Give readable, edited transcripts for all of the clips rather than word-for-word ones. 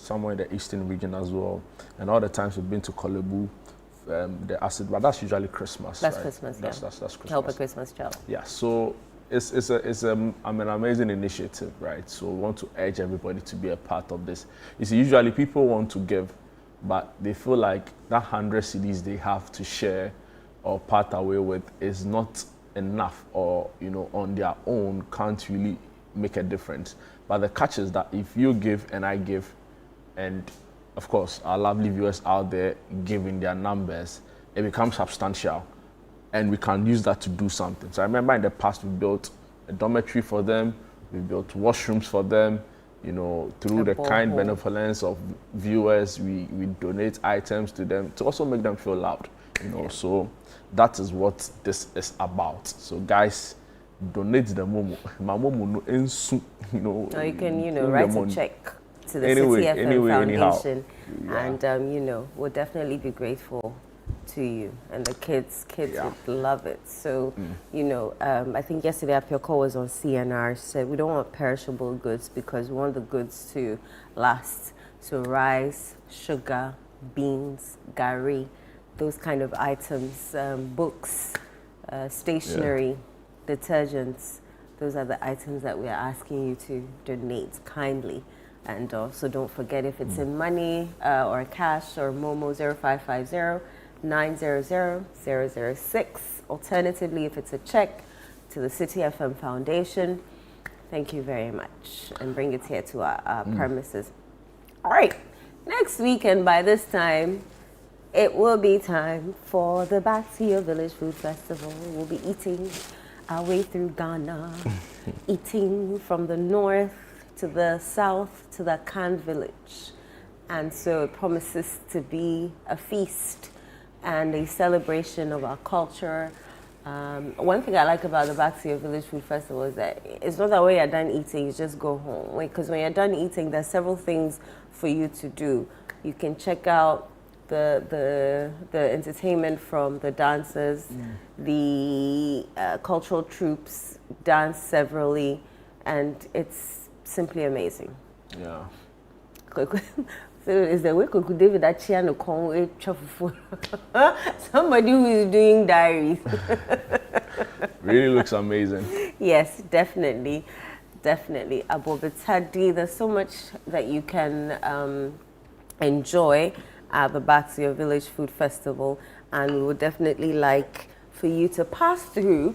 somewhere in the eastern region as well. And all the times we've been to Kolebu, the acid, but that's usually Christmas. That's right? Christmas, That's Christmas. Help a Christmas child. Yeah, so it's an amazing initiative, right? So we want to urge everybody to be a part of this. You see, usually people want to give, but they feel like that 100 CDs they have to share or part away with is not enough, or on their own can't really make a difference. But the catch is that if you give and I give, and of course our lovely viewers out there giving their numbers, it becomes substantial, and we can use that to do something. So I remember in the past we built a dormitory for them, we built washrooms for them, through the kind benevolence of viewers, we donate items to them to also make them feel loved. So that is what this is about. So guys, donate the momo. My momo no ensu, Or you can, write a check to the City FM Foundation, and we'll definitely be grateful to you. And the kids would love it. So, I think yesterday Apioko was on CNR, said we don't want perishable goods because we want the goods to last. So rice, sugar, beans, gari, those kind of items, books, stationery, detergents, those are the items that we are asking you to donate kindly. And also don't forget, if it's in money or cash or Momo 0550 900 006. Alternatively, if it's a check, to the City FM Foundation. Thank you very much, and bring it here to our premises. All right, next weekend by this time, it will be time for the Back to Your Village Food Festival. We'll be eating our way through Ghana, eating from the north to the south to the Akan village. And so it promises to be a feast and a celebration of our culture. One thing I like about the Back to Your Village Food Festival is that it's not that when you're done eating, you just go home. Because when you're done eating, there's several things for you to do. You can check out the entertainment from the dancers, the cultural troops dance severally, and it's simply amazing. Yeah. So is the way Kuku David Achiano Conway somebody who is doing diaries. Really looks amazing. Yes, definitely. Definitely. Abobitadi, there's so much that you can enjoy at the Back to Your Village Food Festival, and we would definitely like for you to pass through.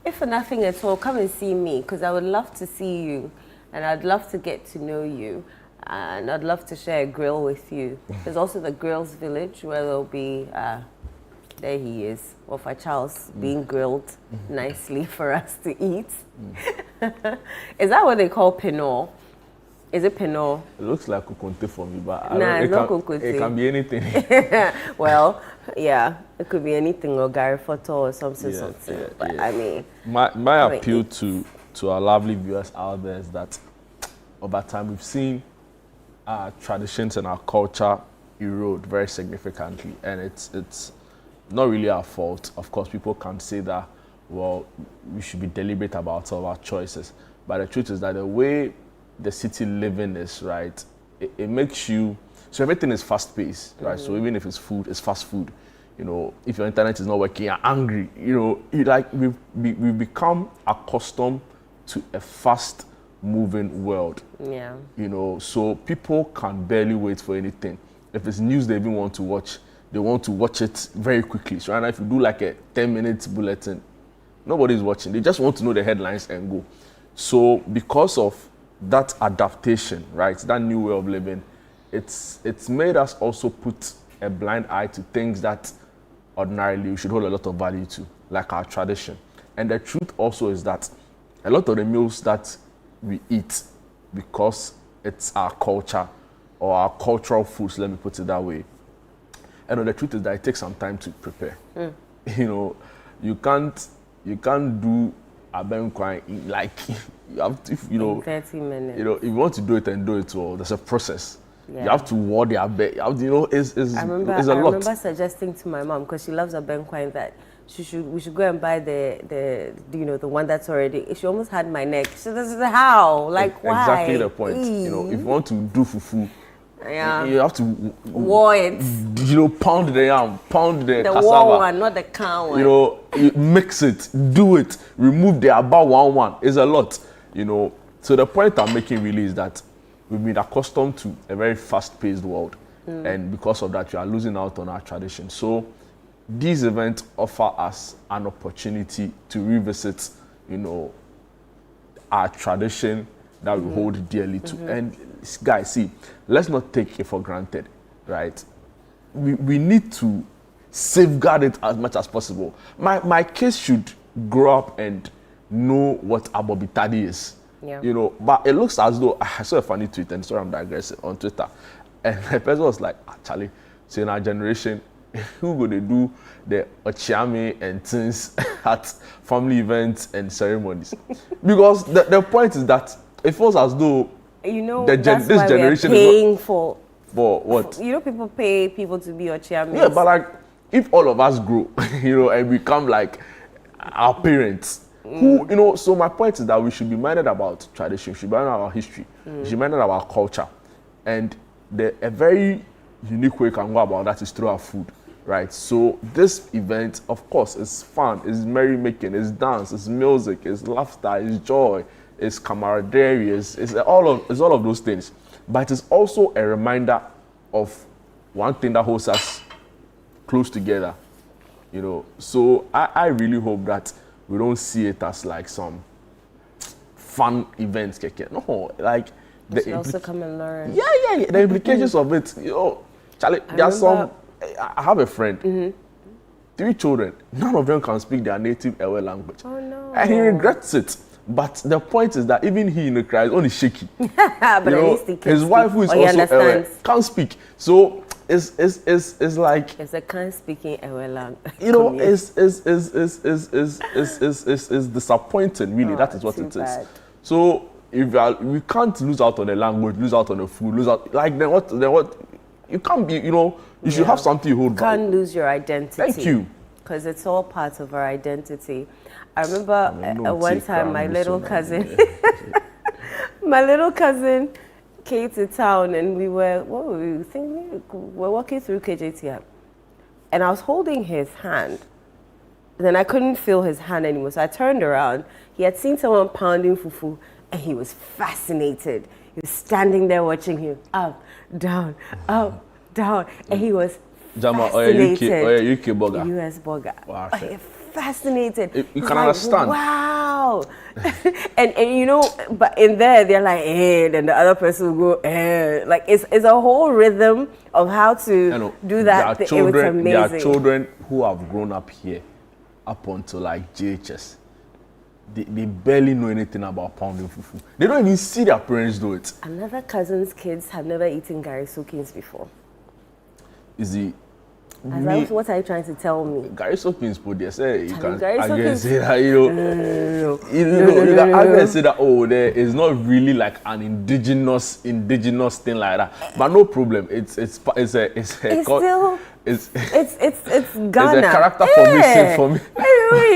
If for nothing at all, come and see me, because I would love to see you, and I'd love to get to know you. And I'd love to share a grill with you. There's also the Grills Village, where there'll be, there he is, Wafa Charles being grilled nicely for us to eat. Is that what they call pinot? Is it pinot? It looks like kukunte for me, but it's not kukunte. It can be anything. Well, yeah, it could be anything, or Gary Photo or something. But I mean, my appeal to our lovely viewers out there is that over time we've seen our traditions and our culture erode very significantly, and it's not really our fault. Of course, people can say that, well, we should be deliberate about all our choices, but the truth is that the way the city living is, right, it makes you, so everything is fast paced, right? So even if it's food, it's fast food. If your internet is not working, you're angry. We've become accustomed to a fast moving world. Yeah. So people can barely wait for anything. If it's news they even want to watch, they want to watch it very quickly. So right now, if you do like a 10-minute bulletin, nobody's watching. They just want to know the headlines and go. So because of that adaptation, right, that new way of living, it's made us also put a blind eye to things that ordinarily we should hold a lot of value to, like our tradition. And the truth also is that a lot of the meals that we eat, because it's our culture or our cultural foods, let me put it that way. And the truth is that it takes some time to prepare. You can't do a banquet like you have to, in 30 minutes. If you want to do it and do it well, there's a process. Yeah. You have to ward their bed. It's a lot. I remember suggesting to my mom, because she loves a banquet, that we should go and buy the one that's already. She almost had my neck. She said, "This is how, like, why?" Exactly the point. If you want to do fufu, Yeah. You have to war it. Pound the yam, pound the cassava. The war one, not the cow one. You mix it, do it, remove the about one. It's a lot. So the point I'm making really is that we've been accustomed to a very fast-paced world, and because of that, we are losing out on our tradition. So these events offer us an opportunity to revisit, our tradition that we hold dearly to. And guys, see, let's not take it for granted, right? We need to safeguard it as much as possible. My kids should grow up and know what Abobitadi is. Yeah. But it looks as though I saw a funny tweet, and sorry I'm digressing, on Twitter, and the person was like, actually, so in our generation, who would they do the ochiame and things at family events and ceremonies? Because the point is that it feels as though that's this why generation we're paying for what? People pay people to be ochiame. Yeah, but like if all of us grow, and become like our parents. Who, so my point is that we should be minded about tradition, we should be minded about history, we should be minded about culture. And a very unique way we can go about that is through our food, right? So this event, of course, is fun, it's merrymaking, it's dance, it's music, it's laughter, it's joy, it's camaraderie, it's all of those things. But it's also a reminder of one thing that holds us close together, So I really hope that we don't see it as like some fun events. No, like you should also come and learn. Yeah. The implications of it. Charlie, there's some. I have a friend. 3 children. None of them can speak their native Ewe language. Oh no. And he regrets it. But the point is that even he in the cry is only shaky. But at least he can his wife, who is also Ewe, can't speak. So it's like it's a can't speaking Ewe language. It's disappointing, really. That is what it bad. is. So we can't lose out on the language, lose out on the food, lose out then what you can't be, you should have something you hold back. You can't lose your identity. Thank you. Because it's all part of our identity. I remember one time my little cousin came to town, and we were walking through KJTM, and I was holding his hand. Then I couldn't feel his hand anymore, so I turned around. He had seen someone pounding fufu, and he was fascinated. He was standing there watching him up, down, and he was fascinated. UK burger. US burger. Wow, fascinated. You can understand. Wow. and but in there they're like, hey, then the other person will go, hey. Like it's a whole rhythm of how to do that. It was amazing. There are children who have grown up here, up until like JHS. They barely know anything about pounding fufu. They don't even see their parents do it. Another cousin's kids have never eaten Gary Soakins before. What are you trying to tell me? Gary Soakins put there, say you can say that you can say that there is not really like an indigenous thing like that, but no problem. It's Ghana. It's a character formation for me.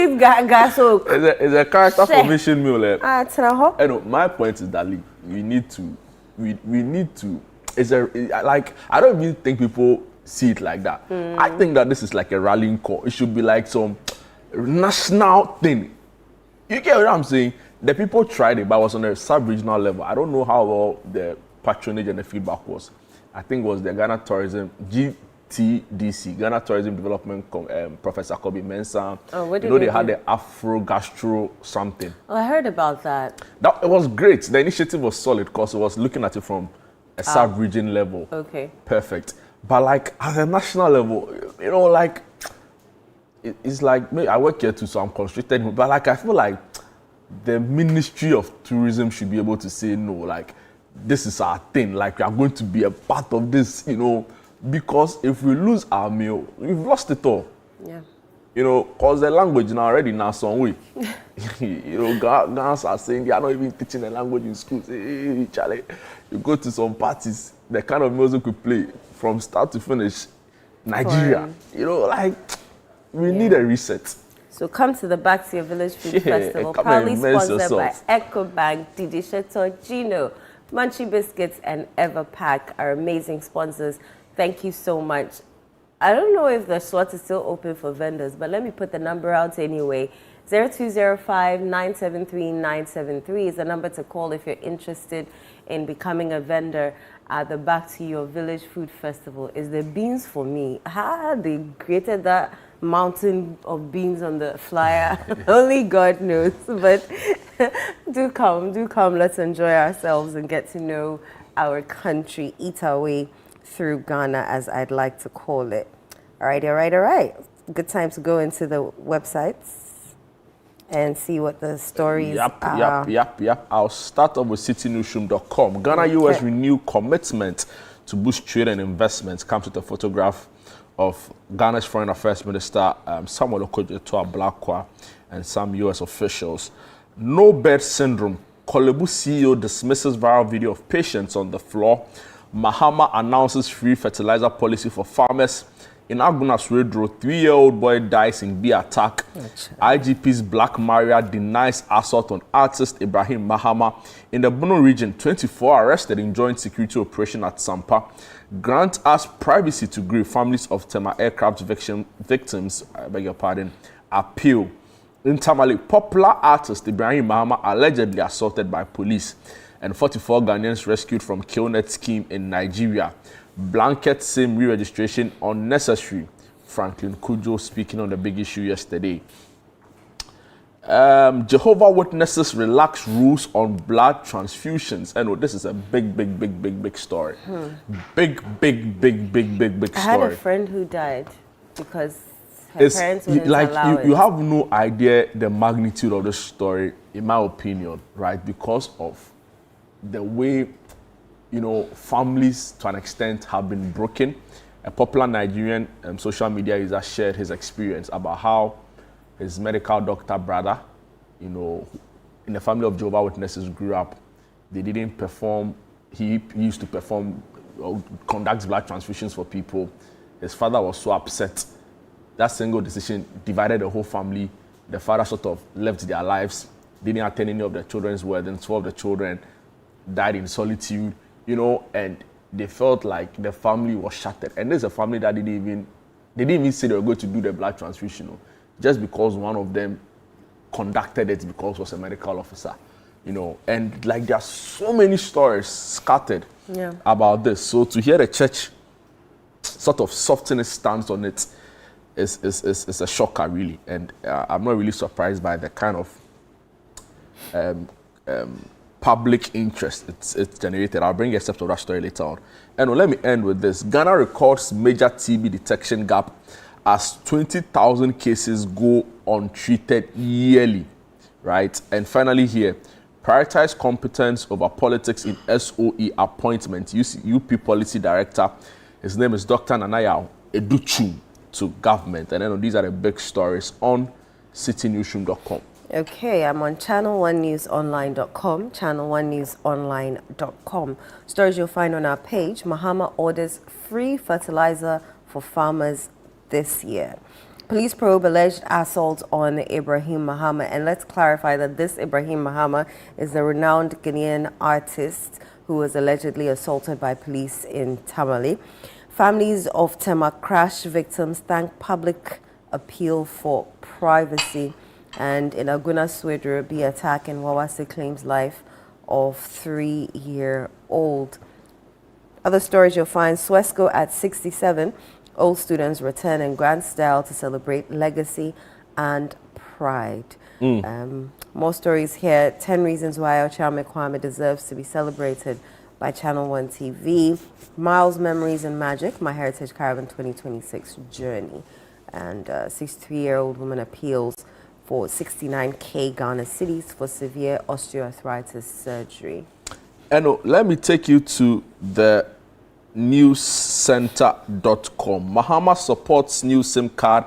It's a character formation meal. My point is that we need to. I don't even think people see it like that. I think that this is like a rallying call. It should be like some national thing. You get what I'm saying? The people tried it, but it was on a sub-regional level. I don't know how well the patronage and the feedback was. I think it was the Ghana Tourism, GTDC, Ghana Tourism Development, Professor Kobe Mensah. They had the Afro Gastro something. Oh, I heard about that. It was great. The initiative was solid because it was looking at it from a sub-region level. Okay. Perfect. But like at a national level, it's like, maybe I work here too, so I'm constricted. But like I feel like the Ministry of Tourism should be able to say no, like this is our thing, like we are going to be a part of this, because if we lose our meal, we've lost it all. Yeah. Because the language now already in some way. Ghanaians are saying they are not even teaching the language in schools. Hey, Charlie, you go to some parties, the kind of music we play from start to finish, Nigeria. We need a reset. So come to the Back to Your Village Food Festival, proudly sponsored by EcoBank, DJ Sheto, Gino, Munchie Biscuits and Everpack, our amazing sponsors. Thank you so much. I don't know if the slot is still open for vendors, but let me put the number out anyway. 0205-973-973 is the number to call if you're interested in becoming a vendor at the Back to Your Village Food Festival. Is the beans for me? How they created that mountain of beans on the flyer? Only God knows. But do come. Let's enjoy ourselves and get to know our country, eat our way through Ghana, as I'd like to call it. All right. Good time to go into the websites and see what the stories are. Yep. I'll start off with citynewsroom.com. Ghana-US renew commitment to boost trade and investments comes with a photograph of Ghana's Foreign Affairs Minister Samuel Okudzeto Ablakwa and some US officials. No bed syndrome. Kolebu CEO dismisses viral video of patients on the floor. Mahama announces free fertilizer policy for farmers. In Agunas Redro, 3-year-old boy dies in bee attack. IGP's Black Maria denies assault on artist Ibrahim Mahama. In the Bono region, 24 arrested in joint security operation at Sampa. Grant asks privacy to grieve families of Tema aircraft victims, appeal. In Tamale, popular artist Ibrahim Mahama allegedly assaulted by police. And 44 Ghanaians rescued from killnet scheme in Nigeria. Blanket SIM re-registration unnecessary. Franklin Kujo speaking on the big issue yesterday. Jehovah Witnesses relax rules on blood transfusions. And this is a big story. Big story. I had a friend who died because her parents wouldn't allow it. You have no idea the magnitude of this story, in my opinion, right? Because of the way, families to an extent have been broken. A popular Nigerian social media user shared his experience about how his medical doctor brother, in the family of Jehovah's Witnesses grew up. They didn't perform, he used to perform, conduct blood transfusions for people. His father was so upset. That single decision divided the whole family. The father sort of left their lives, didn't attend any of the children's weddings. 12 of the children died in solitude, and they felt like the family was shattered. And there's a family that didn't even say they were going to do the blood transfusion, just because one of them conducted it because he was a medical officer, And there are so many stories scattered about this. So to hear the church sort of soften its stance on it is a shocker, really. And I'm not really surprised by the kind of public interest it's generated. I'll bring you a step of that story later on. And let me end with this. Ghana records major TB detection gap as 20,000 cases go untreated yearly, right? And finally here, prioritize competence over politics in SOE appointment. UP Policy Director, his name is Dr. Nanaya Educhu, to government. And then these are the big stories on citynewsroom.com. Okay, I'm on channel1newsonline.com, channel1newsonline.com. Stories you'll find on our page. Mahama orders free fertilizer for farmers this year. Police probe alleged assault on Ibrahim Mahama. And let's clarify that this Ibrahim Mahama is the renowned Ghanaian artist who was allegedly assaulted by police in Tamale. Families of Tema crash victims thank public appeal for privacy. And in Aguna Swedru, the attack in Wawase claims life of 3-year-old. Other stories you'll find: Swesco at 67. Old students return in grand style to celebrate legacy and pride. More stories here. 10 reasons why Ochame Kwame deserves to be celebrated by Channel 1 TV. Miles, Memories and Magic, My Heritage Caravan 2026 Journey. And 63-year-old woman appeals for 69K Ghana cedis for severe osteoarthritis surgery. And let me take you to the newscenter.com. Mahama supports new SIM card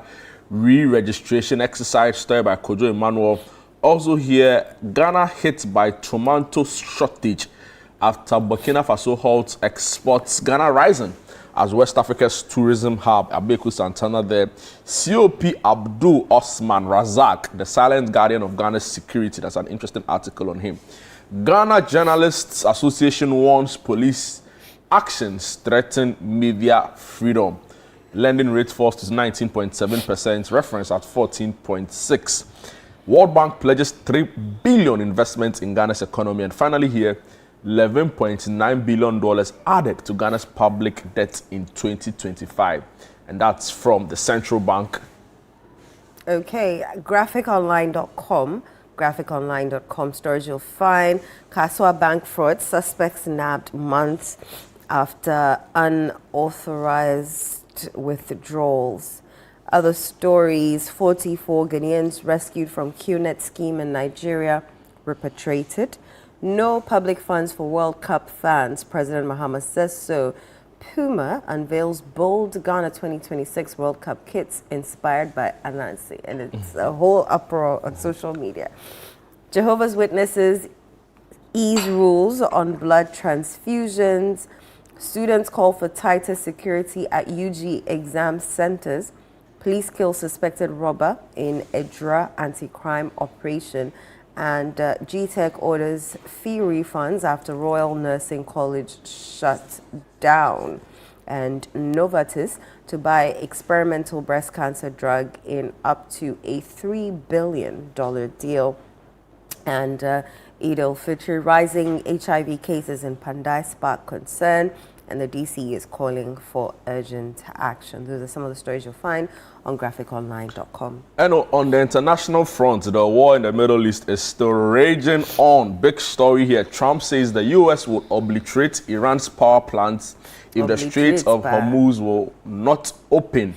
re-registration exercise, story by Kojo Emmanuel. Also here, Ghana hit by tomato shortage after Burkina Faso halts exports. Ghana rising as West Africa's tourism hub. Abeku Santana there. COP Abdul Osman Razak, the silent guardian of Ghana's security. That's an interesting article on him. Ghana Journalists Association warns police actions threaten media freedom. Lending rate falls to 19.7%, reference at 14.6. World Bank pledges $3 billion investments in Ghana's economy. And finally here, $11.9 billion added to Ghana's public debt in 2025. And that's from the Central Bank. Okay, graphiconline.com. Graphiconline.com stories you'll find. Kaswa bank fraud. Suspects nabbed months after unauthorized withdrawals. Other stories, 44 Ghanaians rescued from QNet scheme in Nigeria, repatriated. No public funds for World Cup fans. President Mahama says so. Puma unveils bold Ghana 2026 World Cup kits inspired by Anansi. And it's a whole uproar on social media. Jehovah's Witnesses ease rules on blood transfusions. Students call for tighter security at UG exam centers. Police kill suspected robber in Edra anti-crime operation. And GTech orders fee refunds after Royal Nursing College shut down. And Novartis to buy experimental breast cancer drug in up to a $3 billion deal. And Eid al-Fitr, rising HIV cases in Pandai spark concern. And the DC is calling for urgent action. Those are some of the stories you'll find on graphiconline.com. And on the international front, the war in the Middle East is still raging on. Big story here. Trump says the U.S. will obliterate Iran's power plants if the Strait of Hormuz will not open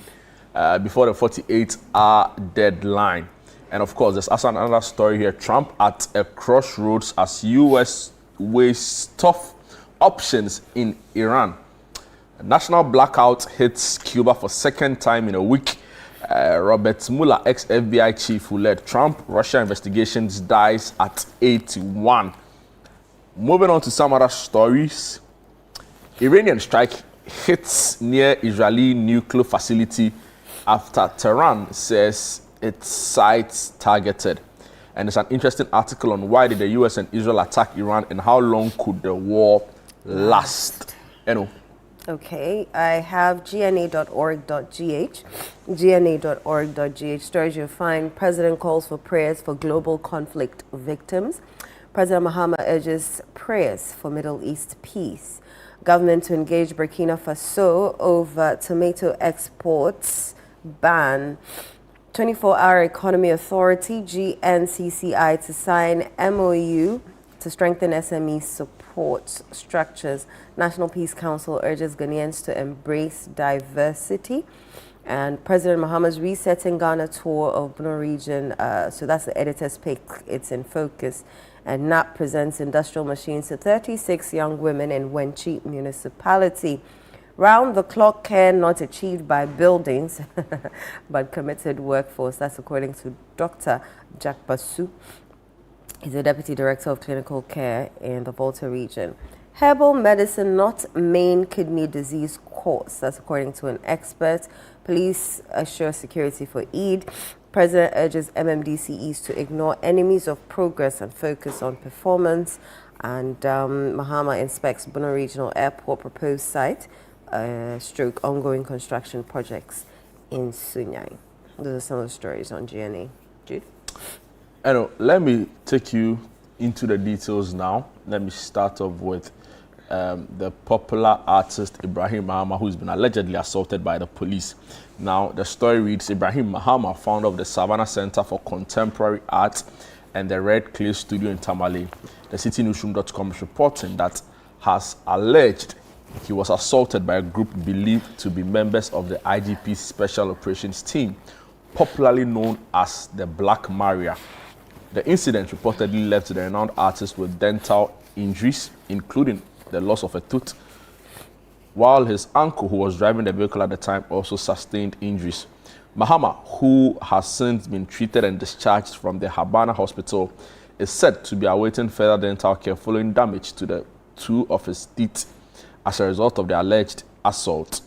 before the 48-hour deadline. And of course, there's also another story here. Trump at a crossroads as U.S. weighs tough options in Iran. A national blackout hits Cuba for second time in a week. Robert Mueller, ex-FBI chief who led Trump-Russia investigations, dies at 81. Moving on to some other stories. Iranian strike hits near Israeli nuclear facility after Tehran says its sites targeted. And it's an interesting article on why did the US and Israel attack Iran and how long could the war last. Okay, I have gna.org.gh. gna.org.gh. Stories you'll find. President calls for prayers for global conflict victims. President Mahama urges prayers for Middle East peace. Government to engage Burkina Faso over tomato exports ban. 24-Hour Economy Authority, GNCCI, to sign MOU to strengthen SME support structures. National Peace Council urges Ghanaians to embrace diversity. And President Mahama's resetting Ghana tour of Bono region. So that's the editor's pick. It's in focus. And NAP presents industrial machines to 36 young women in Wenchi municipality. Round-the-clock care not achieved by buildings, but committed workforce. That's according to Dr. Jack Basu. He's the Deputy Director of Clinical Care in the Volta region. Herbal medicine not main kidney disease cause. That's according to an expert. Police assure security for Eid. President urges MMDCEs to ignore enemies of progress and focus on performance. And Mahama inspects Bono Regional Airport proposed site, stroke ongoing construction projects in Sunyai. Those are some of the stories on GNA. Jude? Let me take you into the details now. Let me start off with the popular artist Ibrahim Mahama, who's been allegedly assaulted by the police. Now, the story reads, Ibrahim Mahama, founder of the Savannah Center for Contemporary Art and the Red Clay Studio in Tamale. The citynewsroom.com is reporting that has alleged he was assaulted by a group believed to be members of the IGP Special Operations Team, popularly known as the Black Maria. The incident reportedly left the renowned artist with dental injuries, including the loss of a tooth, while his uncle, who was driving the vehicle at the time, also sustained injuries. Mahama, who has since been treated and discharged from the Habana Hospital, is said to be awaiting further dental care following damage to the two of his teeth as a result of the alleged assault.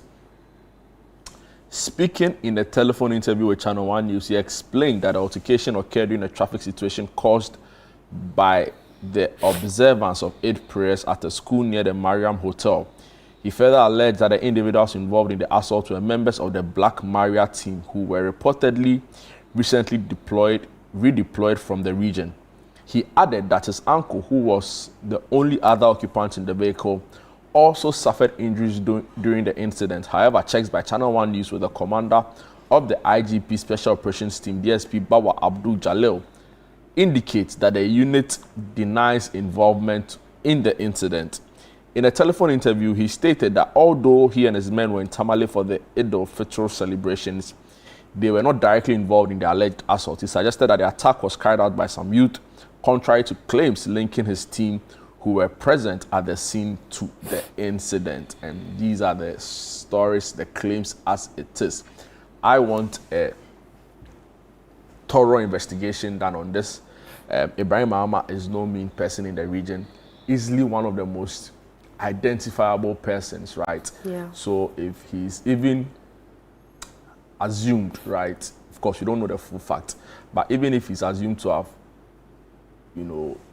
Speaking in a telephone interview with Channel One News, he explained that the altercation occurred during a traffic situation caused by the observance of Eid prayers at a school near the Mariam Hotel. He further alleged that the individuals involved in the assault were members of the Black Maria team who were reportedly recently redeployed from the region. He added that his uncle, who was the only other occupant in the vehicle, also suffered injuries during the incident. However, checks by Channel 1 News with the commander of the IGP Special Operations Team, DSP Bawa Abdul Jalil, indicates that the unit denies involvement in the incident. In a telephone interview, he stated that although he and his men were in Tamale for the Eid al-Fitr celebrations, they were not directly involved in the alleged assault. He suggested that the attack was carried out by some youth, contrary to claims linking his team who were present at the scene to the incident. And these are the stories, the claims as it is. I want a thorough investigation done on this. Ibrahim Mahama is no mean person in the region, easily one of the most identifiable persons, right? Yeah. So if he's even assumed, right, of course we don't know the full fact, but even if he's assumed to have,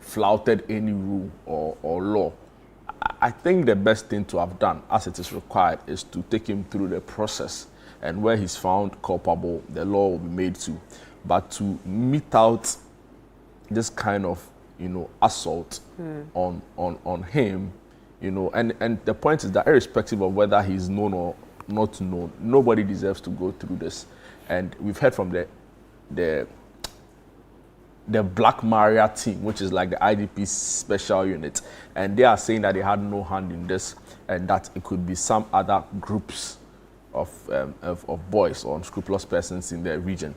flouted any rule or law, I think the best thing to have done, as it is required, is to take him through the process, and where he's found culpable, the law will be made to. But to mete out this kind of, assault on him, and the point is that irrespective of whether he's known or not known, nobody deserves to go through this. And we've heard from the Black Maria team, which is like the IDP special unit, and they are saying that they had no hand in this, and that it could be some other groups of boys or unscrupulous persons in the region.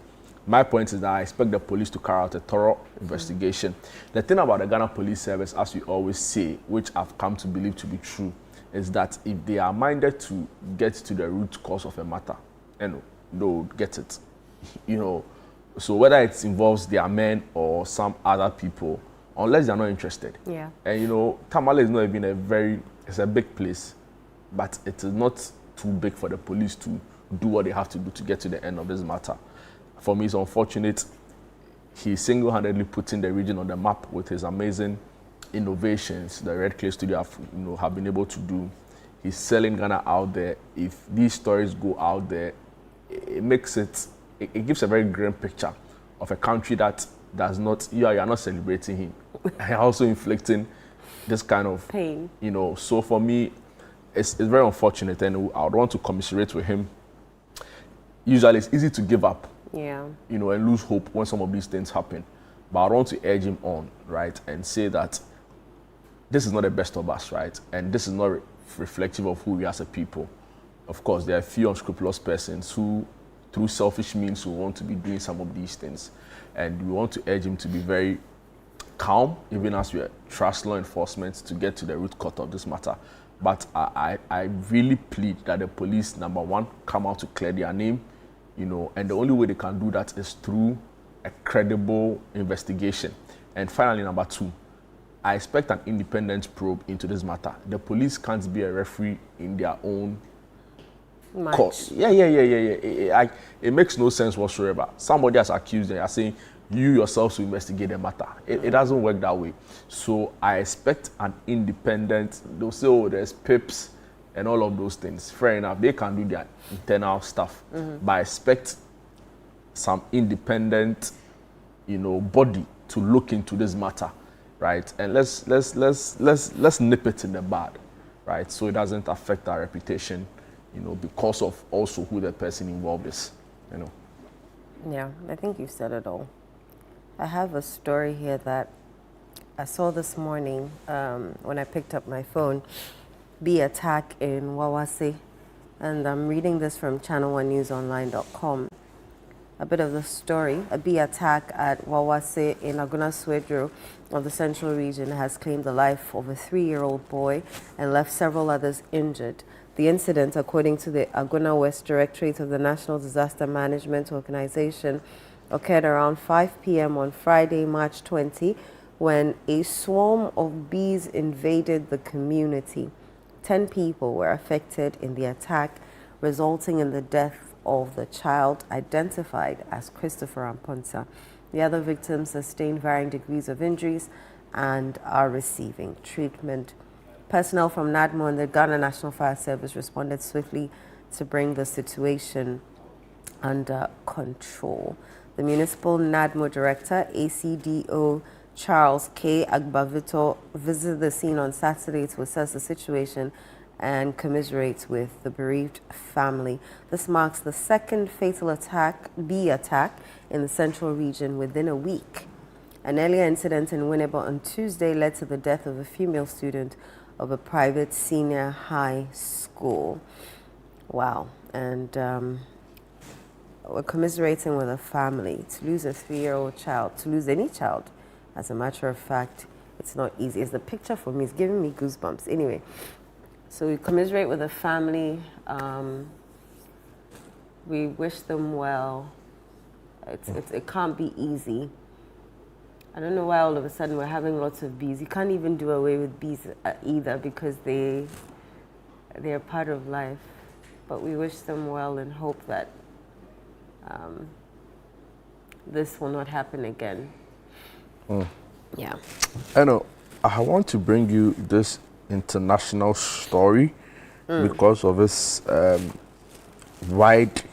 My point is that I expect the police to carry out a thorough investigation. The thing about the Ghana Police Service, as we always say, which I've come to believe to be true, is that if they are minded to get to the root cause of a matter, they'll get it. So whether it involves their men or some other people, unless they're not interested. Yeah. And Tamale is not even it's a big place, but it is not too big for the police to do what they have to do to get to the end of this matter. For me, it's unfortunate. He single-handedly putting the region on the map with his amazing innovations. The Red Clay Studio have been able to do. He's selling Ghana out there. If these stories go out there, it gives a very grim picture of a country that does not. You are not celebrating him. You're also inflicting this kind of pain. So for me, it's very unfortunate, and I would want to commiserate with him. Usually, it's easy to give up. Yeah. And lose hope when some of these things happen. But I want to urge him on, right, and say that this is not the best of us, right? And this is not reflective of who we are as a people. Of course, there are a few unscrupulous persons who, through selfish means, will want to be doing some of these things. And we want to urge him to be very calm, even as we trust law enforcement to get to the root cause of this matter. But I really plead that the police, number one, come out to clear their name. And the only way they can do that is through a credible investigation. And finally, number two, I expect an independent probe into this matter. The police can't be a referee in their own court. Yeah. It makes no sense whatsoever. Somebody has accused them, are saying, you yourselves to investigate the matter. It doesn't work that way. So I expect an independent, they'll say, there's PIPs, and all of those things. Fair enough, they can do their internal stuff. But I expect some independent, body to look into this matter, right? And let's nip it in the bud, right? So it doesn't affect our reputation, because of also who the person involved is, Yeah, I think you said it all. I have a story here that I saw this morning when I picked up my phone. Bee attack in Wawase, and I'm reading this from channel1newsonline.com. A bit of the story. A bee attack at Wawase in Aguna Swedro of the Central Region has claimed the life of a 3-year-old boy and left several others injured. The incident, according to the Aguna West Directorate of the National Disaster Management Organization, occurred around 5 p.m. on Friday, March 20, when a swarm of bees invaded the community. 10 people were affected in the attack, resulting in the death of the child identified as Christopher Amponsa. The other victims sustained varying degrees of injuries and are receiving treatment. Personnel from NADMO and the Ghana National Fire Service responded swiftly to bring the situation under control. The Municipal NADMO Director, ACDO Charles K. Agbavito, visited the scene on Saturday to assess the situation and commiserate with the bereaved family. This marks the second fatal attack in the central region within a week. An earlier incident in Winneba on Tuesday led to the death of a female student of a private senior high school. Wow. And we're commiserating with a family. To lose a 3-year-old child, to lose any child, as a matter of fact, it's not easy. It's the picture for me. It's giving me goosebumps. Anyway, so we commiserate with the family. We wish them well. It can't be easy. I don't know why all of a sudden we're having lots of bees. You can't even do away with bees either because they're part of life. But we wish them well and hope that this will not happen again. Yeah. I know. I want to bring you this international story because of its wide,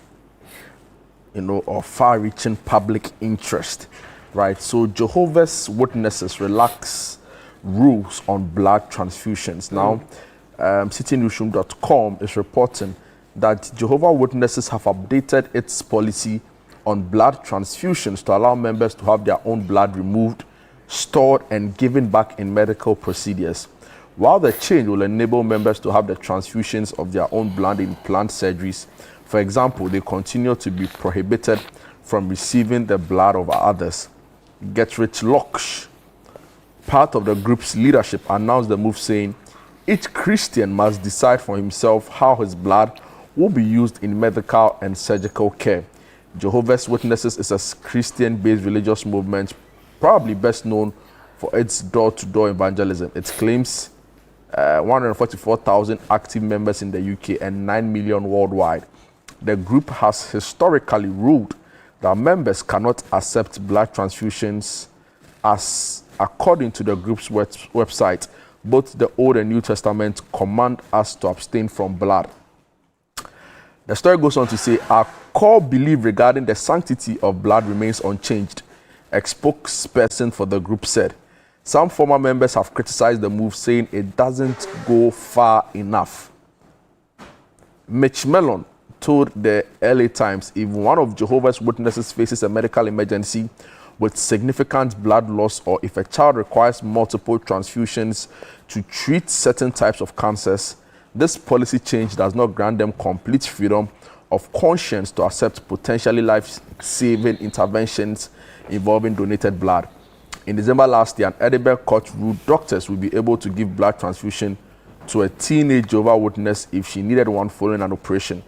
or far-reaching public interest. Right, so Jehovah's Witnesses relax rules on blood transfusions. Now, citynewsroom.com is reporting that Jehovah's Witnesses have updated its policy on blood transfusions to allow members to have their own blood removed, stored, and given back in medical procedures. While the change will enable members to have the transfusions of their own blood in planned surgeries, for example, they continue to be prohibited from receiving the blood of others. Getrich Loksch, part of the group's leadership, announced the move, saying each Christian must decide for himself how his blood will be used in medical and surgical care. Jehovah's Witnesses is a Christian-based religious movement, probably best known for its door-to-door evangelism. It claims 144,000 active members in the UK and 9 million worldwide. The group has historically ruled that members cannot accept blood transfusions, as according to the group's website, both the Old and New Testament command us to abstain from blood. The story goes on to say, our core belief regarding the sanctity of blood remains unchanged, a spokesperson for the group said. Some former members have criticized the move, saying it doesn't go far enough. Mitch Mellon told the LA Times, if one of Jehovah's Witnesses faces a medical emergency with significant blood loss, or if a child requires multiple transfusions to treat certain types of cancers, this policy change does not grant them complete freedom of conscience to accept potentially life-saving interventions involving donated blood. In December last year, an Edinburgh court ruled doctors will be able to give blood transfusion to a teenage Jehovah's Witness if she needed one following an operation.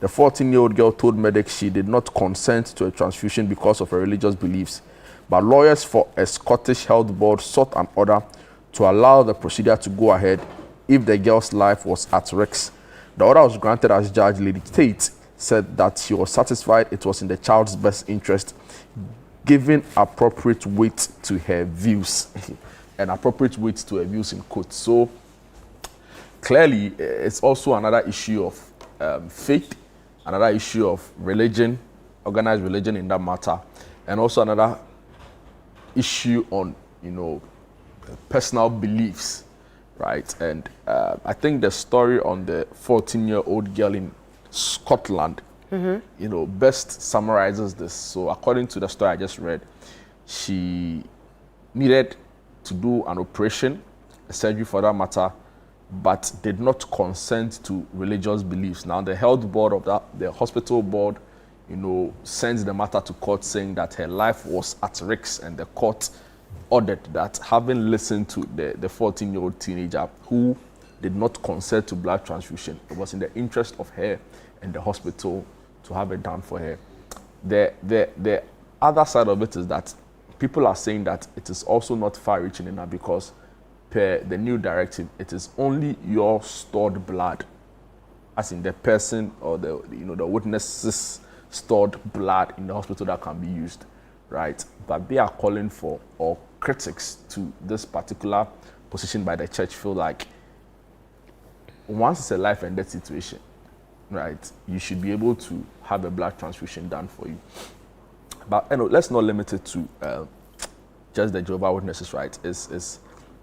The 14-year-old girl told medics she did not consent to a transfusion because of her religious beliefs, but lawyers for a Scottish health board sought an order to allow the procedure to go ahead if the girl's life was at risk. The order was granted as Judge Lady Tate said that she was satisfied it was in the child's best interest, giving appropriate weight to her views. And appropriate weight to her views in quotes. So clearly, it's also another issue of faith, another issue of religion, organized religion in that matter, and also another issue on, personal beliefs, right? And I think the story on the 14-year-old girl in Scotland, best summarizes this. So according to the story I just read, she needed to do an operation, a surgery for that matter, but did not consent to religious beliefs. Now, the health board of the hospital board, sends the matter to court saying that her life was at risk, and the court ordered that, having listened to the 14-year-old teenager who did not consent to blood transfusion, it was in the interest of her and the hospital to have it done for her. The other side of it is that people are saying that it is also not far-reaching enough, because per the new directive, it is only your stored blood, as in the person or the witness's stored blood in the hospital, that can be used, right? But they are calling for, or critics to this particular position by the church feel like once it's a life and death situation, right, you should be able to have a blood transfusion done for you. But let's not limit it to just the Jehovah's Witnesses, right? It's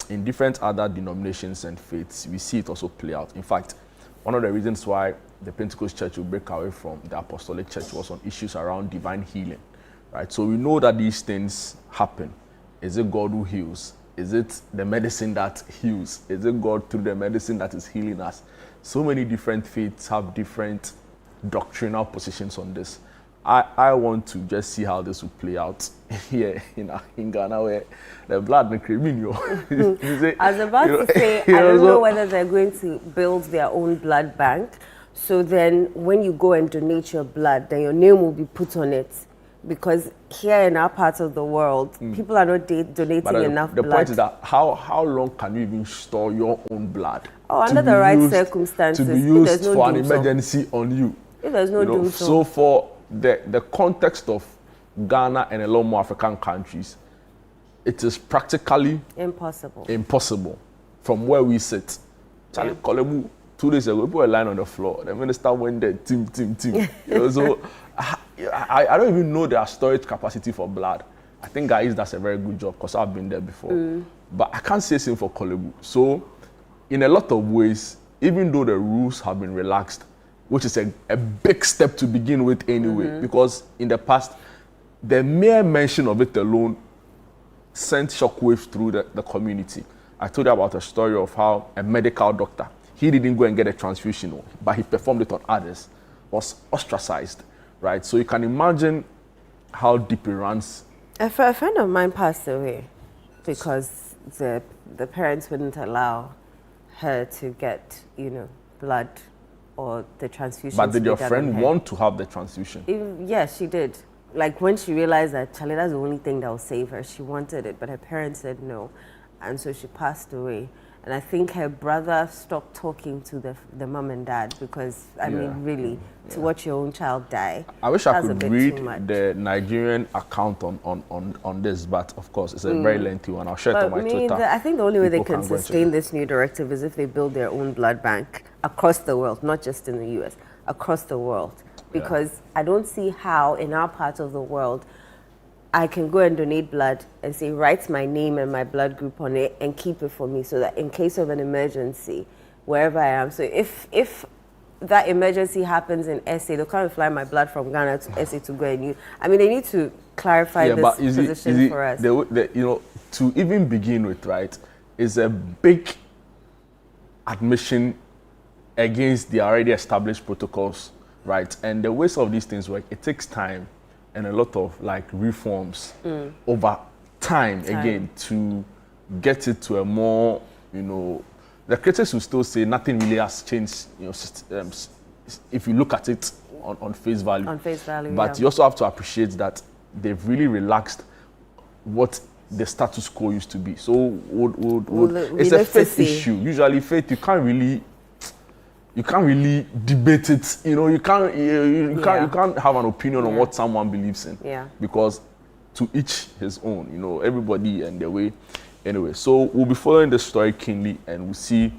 in different other denominations and faiths, we see it also play out. In fact, one of the reasons why the Pentecost Church will break away from the Apostolic Church was on issues around divine healing, right? So we know that these things happen. Is it God who heals? Is it the medicine that heals? Is it God through the medicine that is healing us? So many different faiths have different doctrinal positions on this. I want to just see how this will play out here in Ghana, where the blood and criminal. I was about to say, I don't know whether they're going to build their own blood bank. So then when you go and donate your blood, then your name will be put on it. Because here in our part of the world, people are not donating enough blood. The point is that how long can you even store your own blood? Oh, under the right circumstances. To be used for an emergency on you. If there's no doom so for the context of Ghana and a lot more African countries, it is practically impossible from where we sit. Charlie Kolebu, 2 days ago, people were lying on the floor. The minister went there, team. So I don't even know their storage capacity for blood. I think guys, that's a very good job because I've been there before. But I can't say same for Kolebu. So in a lot of ways, even though the rules have been relaxed, which is a big step to begin with anyway, because in the past, the mere mention of it alone sent shockwaves through the community. I told you about a story of how a medical doctor, he didn't go and get a transfusion, but he performed it on others, was ostracized, right? So you can imagine how deep it runs. A friend of mine passed away because the parents wouldn't allow her to get, blood or the transfusion. But did your friend want to have the transfusion? Yes, she did. Like when she realized that, Charlie, that's the only thing that will save her, she wanted it, but her parents said no. And so she passed away. And I think her brother stopped talking to the mom and dad because, I mean, really, to watch your own child die. I wish I could read the Nigerian account on this, but of course, it's a very lengthy one. I'll share it on my Twitter. I think the only way they can sustain this new directive is if they build their own blood bank across the world, not just in the US, across the world. Because I don't see how in our part of the world I can go and donate blood and say, write my name and my blood group on it and keep it for me so that in case of an emergency, wherever I am. So if that emergency happens in SA, they'll come and fly my blood from Ghana to SA to go and use. I mean, they need to clarify this position for us. To even begin with, right, is a big admission against the already established protocols, right? And the ways of these things work, it takes time and a lot of reforms over time again to get it to a more, the critics will still say nothing really has changed, if you look at it on face value. On face value, but you also have to appreciate that they've really relaxed what the status quo used to be. So it's a faith issue. Usually faith, you can't really debate it. You can't have an opinion on what someone believes in. Yeah. Because to each his own, everybody and their way. Anyway, so we'll be following the story keenly and we'll see,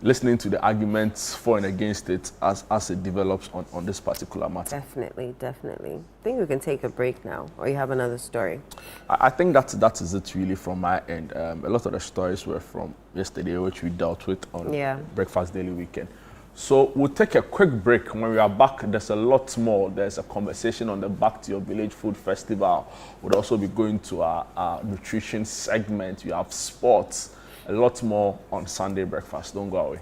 listening to the arguments for and against it as it develops on this particular matter. Definitely. I think we can take a break now, or you have another story? I think that is it really from my end. A lot of the stories were from yesterday, which we dealt with on Breakfast Daily Weekend. So we'll take a quick break. When we are back, there's a lot more. There's a conversation on the Back to Your Village Food Festival. We'll also be going to our nutrition segment. We have sports, a lot more on Sunday Breakfast. Don't go away.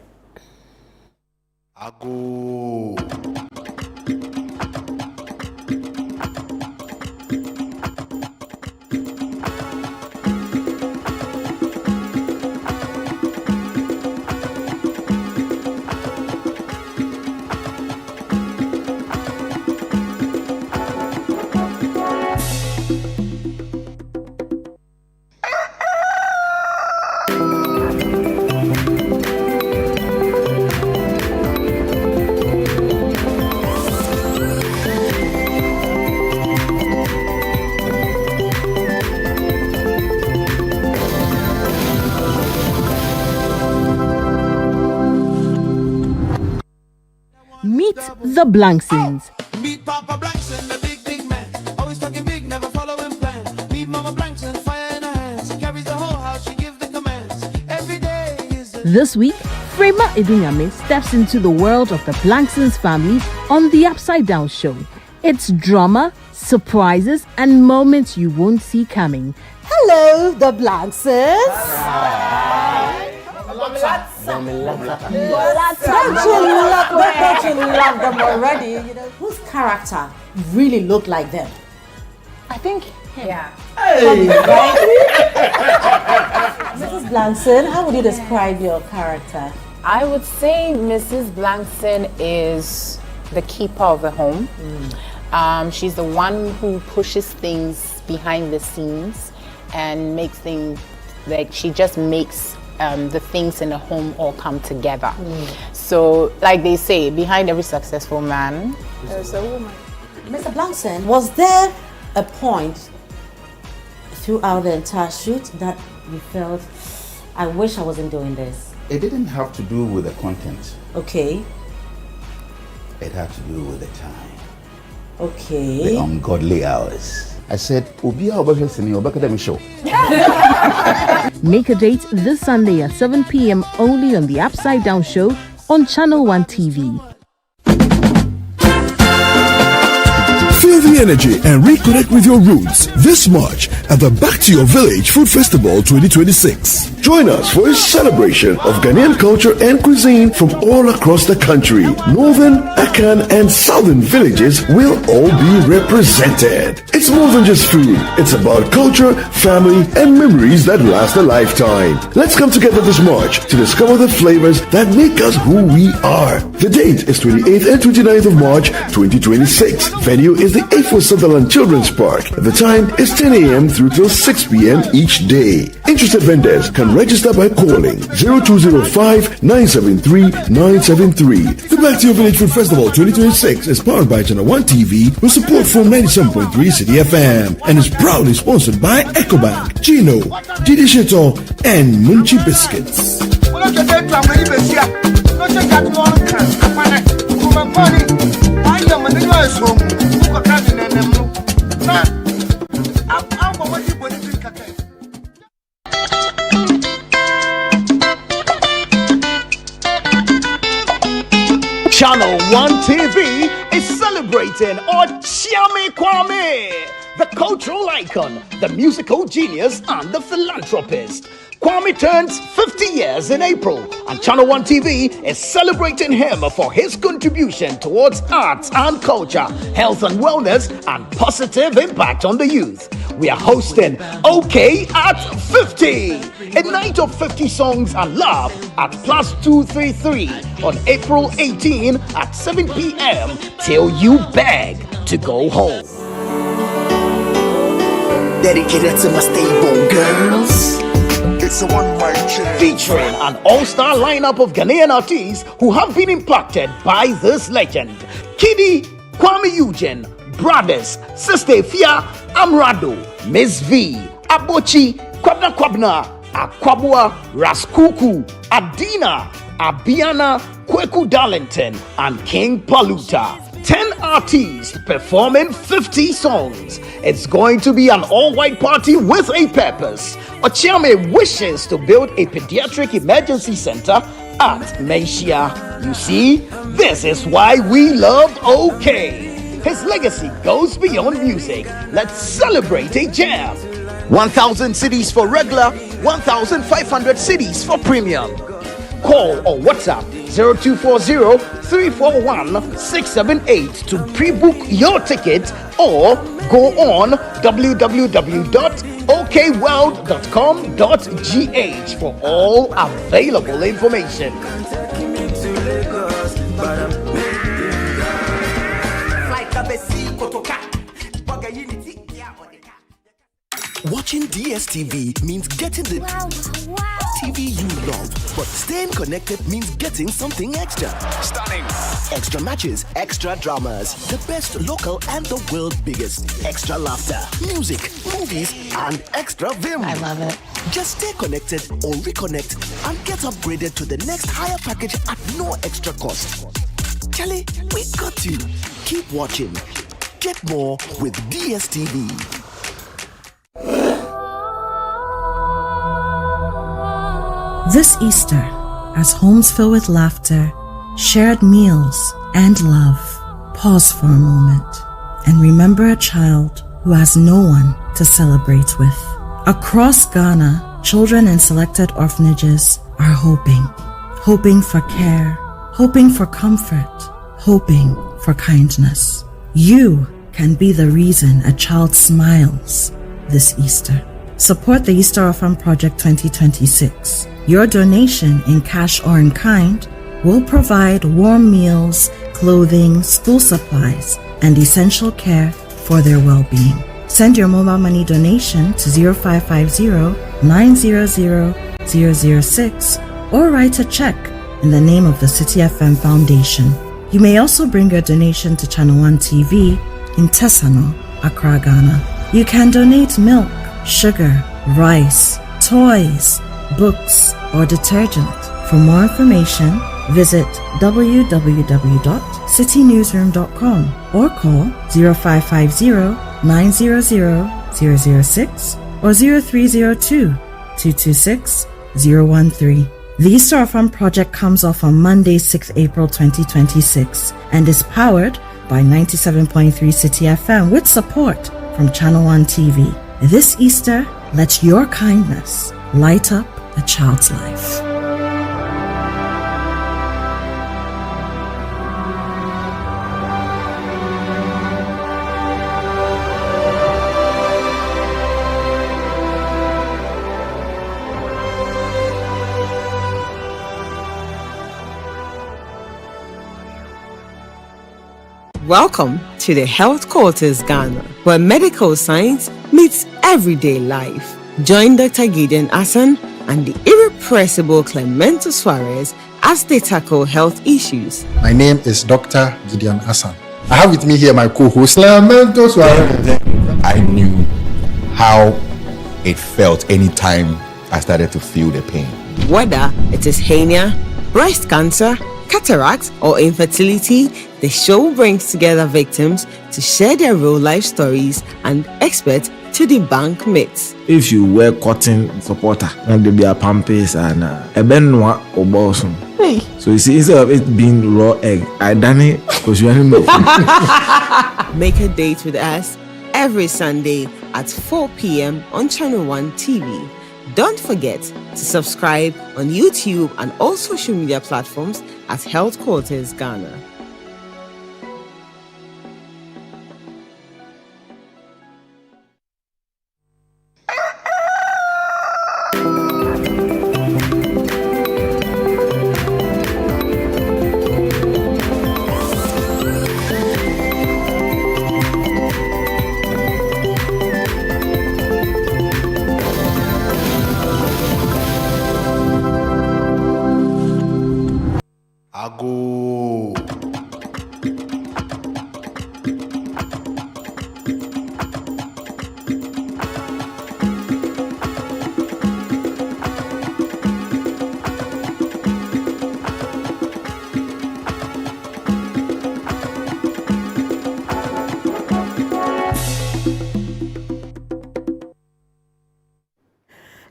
Blanksons. Meet Papa Blankson, the big man. Always talking big, never following plan. Meet Mama Blankson, fire in her hands. She carries the whole house, she gives the commands. Every day is This week, Frema Edinyame steps into the world of the Blanksons family on The Upside Down Show. It's drama, surprises, and moments you won't see coming. Hello, the Blanksons. Don't you love them already? You know, whose character really looked like them? I think him. Yeah. Hey. Right? Mrs. Blankson, how would you describe your character? I would say Mrs. Blankson is the keeper of the home. She's the one who pushes things behind the scenes and makes things, like she just makes the things in the home all come together. So, like they say, behind every successful man, there's a woman. Mr. Blankson, was there a point throughout the entire shoot that you felt, I wish I wasn't doing this? It didn't have to do with the content. Okay. It had to do with the time. Okay. The ungodly hours. I said, show. Make a date this Sunday at 7 p.m. only on The Upside Down Show on Channel 1 TV. Feel the energy and reconnect with your roots this March at the Back to Your Village Food Festival 2026. Join us for a celebration of Ghanaian culture and cuisine from all across the country. Northern, Akan, and Southern villages will all be represented. It's more than just food. It's about culture, family, and memories that last a lifetime. Let's come together this March to discover the flavors that make us who we are. The date is 28th and 29th of March 2026. Venue is the 8th Sutherland Children's Park. The time is 10 a.m. through till 6 p.m. each day. Interested vendors can register by calling 0205-973-973. The Back to Your Village Food Festival 2026 is powered by Channel 1 TV with support from 97.3 City FM and is proudly sponsored by Ecobank, Gino, Didi Sheto, and Munchie Biscuits. Channel 1 TV is celebrating Okyeame Kwame, the cultural icon, the musical genius, and the philanthropist. Kwame turns 50 years in April, and Channel 1 TV is celebrating him for his contribution towards arts and culture, health and wellness, and positive impact on the youth. We are hosting OK at 50, a night of 50 songs and love at Plus 233 on April 18 at 7 p.m. till you beg to go home. Dedicated to my stable girls. It's a one-mic check. Featuring an all-star lineup of Ghanaian artists who have been impacted by this legend. Kiddy, Kwame Eugene, Brothers, Sister Fia, Amrado, Miss V, Abochi, Kwabna, Akwabua, Raskuku, Adina, Abiana, Kweku Darlington, and King Paluta. 10 artists performing 50 songs. It's going to be an all-white party with a purpose. Okyeame wishes to build a pediatric emergency center at Menchia. You see, this is why we love OK. His legacy goes beyond music. Let's celebrate a jam. 1,000 cedis for regular, 1,500 cedis for premium. Call or WhatsApp 0240-341-678 to pre-book your ticket or go on www.okworld.com.gh for all available information. Watching DSTV means getting the TV you love, but staying connected means getting something extra. Stunning. Extra matches, extra dramas, the best local and the world's biggest. Extra laughter, music, movies, and extra vim. I love it. Just stay connected or reconnect and get upgraded to the next higher package at no extra cost. Charlie, we got you. Keep watching. Get more with DSTV. This Easter, as homes fill with laughter, shared meals, and love, pause for a moment and remember a child who has no one to celebrate with. Across Ghana, children in selected orphanages are hoping for care, hoping for comfort, hoping for kindness. You can be the reason a child smiles this Easter. Support the Easter Orphan Project 2026. Your donation in cash or in kind will provide warm meals, clothing, school supplies, and essential care for their well-being. Send your mobile money donation to 0550-900-006 or write a check in the name of the City FM Foundation. You may also bring your donation to Channel One TV in Tesano, Accra, Ghana. You can donate milk, sugar, rice, toys, books, or detergent. For more information, visit www.citynewsroom.com or call 0550-900-006 or 0302-226-013. The Easter Orphan Project comes off on Monday, 6th April 2026 and is powered by 97.3 City FM with support from Channel One TV. This Easter, let your kindness light up a child's life. Welcome to the Health Quarters Ghana, where medical science meets everyday life. Join Dr. Gideon Hassan and the irrepressible Clemento Suarez as they tackle health issues. My name is Dr. Gideon Hassan. I have with me here my co-host, Clemento Suarez. I knew how it felt anytime I started to feel the pain. Whether it is hernia, breast cancer, cataract, or infertility, the show brings together victims to share their real life stories and experts to debunk myths. If you wear cotton supporter, and there be a pampers and a benwa or bosom. So you see, instead of it being raw egg, I done it because you want to make a date with us every Sunday at 4 p.m. on Channel One TV. Don't forget to subscribe on YouTube and all social media platforms at Health Quarters Ghana.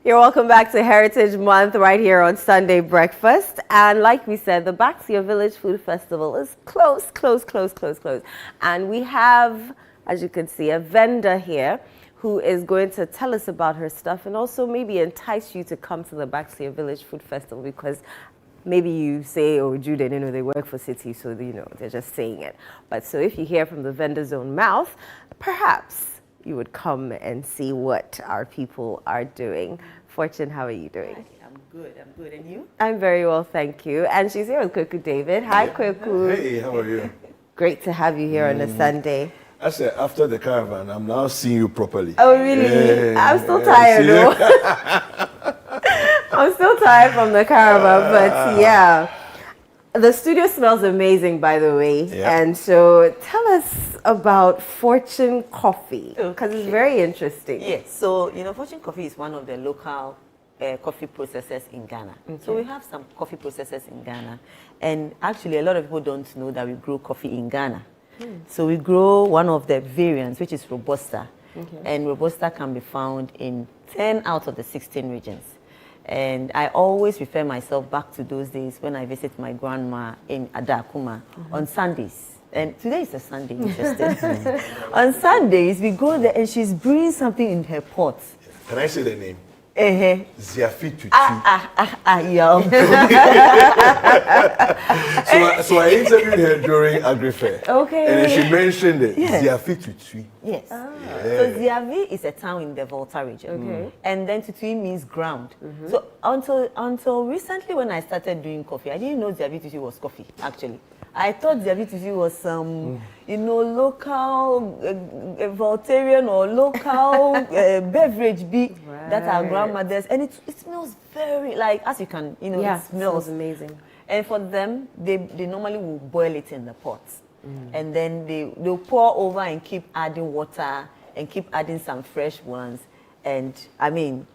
You're welcome back to Heritage Month right here on Sunday Breakfast. And like we said, the Back to Your Village Food Festival is close. And we have, as you can see, a vendor here who is going to tell us about her stuff and also maybe entice you to come to the Back to Your Village Food Festival, because maybe you say, oh, Jude, they work for City, so they're just saying it. But so if you hear from the vendor's own mouth, perhaps you would come and see what our people are doing. Fortune, how are you doing? Hi, I'm good. And you? I'm very well, thank you. And she's here with Kweku David. Hi, Kweku. Hey, how are you? Great to have you here on a Sunday. I said, after the caravan, I'm now seeing you properly. Oh, really? I'm still tired, though. I'm still tired from the caravan, but yeah. The studio smells amazing, by the way. Yeah. And so tell us about Fortune Coffee, because it's very interesting. Yes. So, Fortune Coffee is one of the local coffee processors in Ghana. So we have some coffee processors in Ghana. And actually, a lot of people don't know that we grow coffee in Ghana. So we grow one of the variants, which is Robusta. And Robusta can be found in 10 out of the 16 regions. And I always refer myself back to those days when I visit my grandma in Adakuma on Sundays. And today is a Sunday, interesting. On Sundays, we go there and she's brewing something in her pot. Can I say the name? Ziafi Tutu. Yo. So I interviewed her during Agri-Fair. Okay. And then she mentioned it. Yes. Ziafi Tutu. Yes. So Ziavi is a town in the Volta region. Okay. And then Tutui means ground. So until recently when I started doing coffee, I didn't know Ziavi Tutui was coffee, actually. I thought Ziavi Tutui was some, local Voltarian or local beverage that our grandmothers, and it smells very, like, as you can, it smells amazing. And for them, they normally will boil it in the pot. And then they'll pour over and keep adding water and keep adding some fresh ones. And I mean,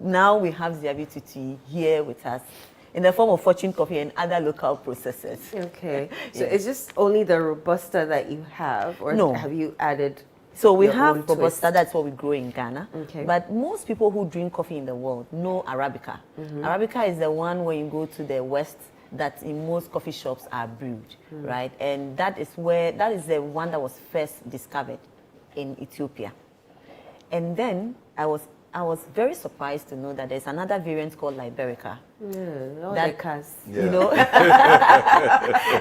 now we have Ziavi Tutui here with us in the form of Fortune Coffee and other local processors. Okay. So it's just only the Robusta that you have, or have you added? So we have Robusta, that's what we grow in Ghana. Okay. But most people who drink coffee in the world know Arabica. Arabica is the one when you go to the West that in most coffee shops are brewed, right? And that is the one that was first discovered in Ethiopia. And then I was very surprised to know that there's another variant called Liberica. And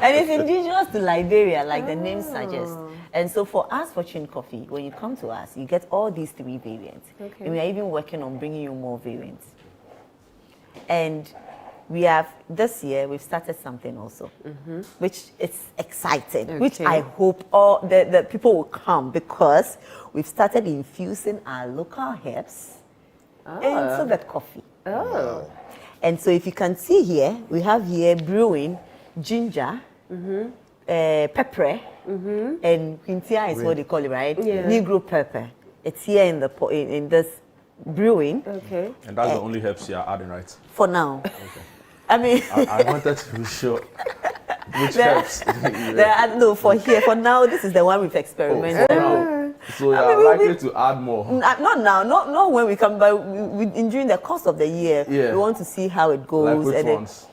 it's indigenous to Liberia, like the name suggests. And so for us, Fortune Coffee, when you come to us, you get all these 3 variants. And we are even working on bringing you more variants. And this year, we've started something also, which is exciting, which I hope all the people will come, because we've started infusing our local herbs into the coffee. And so if you can see here, we have here brewing ginger, pepper, and quintia is what they call it, right? Negro pepper. It's here in this brewing. Okay. And that's the only herbs you are adding, right? For now. Okay. I mean, I wanted to be sure which herbs. For now, this is the one we've experimented on. So you are likely to add more. Not now, not when we come back. During the course of the year, we want to see how it goes. Like which ones?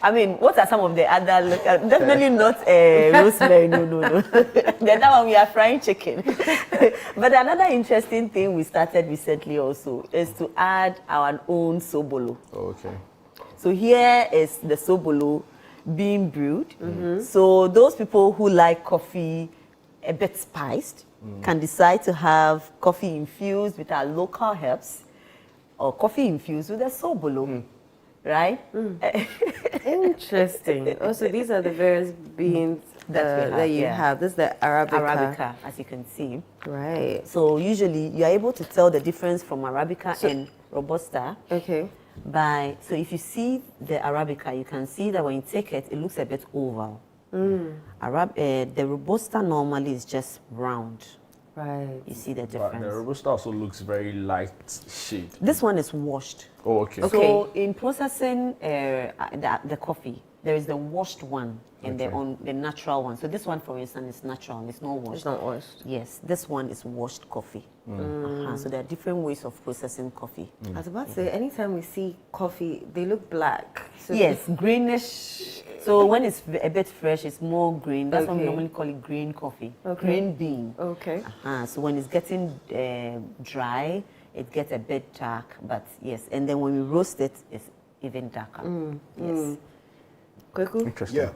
I mean, what are some of the other? Definitely not rosemary. No. The other one, we are frying chicken. But another interesting thing we started recently also is to add our own sobolo. Okay. So here is the sobolo being brewed. So those people who like coffee a bit spiced can decide to have coffee infused with our local herbs, or coffee infused with a sobolo. Right? Interesting. Also, these are the various beans that you have. This is the Arabica, as you can see. Right. So usually you are able to tell the difference from Arabica and Robusta. Okay. So if you see the Arabica, you can see that when you take it, it looks a bit oval. The Robusta normally is just round. Right. You see the difference. But the Robusta also looks very light shade. This one is washed. Oh, okay. So in processing the coffee, there is the washed one and the natural one. So this one, for instance, is natural. It's not washed. It's not washed. Yes, this one is washed coffee. So there are different ways of processing coffee. I was about to say, anytime we see coffee, they look black. So yes, greenish. So when it's a bit fresh, it's more green. That's why we normally call it green coffee. Green bean. Okay. So when it's getting dry, it gets a bit dark. But yes, and then when we roast it, it's even darker. Yes. Kweku? Interesting. Yeah.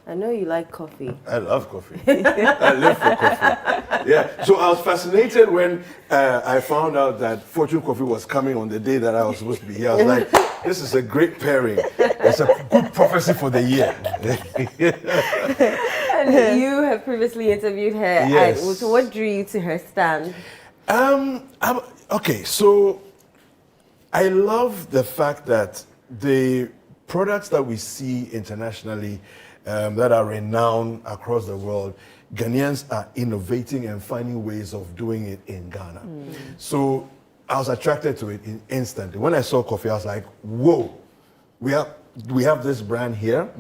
I know you like coffee. I love coffee. I live for coffee. Yeah. So I was fascinated when I found out that Fortune Coffee was coming on the day that I was supposed to be here. I was like, this is a great pairing. It's a good prophecy for the year. And you have previously interviewed her. Yes. So what drew you to her stand? Okay, so I love the fact that the products that we see internationally that are renowned across the world, Ghanaians are innovating and finding ways of doing it in Ghana. So I was attracted to it instantly. When I saw coffee, I was like, whoa, we have this brand here.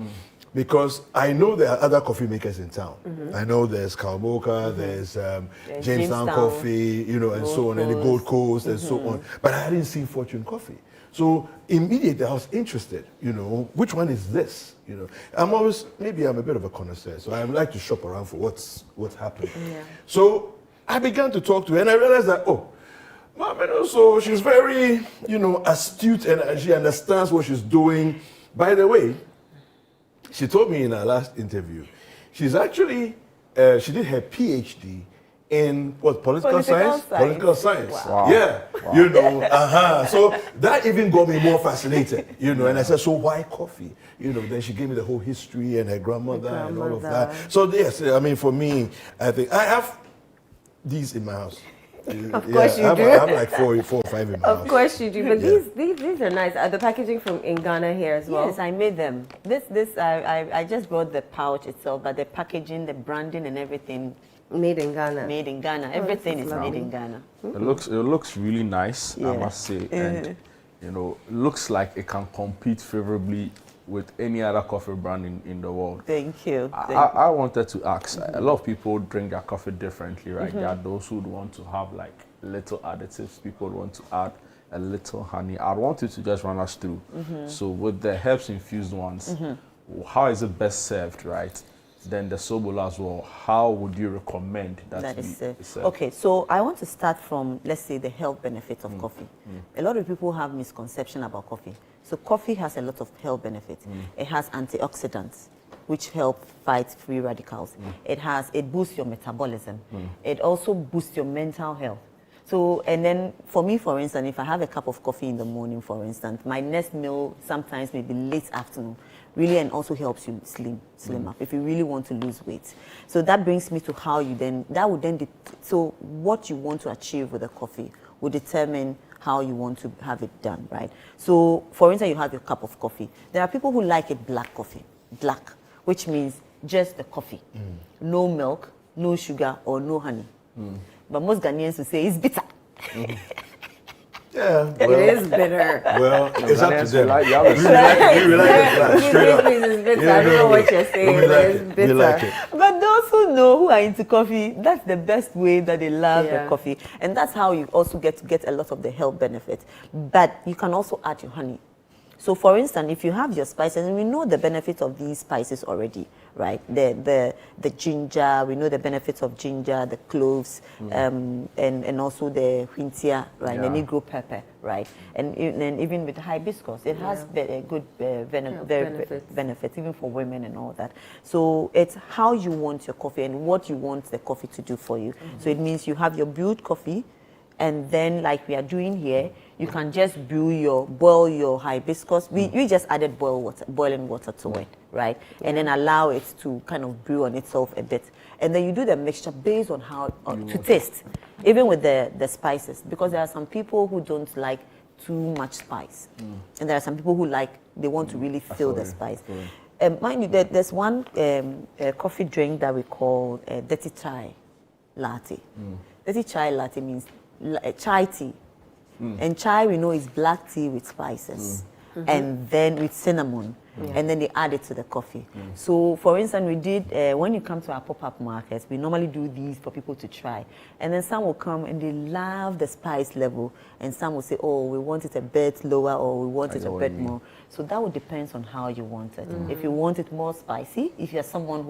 Because I know there are other coffee makers in town. I know there's Kalmoka, there's Jamestown Coffee, you know, and so on, and the Gold Coast, and so on. But I hadn't seen Fortune Coffee. So immediately I was interested, you know, which one is this? You know, maybe I'm a bit of a connoisseur, so I like to shop around for what's happening. So I began to talk to her, and I realized that, so she's very, you know, astute, and she understands what she's doing. By the way, she told me in our last interview, she's actually, she did her PhD in what, political science? Political science. Wow. Yeah, Wow. you know, So that even got me more fascinated, you know, and I said, so why coffee? You know, then she gave me the whole history and her grandmother and all of that. So yes, I mean, for me, I think I have these in my house. Of course you do. I have like four or five in my house. Of course you do, but these are nice. Are the packaging from in Ghana here as well? Yes, I made them. I just brought the pouch itself, but the packaging, the branding, and everything. Made in Ghana. Made in Ghana. Everything is made in Ghana. It looks really nice, I must say, and you know, looks like it can compete favorably with any other coffee brand in the world. Thank you. I wanted to ask, a lot of people drink their coffee differently, right? There are those who would want to have like little additives, people would want to add a little honey. I want you to just run us through. So with the herbs infused ones, how is it best served, right? Then the Sobolo as well, how would you recommend that be served? Okay, so I want to start from, let's say, the health benefits of coffee. A lot of people have misconception about coffee. So coffee has a lot of health benefits. It has antioxidants, which help fight free radicals. It boosts your metabolism. It also boosts your mental health. So, and then for me, for instance, if I have a cup of coffee in the morning, for instance, my next meal sometimes maybe late afternoon, really, and also helps you slim up if you really want to lose weight. So that brings me to how you then, so what you want to achieve with the coffee will determine how you want to have it done, right? So, for instance, you have your cup of coffee. There are people who like it black coffee, which means just the coffee. No milk, no sugar, or no honey. But most Ghanaians will say it's bitter. Yeah, well, it is bitter. Well, it's up to them. We like it straight up. I don't know what you're saying, but it's bitter. Like it. But those who know, who are into coffee, that's the best way that they love the coffee. And that's how you also get a lot of the health benefits. But you can also add your honey. So for instance, if you have your spices, and we know the benefits of these spices already, right? The ginger, we know the benefits of ginger, the cloves, and also the huintia, right? The Negro pepper, right? And even with the hibiscus, it has good benefits, even for women and all that. So it's how you want your coffee and what you want the coffee to do for you. So it means you have your brewed coffee, and then like we are doing here, you can just boil your hibiscus. We just added boiling water to it, right? And then allow it to kind of brew on itself a bit. And then you do the mixture based on how to taste, even with the spices, because there are some people who don't like too much spice. And there are some people who they want to really feel the spice. Mind you, there's one coffee drink that we call dirty chai latte. Dirty chai latte means chai tea. And chai, we know, is black tea with spices, and then with cinnamon, and then they add it to the coffee. So, for instance, we did, when you come to our pop-up markets, we normally do these for people to try. And then some will come and they love the spice level, and some will say, oh, we want it a bit lower, or we want it a bit more. So that would depend on how you want it. If you want it more spicy, if you're someone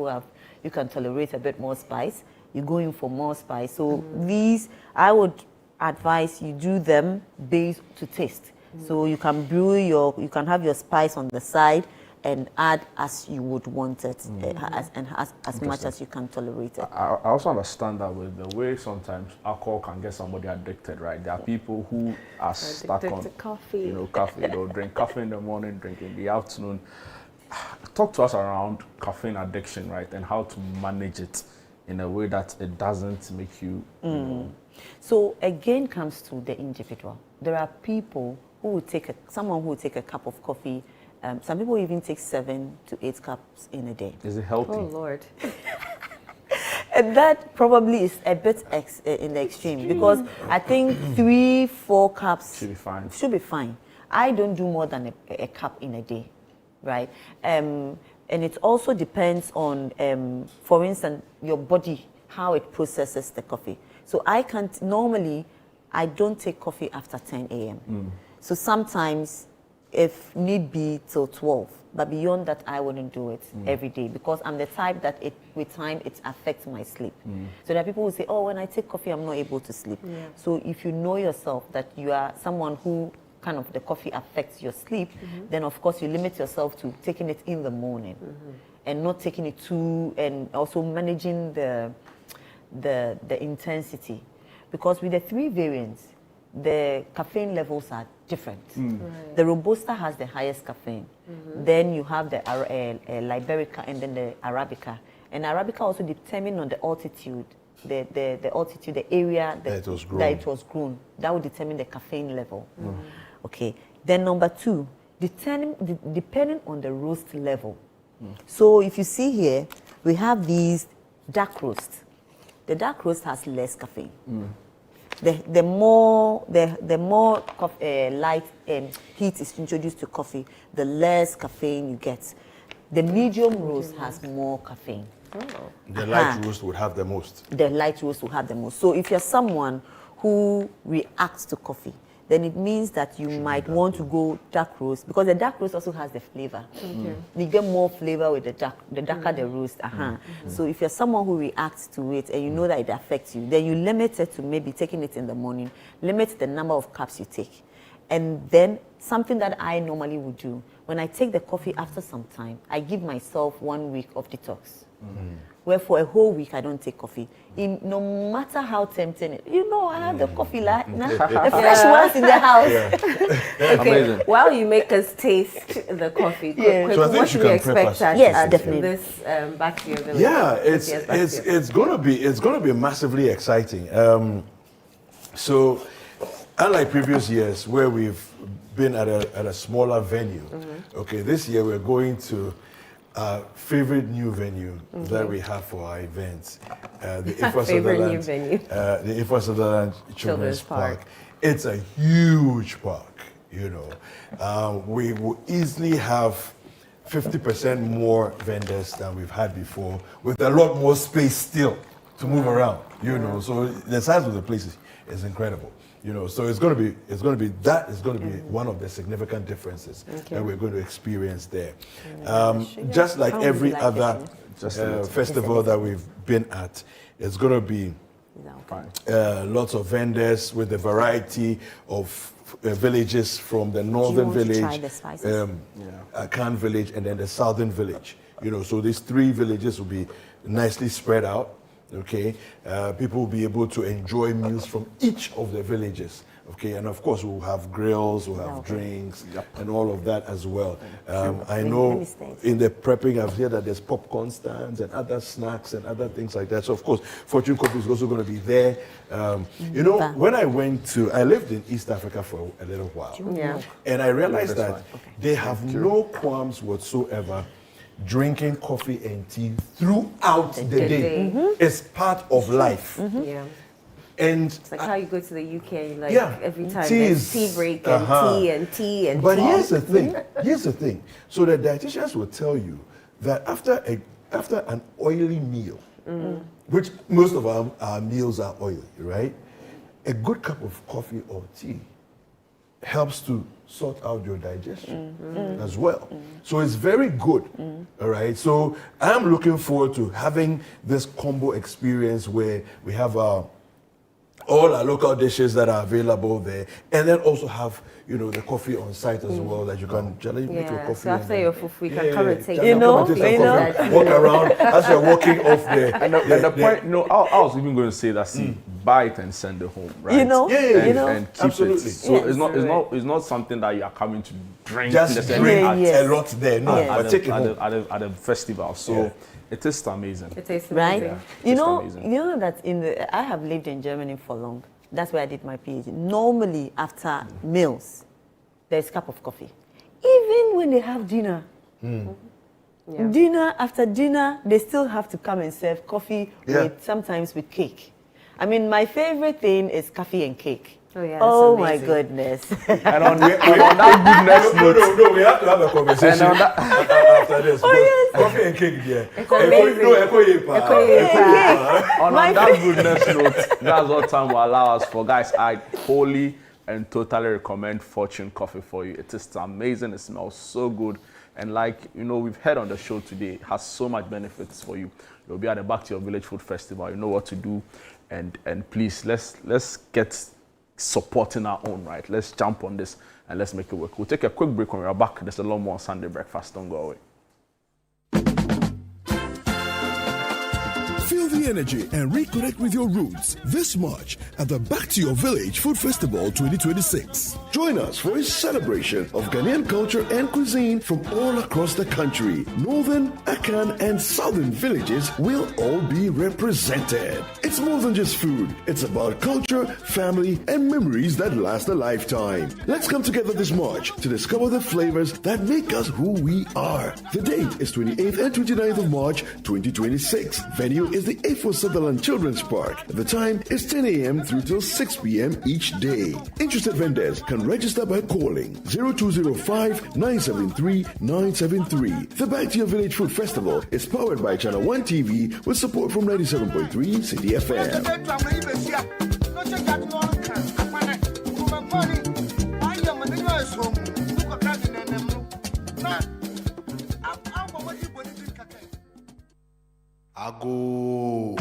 you can tolerate a bit more spice, you go in for more spice. So these, I would advise you do them based to taste. So you can you can have your spice on the side and add as you would want it, as much as you can tolerate it. I also understand that with the way sometimes alcohol can get somebody addicted, right? There are people who are stuck on coffee. Coffee. They'll drink coffee in the morning, drink in the afternoon. Talk to us around caffeine addiction, right, and how to manage it in a way that it doesn't make you. So again, comes to the individual. There are people who will someone who will take a cup of coffee. Some people even take 7 to 8 cups in a day. Is it healthy? Oh Lord. That probably is a bit in the extreme because I think 3-4 cups should be fine. I don't do more than a cup in a day, right? And it also depends on, for instance, your body, how it processes the coffee. So I don't take coffee after 10 a.m. So sometimes, if need be, till 12. But beyond that, I wouldn't do it every day because I'm the type that with time, it affects my sleep. So there are people who say, oh, when I take coffee, I'm not able to sleep. Yeah. So if you know yourself that you are someone who kind of the coffee affects your sleep, then of course you limit yourself to taking it in the morning and not taking it too, and also managing the intensity. Because with the 3 variants, the caffeine levels are different. Right. The Robusta has the highest caffeine. Then you have the Liberica and then the Arabica. And Arabica also determined on the altitude, the altitude, the area that it was grown. That would determine the caffeine level. Okay. Then number 2, depending on the roast level. So if you see here, we have these dark roast. The dark roast has less caffeine. The more light heat is introduced to coffee, the less caffeine you get. The medium roast has more caffeine. The light roast would have the most. The light roast will have the most. So if you're someone who reacts to coffee, then it means that you might want to go dark roast because the dark roast also has the flavor. You get more flavor with the darker the roast. So if you're someone who reacts to it and you know that it affects you, then you limit it to maybe taking it in the morning, limit the number of cups you take. And then something that I normally would do, when I take the coffee after some time, I give myself 1 week of detox. Where for a whole week I don't take coffee. No matter how tempting it, I have the coffee the fresh ones in the house. Okay, while you make us taste the coffee, quick, so what should we expect at this Back to Your Village? Yeah, it's gonna be massively exciting. So unlike previous years where we've been at a smaller venue, okay, this year we're going to our favorite new venue that we have for our events, the Ifa Sutherland Children's Park. It's a huge park, We will easily have 50% more vendors than we've had before, with a lot more space still to move around, So the size of the place is incredible. So it's going to be one of the significant differences that we're going to experience there. Just like every other festival that we've been at, it's going to be lots of vendors with a variety of villages from the northern village, Akan village, and then the southern village. So these 3 villages will be nicely spread out. Okay, people will be able to enjoy meals from each of the villages. Okay, and of course we'll have grills, we'll have drinks, and all of that as well. I know in the prepping I've heard that there's popcorn stands and other snacks and other things like that. So of course, Fortune Coffee is also going to be there. When I lived in East Africa for a little while, and I realized that they have no qualms whatsoever drinking coffee and tea throughout the day. It's part of life. And it's like how you go to the UK, every time there's tea break and tea and But here's the thing. So the dietitians will tell you that after an oily meal, which most of our meals are oily, right? A good cup of coffee or tea helps to sort out your digestion as well. So it's very good, all right? So I'm looking forward to having this combo experience where we have all our local dishes that are available there, and then also have the coffee on site as well that you can generally make your coffee. So after your fufu, you can come and take walk around as you're walking off there. And the point, I was even going to say that buy it and send it home, right? And keep absolutely. it. So it's not something that you are coming to drink. Just drink a lot there. No, but take it home at a festival. So. It tastes amazing. It tastes amazing. Right? You know that I have lived in Germany for long. That's where I did my PhD. Normally, after meals, there's a cup of coffee. Even when they have dinner. Dinner, after dinner, they still have to come and serve coffee, sometimes with cake. I mean, my favorite thing is coffee and cake. Oh, yeah, oh my goodness. And on that goodness note, no, we have to have a conversation after this. Oh, yes. Coffee and cake, yeah. On that goodness note, that's what time will allow us for. Guys, I wholly and totally recommend Fortune Coffee for you. It is amazing. It smells so good. And like, we've heard on the show today, it has so much benefits for you. You'll be at the Back to Your Village Food Festival. You know what to do. And please, let's get supporting our own, right? Let's jump on this and let's make it work. We'll take a quick break when we're back. There's a lot more on Sunday Breakfast. Don't go away. Feel the energy and reconnect with your roots this March at the Back to Your Village Food Festival 2026. Join us for a celebration of Ghanaian culture and cuisine from all across the country. Northern, Akan, and Southern villages will all be represented. It's more than just food. It's about culture, family, and memories that last a lifetime. Let's come together this March to discover the flavors that make us who we are. The date is 28th and 29th of March 2026. Venue is the A4 Sutherland Children's Park. The time is 10 a.m. through till 6 p.m. each day. Interested vendors can register by calling 0205-973-973. The Back to Your Village Food Festival is powered by Channel 1 TV with support from 97.3 City FM. Ago.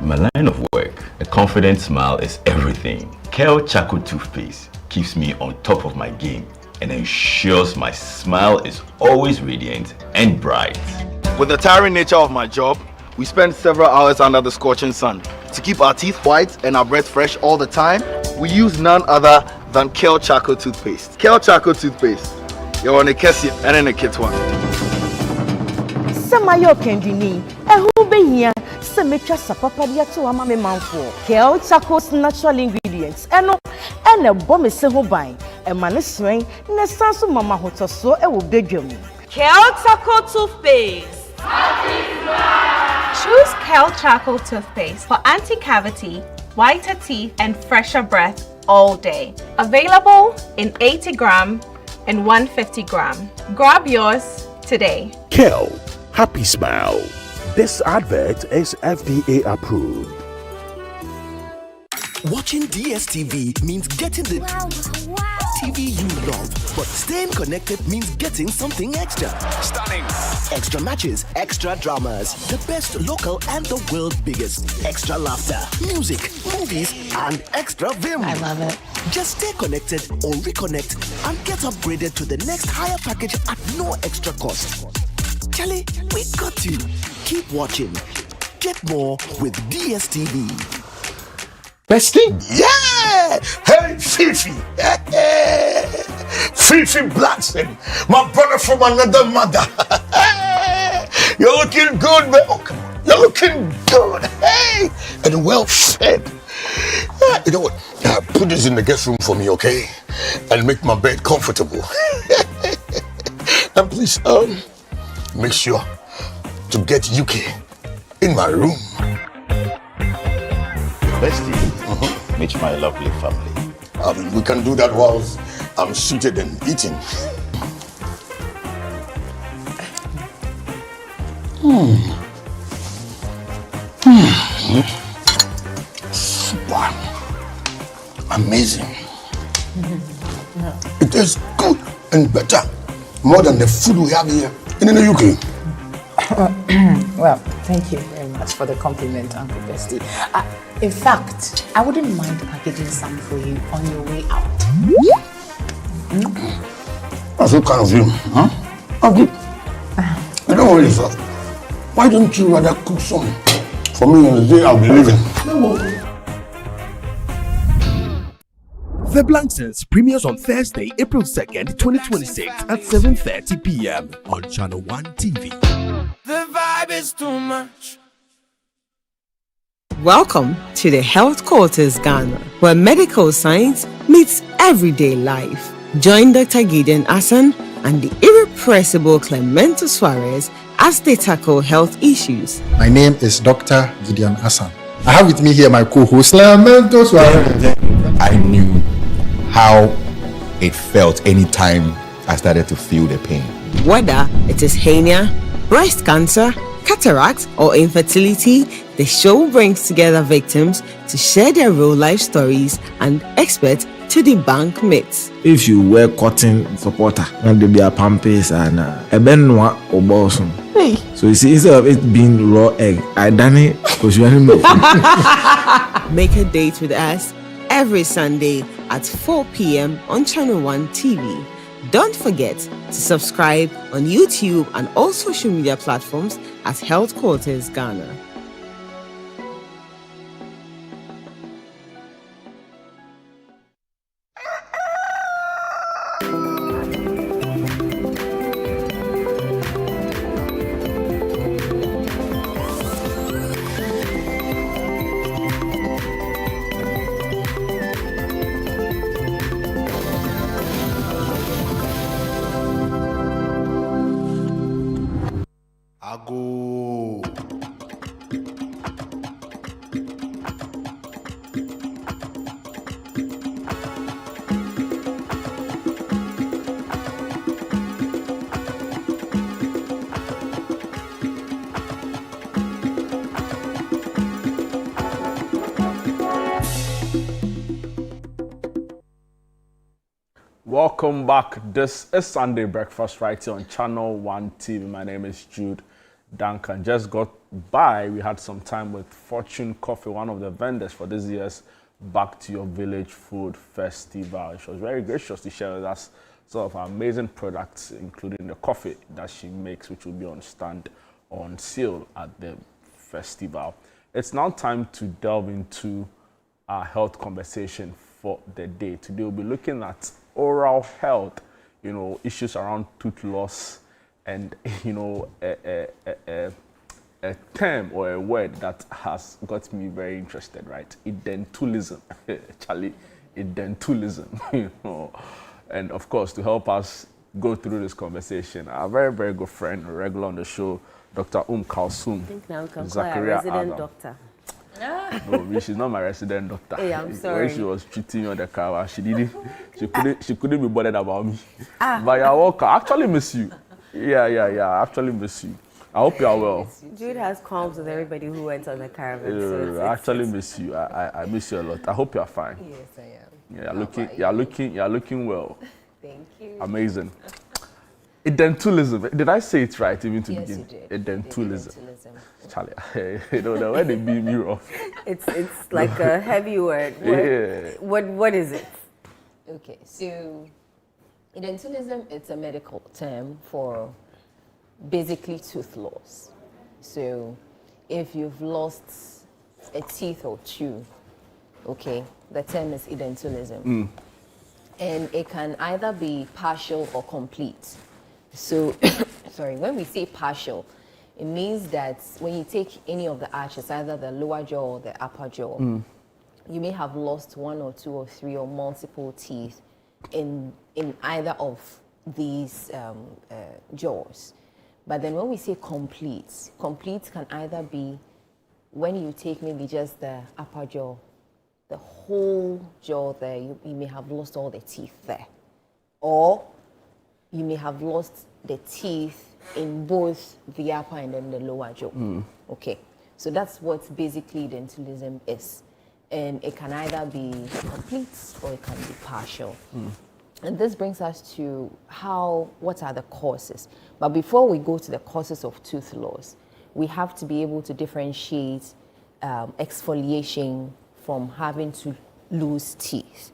My line of work, a confident smile is everything. Kel Charcoal Toothpaste keeps me on top of my game and ensures my smile is always radiant and bright. With the tiring nature of my job, we spend several hours under the scorching sun. To keep our teeth white and our breath fresh all the time, we use none other than Kel Charcoal Toothpaste. Kel Charcoal Toothpaste. You're on a Kessie and in a kit one. Samayo Kendini, a who be here. Mecha sapapadia to amame manfo. Kel Charcoal's natural ingredients. And a bomb is several buying. A man is swing, Nesansu Mama Hotoso, a will beg you. Kel Charcoal Toothpaste. Choose Kel Charcoal Toothpaste for anti-cavity, whiter teeth, and fresher breath all day. Available in 80 gram and 150 gram. Grab yours today. Kel, happy smile. This advert is FDA approved. Watching DSTV means getting the TV you love, but staying connected means getting something extra. Stunning. Extra matches, extra dramas, the best local and the world's biggest. Extra laughter, music, movies, and extra vim. I love it. Just stay connected or reconnect and get upgraded to the next higher package at no extra cost. Charlie, we got you. Keep watching. Get more with DSTV. Bestie? Yeah! Hey, Fifi! Fifi Blackson, my brother from another mother. You're looking good, man. Oh, come on. You're looking good. Hey! And well fed. You know what? Put this in the guest room for me, okay? And make my bed comfortable. And please, make sure to get UK in my room. Bestie, meet my lovely family. We can do that whilst I'm seated and eating. Super. Amazing. It is good and better more than the food we have here in the UK. Well, thank you very much for the compliment, Uncle Bestie. In fact, I wouldn't mind packaging some for you on your way out. That's so kind of you, huh? Okay. I don't worry, sir. Why don't you rather cook some for me on the day I'll be leaving? The Blanksons premieres on Thursday, April 2nd, 2026 at 7:30 p.m. on Channel 1 TV. The vibe is too much. Welcome to the Health Quarters Ghana, where medical science meets everyday life. Join Dr. Gideon Asan and the irrepressible Clemento Suarez as they tackle health issues. My name is Dr. Gideon Asan. I have with me here my co-host, Clemento Suarez. I knew how it felt anytime I started to feel the pain. Whether it is hernia, breast cancer, cataract, or infertility, the show brings together victims to share their real life stories and experts to debunk myths. If you wear cotton supporter, and there be a pampers and a benwa or bosom. Hey. So you see, instead of it being raw egg, I done it because you know. Make a date with us every Sunday at 4 p.m. on Channel 1 TV. Don't forget to subscribe on YouTube and all social media platforms at Health Quarters Ghana. Welcome back. This is Sunday Breakfast right here on Channel 1 TV. My name is Jude Duncan. Just got by. We had some time with Fortune Coffee, one of the vendors for this year's Back to Your Village Food Festival. She was very gracious to share with us some of her amazing products, including the coffee that she makes, which will be on stand on sale at the festival. It's now time to delve into our health conversation for the day. Today we'll be looking at oral health, issues around tooth loss, and a term or a word that has got me very interested, right? Edentulism. Charlie, edentulism. And of course, to help us go through this conversation, our very, very good friend, regular on the show, Dr. Kalsum. I think now we can call her a resident doctor. No, she's not my resident doctor. Hey, I'm sorry. When she was treating me on the car, she couldn't be bothered about me. But you're welcome. I actually miss you. Yeah. I actually miss you. I hope you are well. Jude has qualms with everybody who went on the caravan. I actually miss you. I miss you a lot. I hope you are fine. Yes, I am. Yeah, you're looking well. Thank you. Amazing. Edentulism. Did I say it right even to begin? Yes, you did. Edentulism. Charlie, the way they beat me off. It's like a heavy word. What is it? Okay, so edentulism, it's a medical term for basically tooth loss. So if you've lost a teeth or two, okay, the term is edentulism. And it can either be partial or complete. So, sorry, when we say partial, it means that when you take any of the arches, either the lower jaw or the upper jaw, you may have lost one or two or three or multiple teeth in either of these jaws. But then when we say complete can either be when you take maybe just the upper jaw, the whole jaw there, you may have lost all the teeth there. Or you may have lost the teeth in both the upper and then the lower jaw. Okay, so that's what basically edentulism is. And it can either be complete or it can be partial. And this brings us to what are the causes? But before we go to the causes of tooth loss, we have to be able to differentiate exfoliation from having to lose teeth.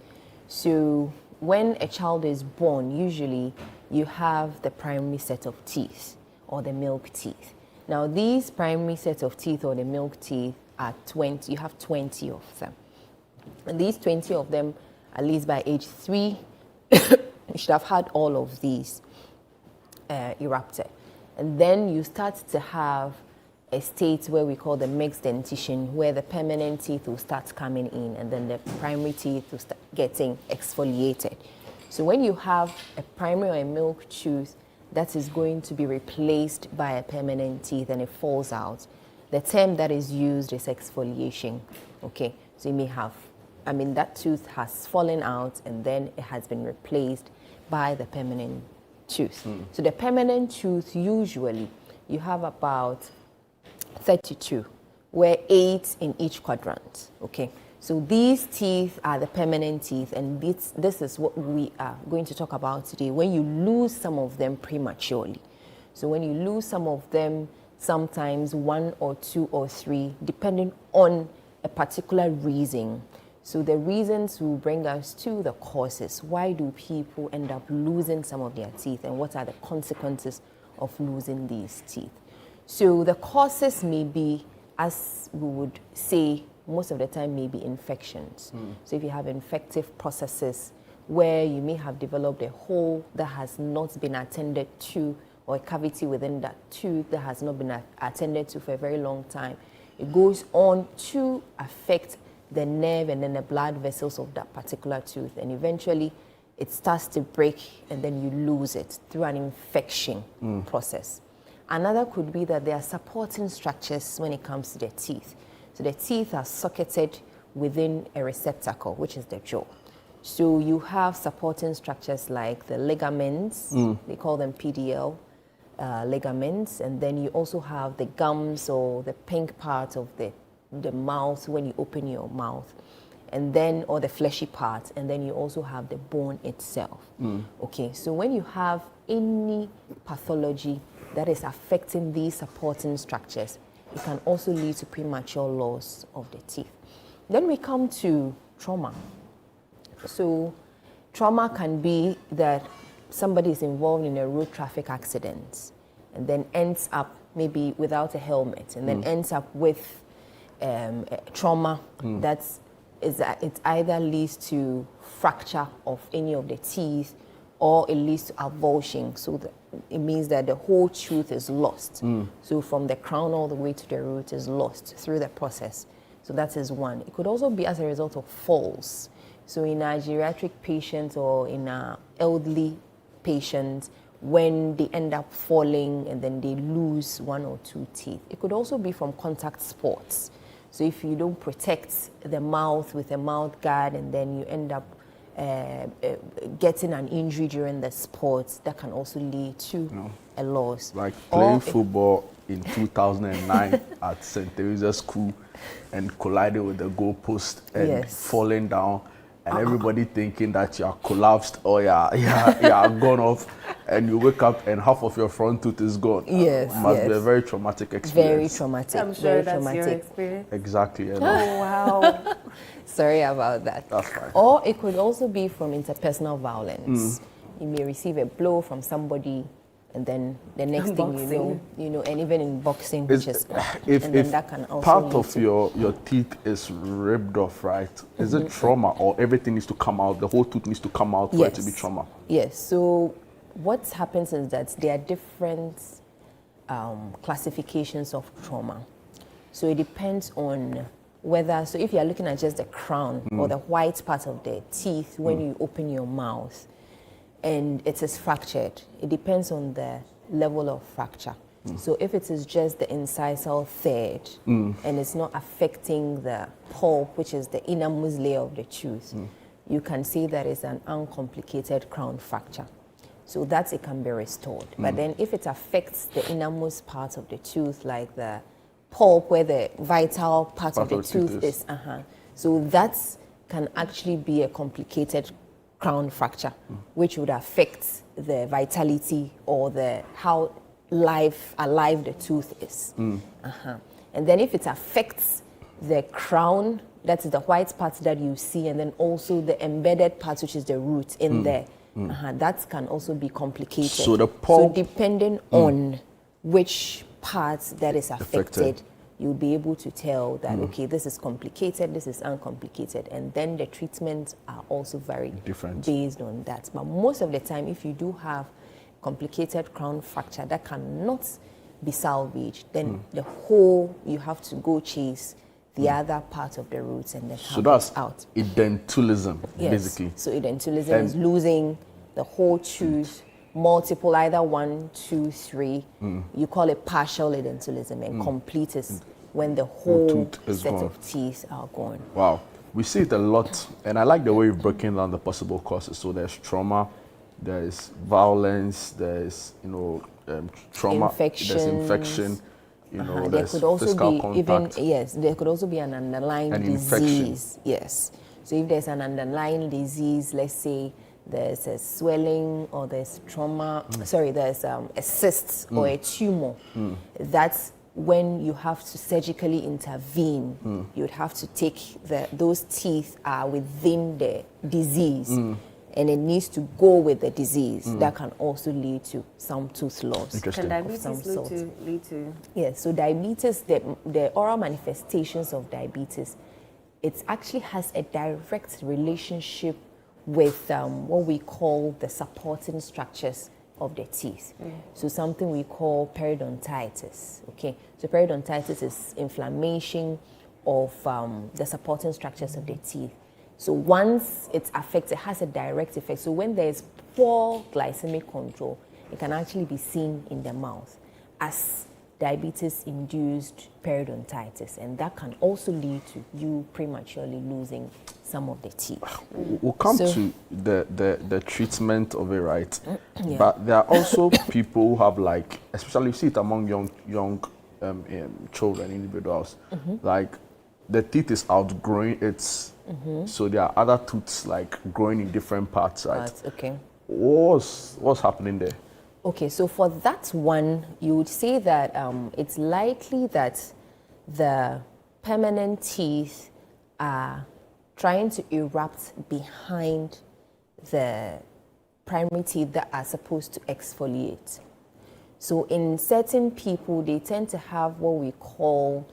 So when a child is born, usually you have the primary set of teeth or the milk teeth. Now these primary set of teeth or the milk teeth are 20, you have 20 of them. And these 20 of them, at least by age 3, you should have had all of these erupted. And then you start to have a state where we call the mixed dentition, where the permanent teeth will start coming in and then the primary teeth will start getting exfoliated. So when you have a primary or a milk tooth that is going to be replaced by a permanent teeth and it falls out, the term that is used is exfoliation. Okay, so you may have, that tooth has fallen out and then it has been replaced by the permanent tooth. So the permanent tooth, usually you have about 32, where 8 in each quadrant. Okay, so these teeth are the permanent teeth, and this is what we are going to talk about today. When you lose some of them prematurely, so when you lose some of them, sometimes 1 or 2 or 3, depending on a particular reason. So the reasons will bring us to the causes. Why do people end up losing some of their teeth, and what are the consequences of losing these teeth? So the causes may be, as we would say, most of the time may be infections. So if you have infective processes where you may have developed a hole that has not been attended to, or a cavity within that tooth that has not been attended to for a very long time, it goes on to affect the nerve and then the blood vessels of that particular tooth, and eventually it starts to break and then you lose it through an infection process. Another could be that there are supporting structures when it comes to the teeth. So the teeth are socketed within a receptacle, which is the jaw. So you have supporting structures like the ligaments, they call them PDL ligaments, and then you also have the gums or the pink part of the mouth when you open your mouth, and then, or the fleshy part, and then you also have the bone itself. Okay, so when you have any pathology that is affecting these supporting structures, it can also lead to premature loss of the teeth. Then we come to trauma. So trauma can be that somebody is involved in a road traffic accident and then ends up maybe without a helmet, and then ends up with trauma it either leads to fracture of any of the teeth, or it leads to avulsion. So it means that the whole tooth is lost. So from the crown all the way to the root is lost through the process. So that is one. It could also be as a result of falls. So in a geriatric patient or in a elderly patient, when they end up falling and then they lose 1 or 2 teeth. It could also be from contact sports. So if you don't protect the mouth with a mouth guard and then you end up getting an injury during the sports, that can also lead to a loss. Like playing football in 2009 at St. Teresa's School and colliding with the goalpost and falling down, and everybody thinking that you are collapsed or you are gone off, and you wake up and half of your front tooth is gone. Must be a very traumatic experience. Very traumatic. I'm sure that's your experience. Exactly. Oh, wow. Sorry about that. That's fine. Or it could also be from interpersonal violence. You may receive a blow from somebody, and then the next thing you know, and even in boxing, which is, and then that can also part of your teeth is ripped off, right? Is it trauma, or everything needs to come out? The whole tooth needs to come out for it to be trauma? Yes. So what happens is that there are different classifications of trauma. So it depends on whether, so if you are looking at just the crown or the white part of the teeth when you open your mouth and it is fractured, it depends on the level of fracture. So if it is just the incisal third and it's not affecting the pulp, which is the innermost layer of the tooth, you can say that it's an uncomplicated crown fracture. So that it can be restored. But then if it affects the innermost part of the tooth, like the pulp where the vital part of the tooth is, so that can actually be a complicated crown fracture, which would affect the vitality or how alive the tooth is. And then if it affects the crown, that is the white part that you see, and then also the embedded part, which is the root in there, that can also be complicated. So the pulp, so depending on which part that is affected, you'll be able to tell that, okay, this is complicated, this is uncomplicated, and then the treatments are also very different based on that. But most of the time, if you do have complicated crown fracture that cannot be salvaged, then the whole, you have to go chase the other part of the roots and then so that's out. Edentulism, basically. So edentulism is losing the whole tooth, multiple, either 1, 2, 3. You call it partial edentulism, and complete is when the whole set of teeth are gone. Wow. We see it a lot, and I like the way you've broken down the possible causes. So there's trauma, there's violence, there's, trauma, there's infection, there there's could also physical be contact. there could also be an underlying disease. Infection. Yes. So if there's an underlying disease, let's say there's a swelling or there's trauma, there's a cyst or a tumor, that's when you have to surgically intervene. You'd have to take those teeth are within the disease, and it needs to go with the disease. That can also lead to some tooth loss. Can diabetes lead to? Yes, so diabetes, the oral manifestations of diabetes, it actually has a direct relationship with what we call the supporting structures of the teeth. So something we call periodontitis. Okay, so periodontitis is inflammation of the supporting structures of the teeth. So once it's affected, it has a direct effect. So when there's poor glycemic control, it can actually be seen in the mouth as diabetes-induced periodontitis, and that can also lead to you prematurely losing some of the teeth. We'll come to the treatment of it, right? But there are also people who have, like, especially you see it among young children, individuals, like the teeth is outgrowing its, so there are other tooths like growing in different parts, right? Okay. What's happening there? Okay, so for that one, you would say that it's likely that the permanent teeth are trying to erupt behind the primary teeth that are supposed to exfoliate. So in certain people, they tend to have what we call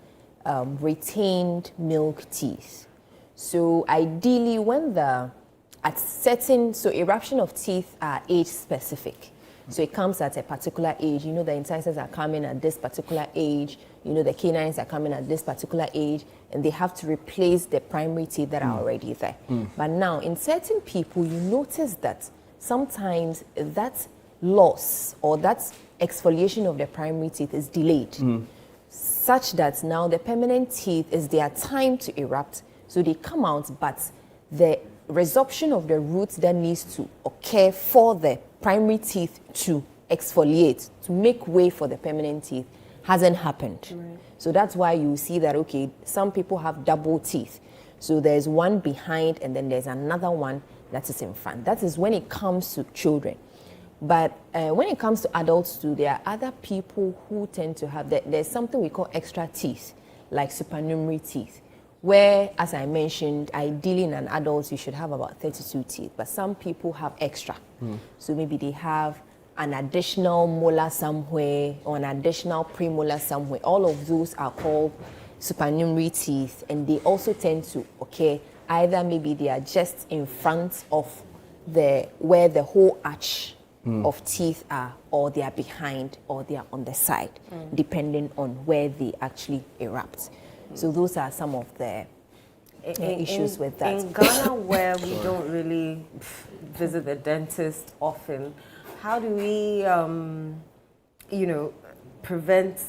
retained milk teeth. So ideally, when eruption of teeth are age specific. So it comes at a particular age. The incisors are coming at this particular age. The canines are coming at this particular age, and they have to replace the primary teeth that are already there. But now, in certain people, you notice that sometimes that loss or that exfoliation of the primary teeth is delayed, such that now the permanent teeth is their time to erupt. So they come out, but the resorption of the roots that needs to occur for the primary teeth to exfoliate, to make way for the permanent teeth, hasn't happened. So that's why you see that, okay, some people have double teeth. So there's one behind and then there's another one that is in front. That is when it comes to children. But when it comes to adults too, there are other people who tend to have, there's something we call extra teeth, like supernumerary teeth, where, as I mentioned, ideally in an adult, you should have about 32 teeth, but some people have extra. So maybe they have an additional molar somewhere or an additional premolar somewhere. All of those are called supernumerary teeth, and they also tend to occur either maybe they are just in front of where the whole arch of teeth are, or they are behind, or they are on the side, depending on where they actually erupt. So those are some of the issues with that. In Ghana, where we don't really visit the dentist often, how do we, prevent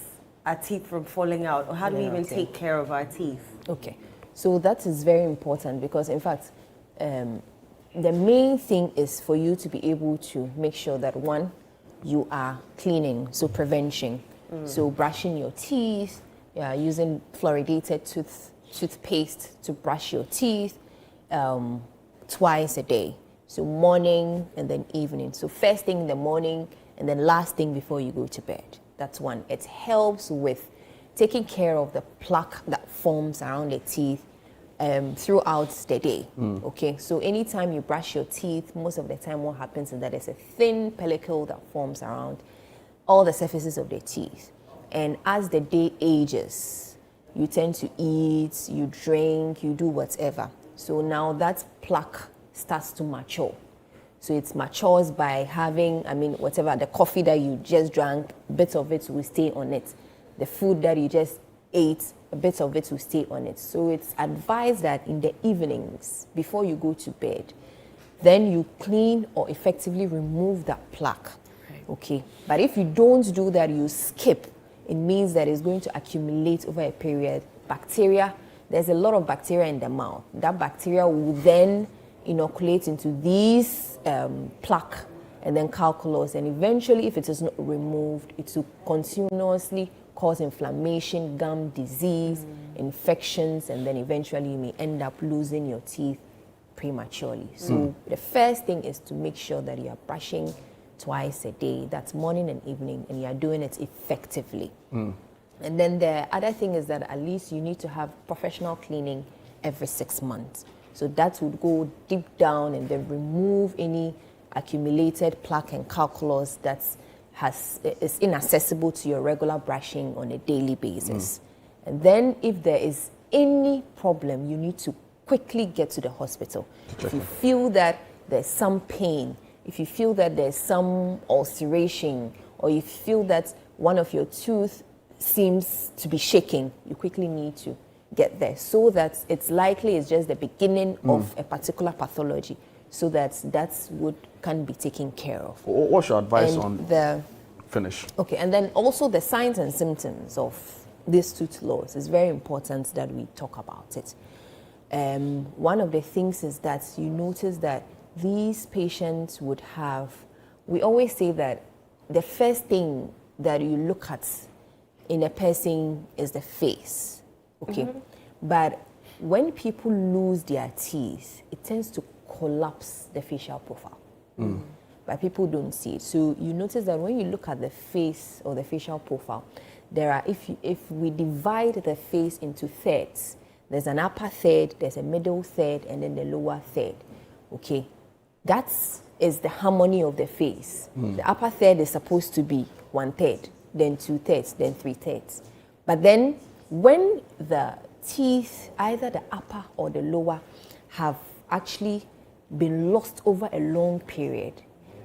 our teeth from falling out? Or how do we even take care of our teeth? Okay, so that is very important because, in fact, the main thing is for you to be able to make sure that, one, you are cleaning, so prevention. So brushing your teeth, using fluoridated toothpaste to brush your teeth twice a day. So morning and then evening. So first thing in the morning and then last thing before you go to bed. That's one. It helps with taking care of the plaque that forms around the teeth throughout the day. Okay, so anytime you brush your teeth, most of the time what happens is that there's a thin pellicle that forms around all the surfaces of the teeth. And as the day ages, you tend to eat, you drink, you do whatever. So now that plaque starts to mature. So it matures by having, whatever, the coffee that you just drank, bits of it will stay on it. The food that you just ate, a bit of it will stay on it. So it's advised that in the evenings, before you go to bed, then you clean or effectively remove that plaque. Okay. But if you don't do that, you skip, it means that it's going to accumulate over a period. Bacteria, there's a lot of bacteria in the mouth. That bacteria will then inoculate into these plaque and then calculus, and eventually, if it is not removed, it will continuously cause inflammation, gum disease, infections, and then eventually you may end up losing your teeth prematurely. So the first thing is to make sure that you are brushing twice a day. That's morning and evening, and you are doing it effectively. And then the other thing is that at least you need to have professional cleaning every 6 months. So that would go deep down and then remove any accumulated plaque and calculus that is inaccessible to your regular brushing on a daily basis. And then if there is any problem, you need to quickly get to the hospital. If you feel that there's some pain, if you feel that there's some ulceration, or you feel that one of your tooth seems to be shaking, you quickly need to get there, so that it's likely it's just the beginning of a particular pathology, so that can be taken care of. What's your advice And on the finish? Okay, and then also the signs and symptoms of this tooth loss is very important that we talk about it. One of the things is that you notice that these patients would have, we always say that the first thing that you look at in a person is the face, okay? But when people lose their teeth, it tends to collapse the facial profile. But people don't see it. So you notice that when you look at the face or the facial profile, there are, if we divide the face into thirds, there's an upper third, there's a middle third, and then the lower third, okay? That is the harmony of the face. The upper third is supposed to be 1/3, then 2/3, then 3/3. But then when the teeth, either the upper or the lower, have actually been lost over a long period,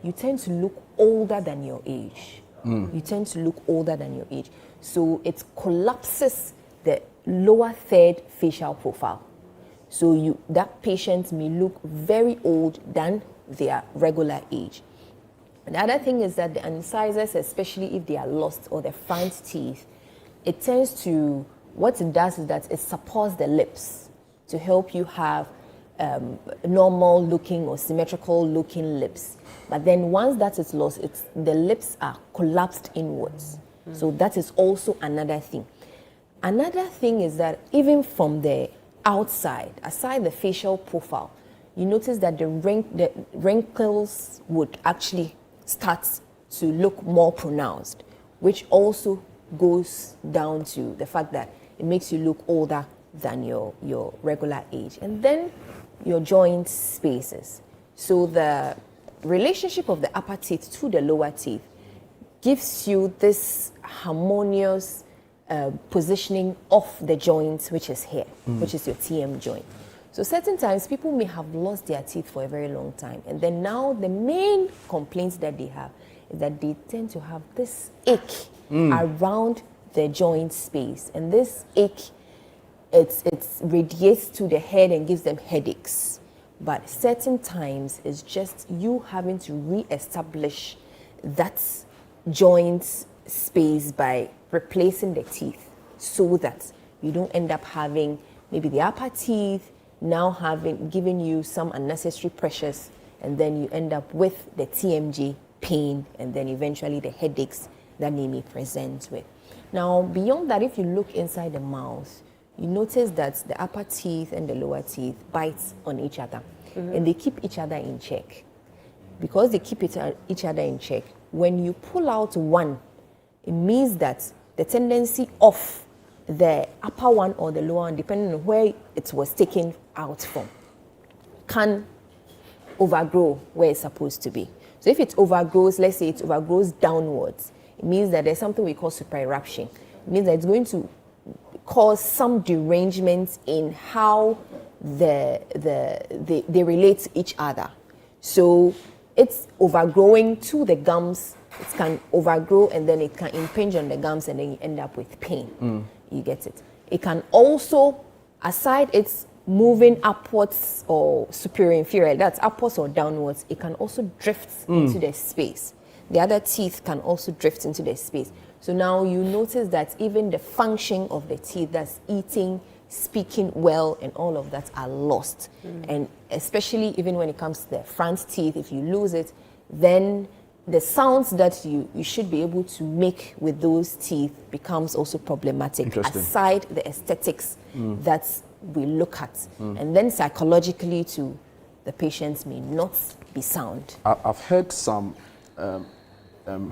you tend to look older than your age. You tend to look older than your age. So it collapses the lower third facial profile. So that patient may look very old than their regular age. The other thing is that the incisors, especially if they are lost, or the front teeth, it tends to, what it does is that it supports the lips to help you have normal looking or symmetrical looking lips. But then once that is lost, the lips are collapsed inwards. So that is also another thing. Another thing is that even from the outside, aside the facial profile, you notice that the wrinkles would actually start to look more pronounced, which also goes down to the fact that it makes you look older than your regular age. And then your joint spaces. So the relationship of the upper teeth to the lower teeth gives you this harmonious positioning of the joint, which is here, which is your TM joint. So certain times people may have lost their teeth for a very long time, and then now the main complaints that they have is that they tend to have this ache around the joint space, and this ache, it radiates to the head and gives them headaches. But certain times it's just you having to re-establish that joint space by replacing the teeth, so that you don't end up having maybe the upper teeth now giving you some unnecessary pressures, and then you end up with the TMJ pain, and then eventually the headaches that they may present with. Now, beyond that, if you look inside the mouth, you notice that the upper teeth and the lower teeth bite on each other. and they keep each other in check. Because they keep each other in check, when you pull out one, it means that the tendency of the upper one or the lower one, depending on where it was taken out from, can overgrow where it's supposed to be. So if it overgrows, let's say it overgrows downwards, it means that there's something we call supereruption. It means that it's going to cause some derangement in how they relate to each other. So it's overgrowing to the gums. It can overgrow and then it can impinge on the gums and then you end up with pain. You get it. It can also, aside it's moving upwards or superior inferior, that's upwards or downwards, it can also drift into the space. The other teeth can also drift into the space. So now you notice that even the function of the teeth, that's eating, speaking well, and all of that are lost. And especially even when it comes to the front teeth, if you lose it, then the sounds that you should be able to make with those teeth becomes also problematic, aside the aesthetics that we look at. And then psychologically too, the patients may not be sound. I've heard some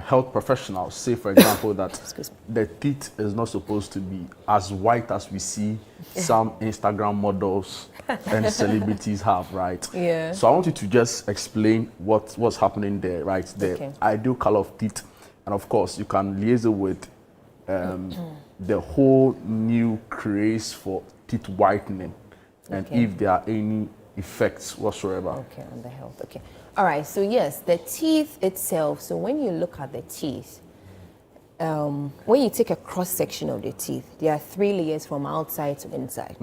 health professionals say, for example, that the teeth is not supposed to be as white as we see some Instagram models and celebrities have, right? Yeah. So I want you to just explain what's happening there, right? The ideal color of teeth, and of course you can liaise it with the whole new craze for teeth whitening, and if there are any effects whatsoever. Okay, on the health. Okay. All right. So yes, the teeth itself. So when you look at the teeth, when you take a cross section of the teeth, there are 3 layers from outside to inside.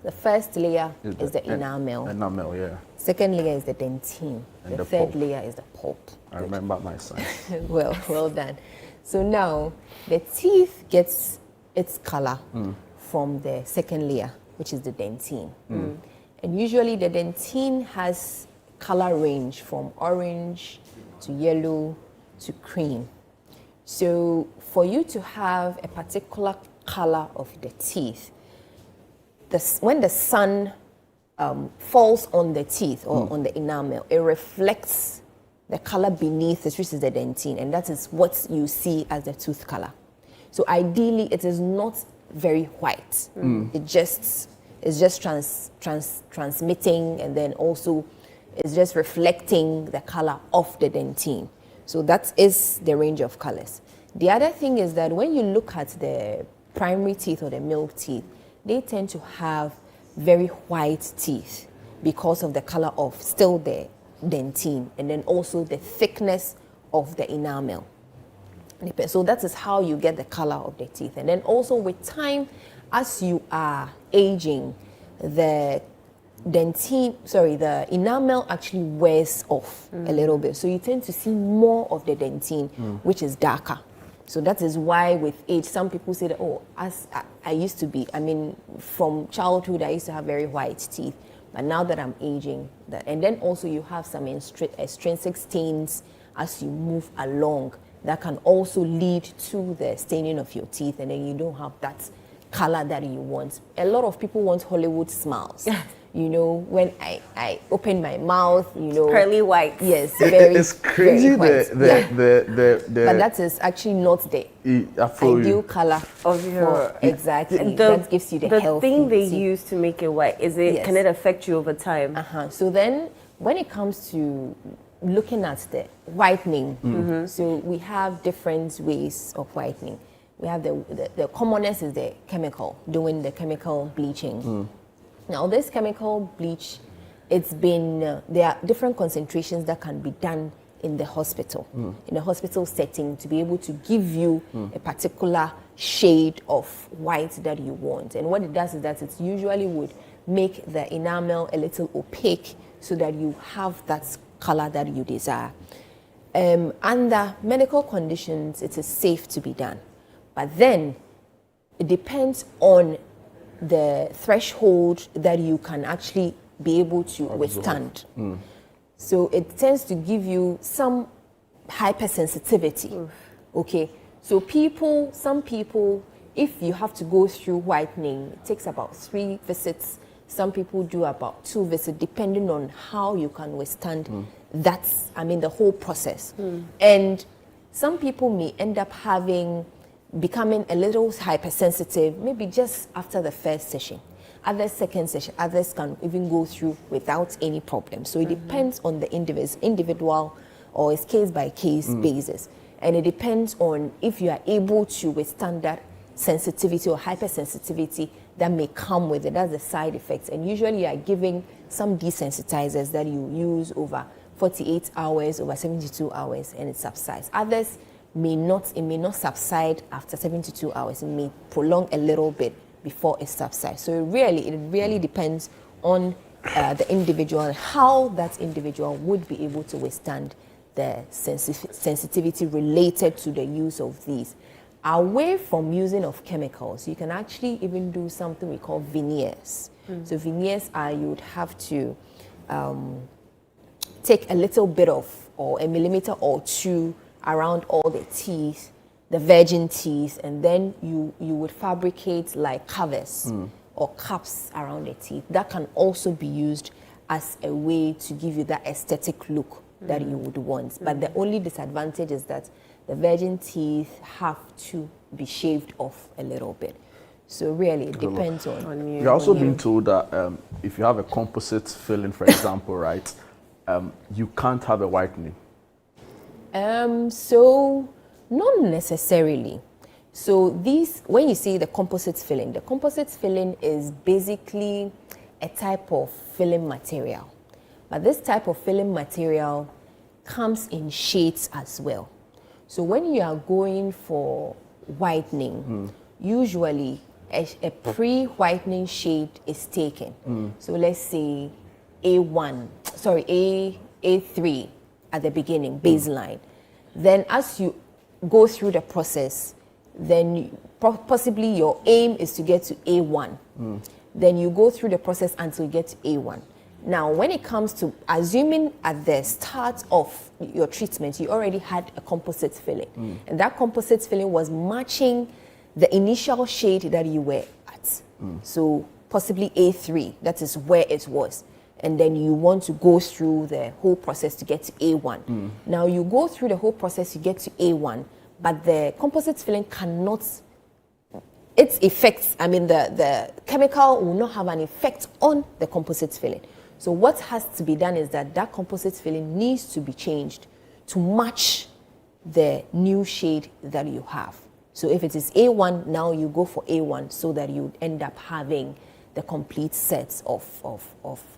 The first layer is the enamel. Enamel, yeah. Second layer is the dentine. And the third layer is the pulp. I remember my son. well done. So now the teeth gets its color from the second layer, which is the dentine. And usually the dentine has color range from orange to yellow to cream. So for you to have a particular color of the teeth, when the sun falls on the teeth or on the enamel, it reflects the color beneath it, which is the dentine, and that is what you see as the tooth color. So ideally, it is not very white. It just is just transmitting, and then also is just reflecting the color of the dentine. So that is the range of colors. The other thing is that when you look at the primary teeth or the milk teeth, they tend to have very white teeth because of the color of still the dentine, and then also the thickness of the enamel. So that is how you get the color of the teeth. And then also with time, as you are aging, the enamel actually wears off a little bit. So you tend to see more of the dentine, which is darker. So that is why with age, some people say that, oh, as I used to be, I mean, from childhood, I used to have very white teeth. But now that I'm aging, and then also you have some extrinsic stains as you move along, that can also lead to the staining of your teeth, and then you don't have that color that you want. A lot of people want Hollywood smiles. You know, when I open my mouth, you know, pearly white. Yes, very. It's crazy. But that is actually not the ideal color of your exactly. That gives you the healthy thing they teeth. use to make it white. Can it affect you over time? So then, when it comes to looking at the whitening, so we have different ways of whitening. We have the commonest is the chemical, doing the chemical bleaching. Now this chemical bleach, there are different concentrations that can be done in the hospital, in a hospital setting, to be able to give you a particular shade of white that you want. And what it does is that it usually would make the enamel a little opaque so that you have that color that you desire. Under medical conditions, it is safe to be done. But then it depends on the threshold that you can actually be able to withstand. So it tends to give you some hypersensitivity. Okay, so some people, if you have to go through whitening, it takes about 3 visits Some people do about 2 visits, depending on how you can withstand the whole process. And some people may end up becoming a little hypersensitive, maybe just after the first session. Others, second session, others can even go through without any problem. So it depends on the individual, or it's case by case basis. And it depends on if you are able to withstand that sensitivity or hypersensitivity that may come with it. That's the side effects. And usually you are giving some desensitizers that you use over 48 hours, over 72 hours, and it subsides. Others it may not subside after 72 hours. It may prolong a little bit before it subsides. So it really depends on the individual and how that individual would be able to withstand the sensitivity related to the use of these. Away from using of chemicals, you can actually even do something we call veneers. So veneers are, you would have to take a little bit of, or a millimeter or 2 around all the teeth, the virgin teeth, and then you would fabricate like covers or caps around the teeth. That can also be used as a way to give you that aesthetic look that you would want. But the only disadvantage is that the virgin teeth have to be shaved off a little bit. So really, it depends on you. You're also being told that if you have a composite filling, for example, right, you can't have a whitening. So not necessarily. So when you see the composite filling is basically a type of filling material. But this type of filling material comes in shades as well. So when you are going for whitening, usually a pre-whitening shade is taken. So let's say A3 at the beginning, baseline. Then as you go through the process, then possibly your aim is to get to A1. Then you go through the process until you get to A1. Now, when it comes to assuming at the start of your treatment, you already had a composite filling, and that composite filling was matching the initial shade that you were at. So possibly A3, that is where it was. And then you want to go through the whole process to get to A1. Now you go through the whole process, you get to A1, but the composite filling cannot, its effects, the chemical will not have an effect on the composite filling. So what has to be done is that composite filling needs to be changed to match the new shade that you have. So if it is A1, now you go for A1 so that you end up having the complete sets of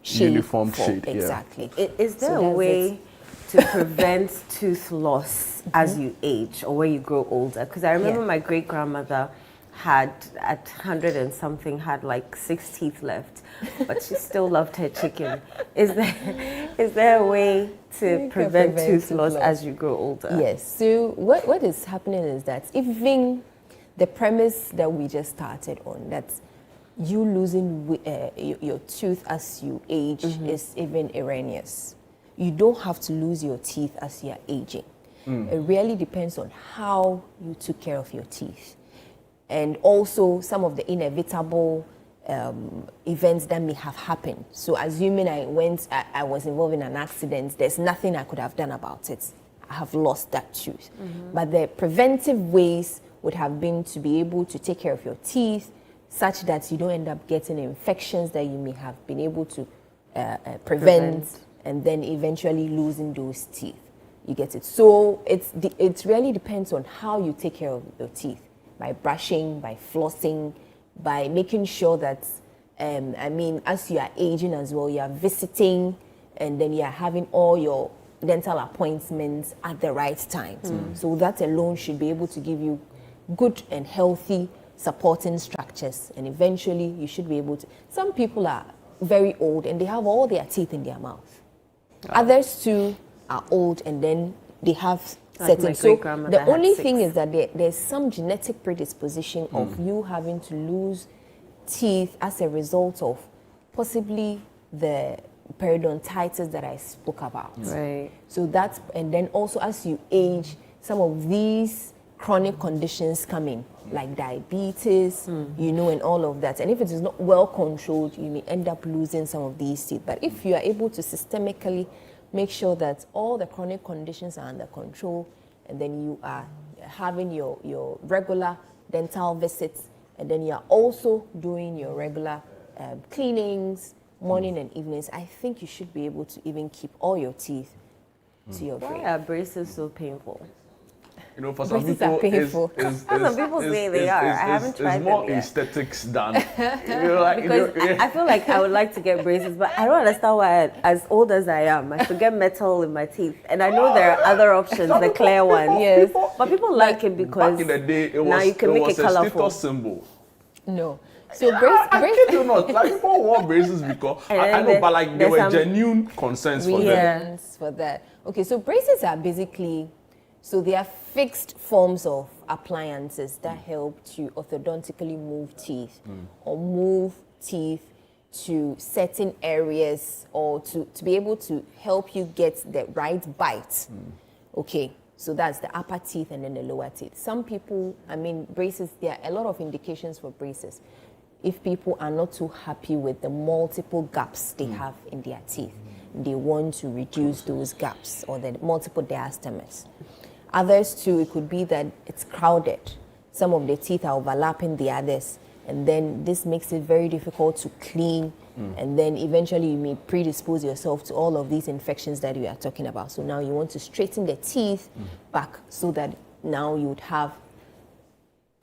shade. Uniform shade, exactly. Is there a way to prevent tooth loss as you age or when you grow older? Because I remember my great-grandmother had, at 100 and something, had like 6 teeth left, but she still loved her chicken. Is there a way to prevent tooth loss as you grow older? Yes. So what is happening is that even the premise that we just started on, that you losing your tooth as you age is even erroneous. You don't have to lose your teeth as you are aging. It really depends on how you took care of your teeth. And also some of the inevitable events that may have happened. So assuming I was involved in an accident, there's nothing I could have done about it. I have lost that tooth. But the preventive ways would have been to be able to take care of your teeth such that you don't end up getting infections that you may have been able to prevent and then eventually losing those teeth. You get it? So it really depends on how you take care of your teeth. By brushing, by flossing, by making sure that, as you are aging as well, you are visiting and then you are having all your dental appointments at the right times. So that alone should be able to give you good and healthy supporting structures, and eventually you should be able to. Some people are very old and they have all their teeth in their mouth. Others too are old and then they have certain. So the only thing is that there's some genetic predisposition of you having to lose teeth as a result of possibly the periodontitis that I spoke about. Right. So that's, and then also as you age, some of these chronic conditions come in. like diabetes, you know, and all of that. And if it is not well controlled, you may end up losing some of these teeth. But if you are able to systemically make sure that all the chronic conditions are under control, and then you are having your regular dental visits, and then you are also doing your regular cleanings, morning and evenings, I think you should be able to even keep all your teeth to your brain. Why are braces so painful? You know, for some Braces people, are painful. Some people say they are. I haven't tried them more yet. aesthetics than, you know, like, Because you know, I feel like I would like to get braces, but I don't understand why, as old as I am, I should get metal in my teeth. And I know there are other options, the clear one. Yes. But people like it because back in the day, it was, now you can it make was it a colorful. status symbol. No. So I kid you not, like people wore braces because I know, but like there were genuine concerns for them. Reasons for that. Okay, so braces are basically, so they are fixed forms of appliances that help to orthodontically move teeth or move teeth to certain areas or to be able to help you get the right bite. Okay, so that's the upper teeth and then the lower teeth. Some people, I mean, braces, there are a lot of indications for braces. If people are not too happy with the multiple gaps they have in their teeth, they want to reduce those gaps or the multiple diastemas. Others too, it could be that it's crowded. Some of the teeth are overlapping the others, and then this makes it very difficult to clean, and then eventually you may predispose yourself to all of these infections that we are talking about. So now you want to straighten the teeth back so that now you would have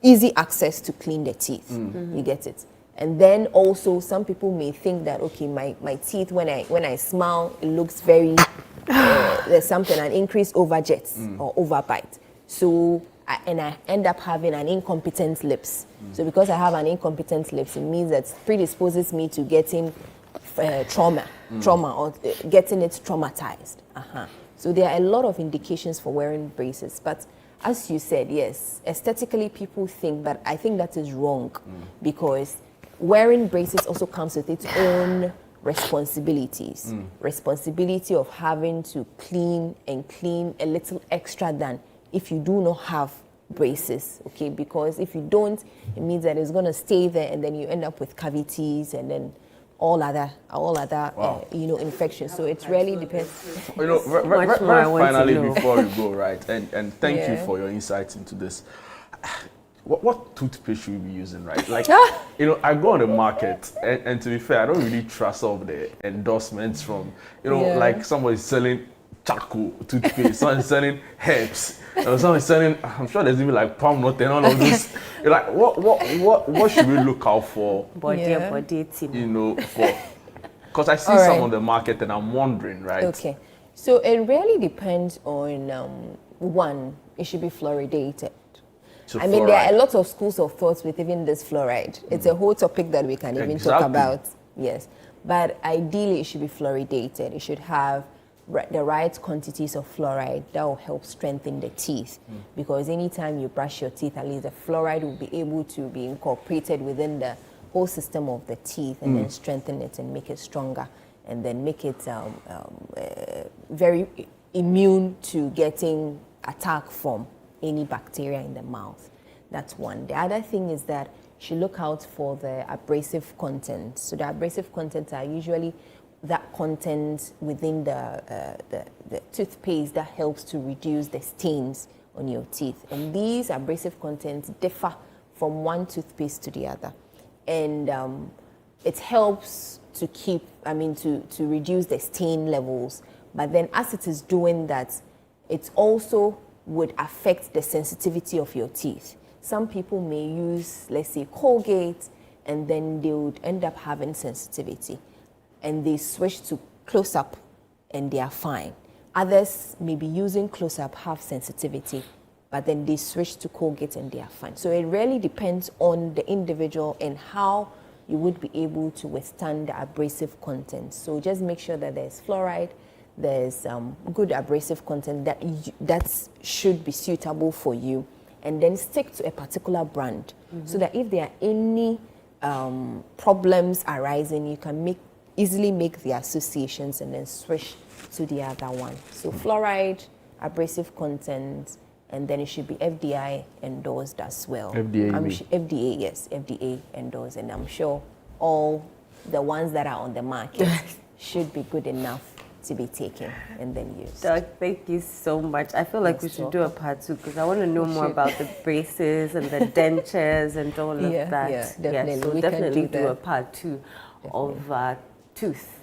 easy access to clean the teeth. You get it? And then also some people may think that, okay, my teeth, when I smile, it looks very, there's something, an increased overjet or overbite. So, I end up having an incompetent lips. So because I have an incompetent lips, it means that predisposes me to getting trauma or getting it traumatized. So there are a lot of indications for wearing braces, but as you said, yes, aesthetically people think, but I think that is wrong because wearing braces also comes with its own responsibilities. Responsibility of having to clean a little extra than if you do not have braces, okay? Because if you don't, it means that it's going to stay there and then you end up with cavities and then all other infections. So it really depends. You know, very finally before we go, right? And thank you for your insights into this. What toothpaste should we be using, right? Like, you know, I go on the market, and to be fair, I don't really trust all of the endorsements from, you know, like somebody's selling charcoal toothpaste, someone's selling herbs, and someone's selling, I'm sure there's even like palm nut and all of this. You're like, what should we look out for? You know, because I see some on the market and I'm wondering, right? Okay, so it really depends on, one, it should be fluoridated. So I mean, there are a lot of schools of thoughts with even this fluoride. It's a whole topic that we can even talk about. Yes. But ideally, it should be fluoridated. It should have the right quantities of fluoride that will help strengthen the teeth. Because anytime you brush your teeth, at least the fluoride will be able to be incorporated within the whole system of the teeth and then strengthen it and make it stronger and then make it very immune to getting attack from any bacteria in the mouth. That's one. The other thing is that you should look out for the abrasive content. So the abrasive contents are usually that content within the toothpaste that helps to reduce the stains on your teeth. And these abrasive contents differ from one toothpaste to the other. And it helps to to reduce the stain levels. But then as it is doing that, it also would affect the sensitivity of your teeth. Some people may use, let's say, Colgate, and then they would end up having sensitivity. And they switch to Close-Up, and they are fine. Others may be using Close-Up, have sensitivity, but then they switch to Colgate and they are fine. So it really depends on the individual and how you would be able to withstand the abrasive content. So just make sure that there's fluoride, there's good abrasive content that should be suitable for you, and then stick to a particular brand so that if there are any problems arising, you can easily make the associations and then switch to the other one. So fluoride, abrasive content, and then it should be FDI endorsed as well. FDA, FDA, yes, FDA endorsed, and I'm sure all the ones that are on the market should be good enough to be taken and then used. Doug, thank you so much. I feel like we should do a part 2 because I want to know more about the braces and the dentures and all of that. Yeah, definitely. So we definitely can do a part 2 of tooth.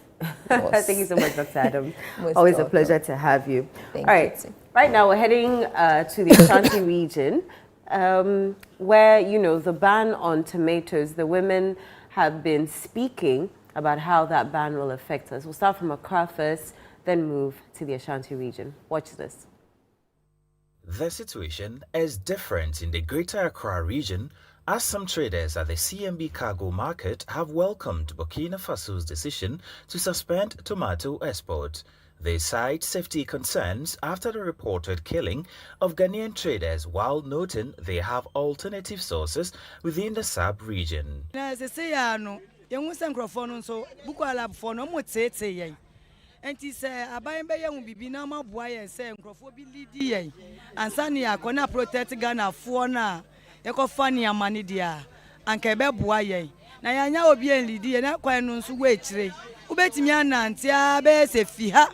Thank you so much, Dr. Adam. Always a pleasure to have you. Thank all right, you. Right now we're heading to the Ashanti region, where, you know, the ban on tomatoes, the women have been speaking about how that ban will affect us. We'll start from Accra first, then move to the Ashanti region. Watch this. The situation is different in the Greater Accra region, as some traders at the CMB cargo market have welcomed Burkina Faso's decision to suspend tomato export. They cite safety concerns after the reported killing of Ghanaian traders, while noting they have alternative sources within the sub-region. Young Sankrofon, so Bukwala for no more say, and he said, Abayam Bayam be Binama Boy and say, Crofobili DA, and Sania Kona protect Ghana for na, Eco Funny and Money dear, and Quebec Boye. Nayana will be a lady and Aquanus Waitre, who bet me an Antia Bess a Fiha,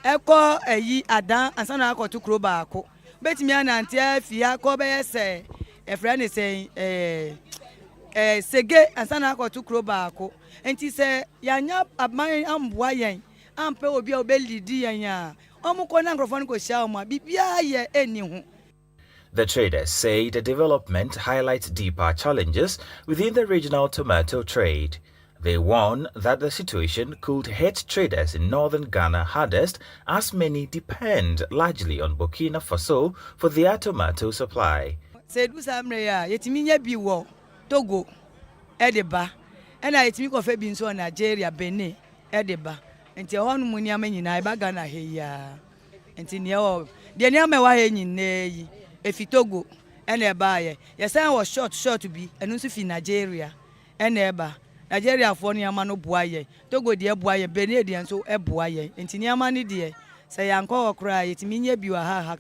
Echo a ye Adan and Sanako to Crobako. Bet me an Antia Fia Cobe say, a friend is saying, Sege and Sana got to Crobako, and he said, Yanya, admiring Amboyan, Ampe will be a belly dear. Omokonangrofonco Shama, Bibia, anyhow. The traders say the development highlights deeper challenges within the regional tomato trade. They warn that the situation could hit traders in northern Ghana hardest, as many depend largely on Burkina Faso for their tomato supply. Said Usamrea, yet Minya Biwo. Togo, Edeba, and I think of being so Nigeria, Benin, Edeba, and your own Muniaman in Ibagana here. And in your the name in Nay, if you Togo, and a buyer. Yes, I was short to be, and also in Nigeria, and Eba, Nigeria for Niamano Boye, Togo dear boy, Benedian so a boy, and Tiniamani dear, say Uncle cry, it mean ye be a ha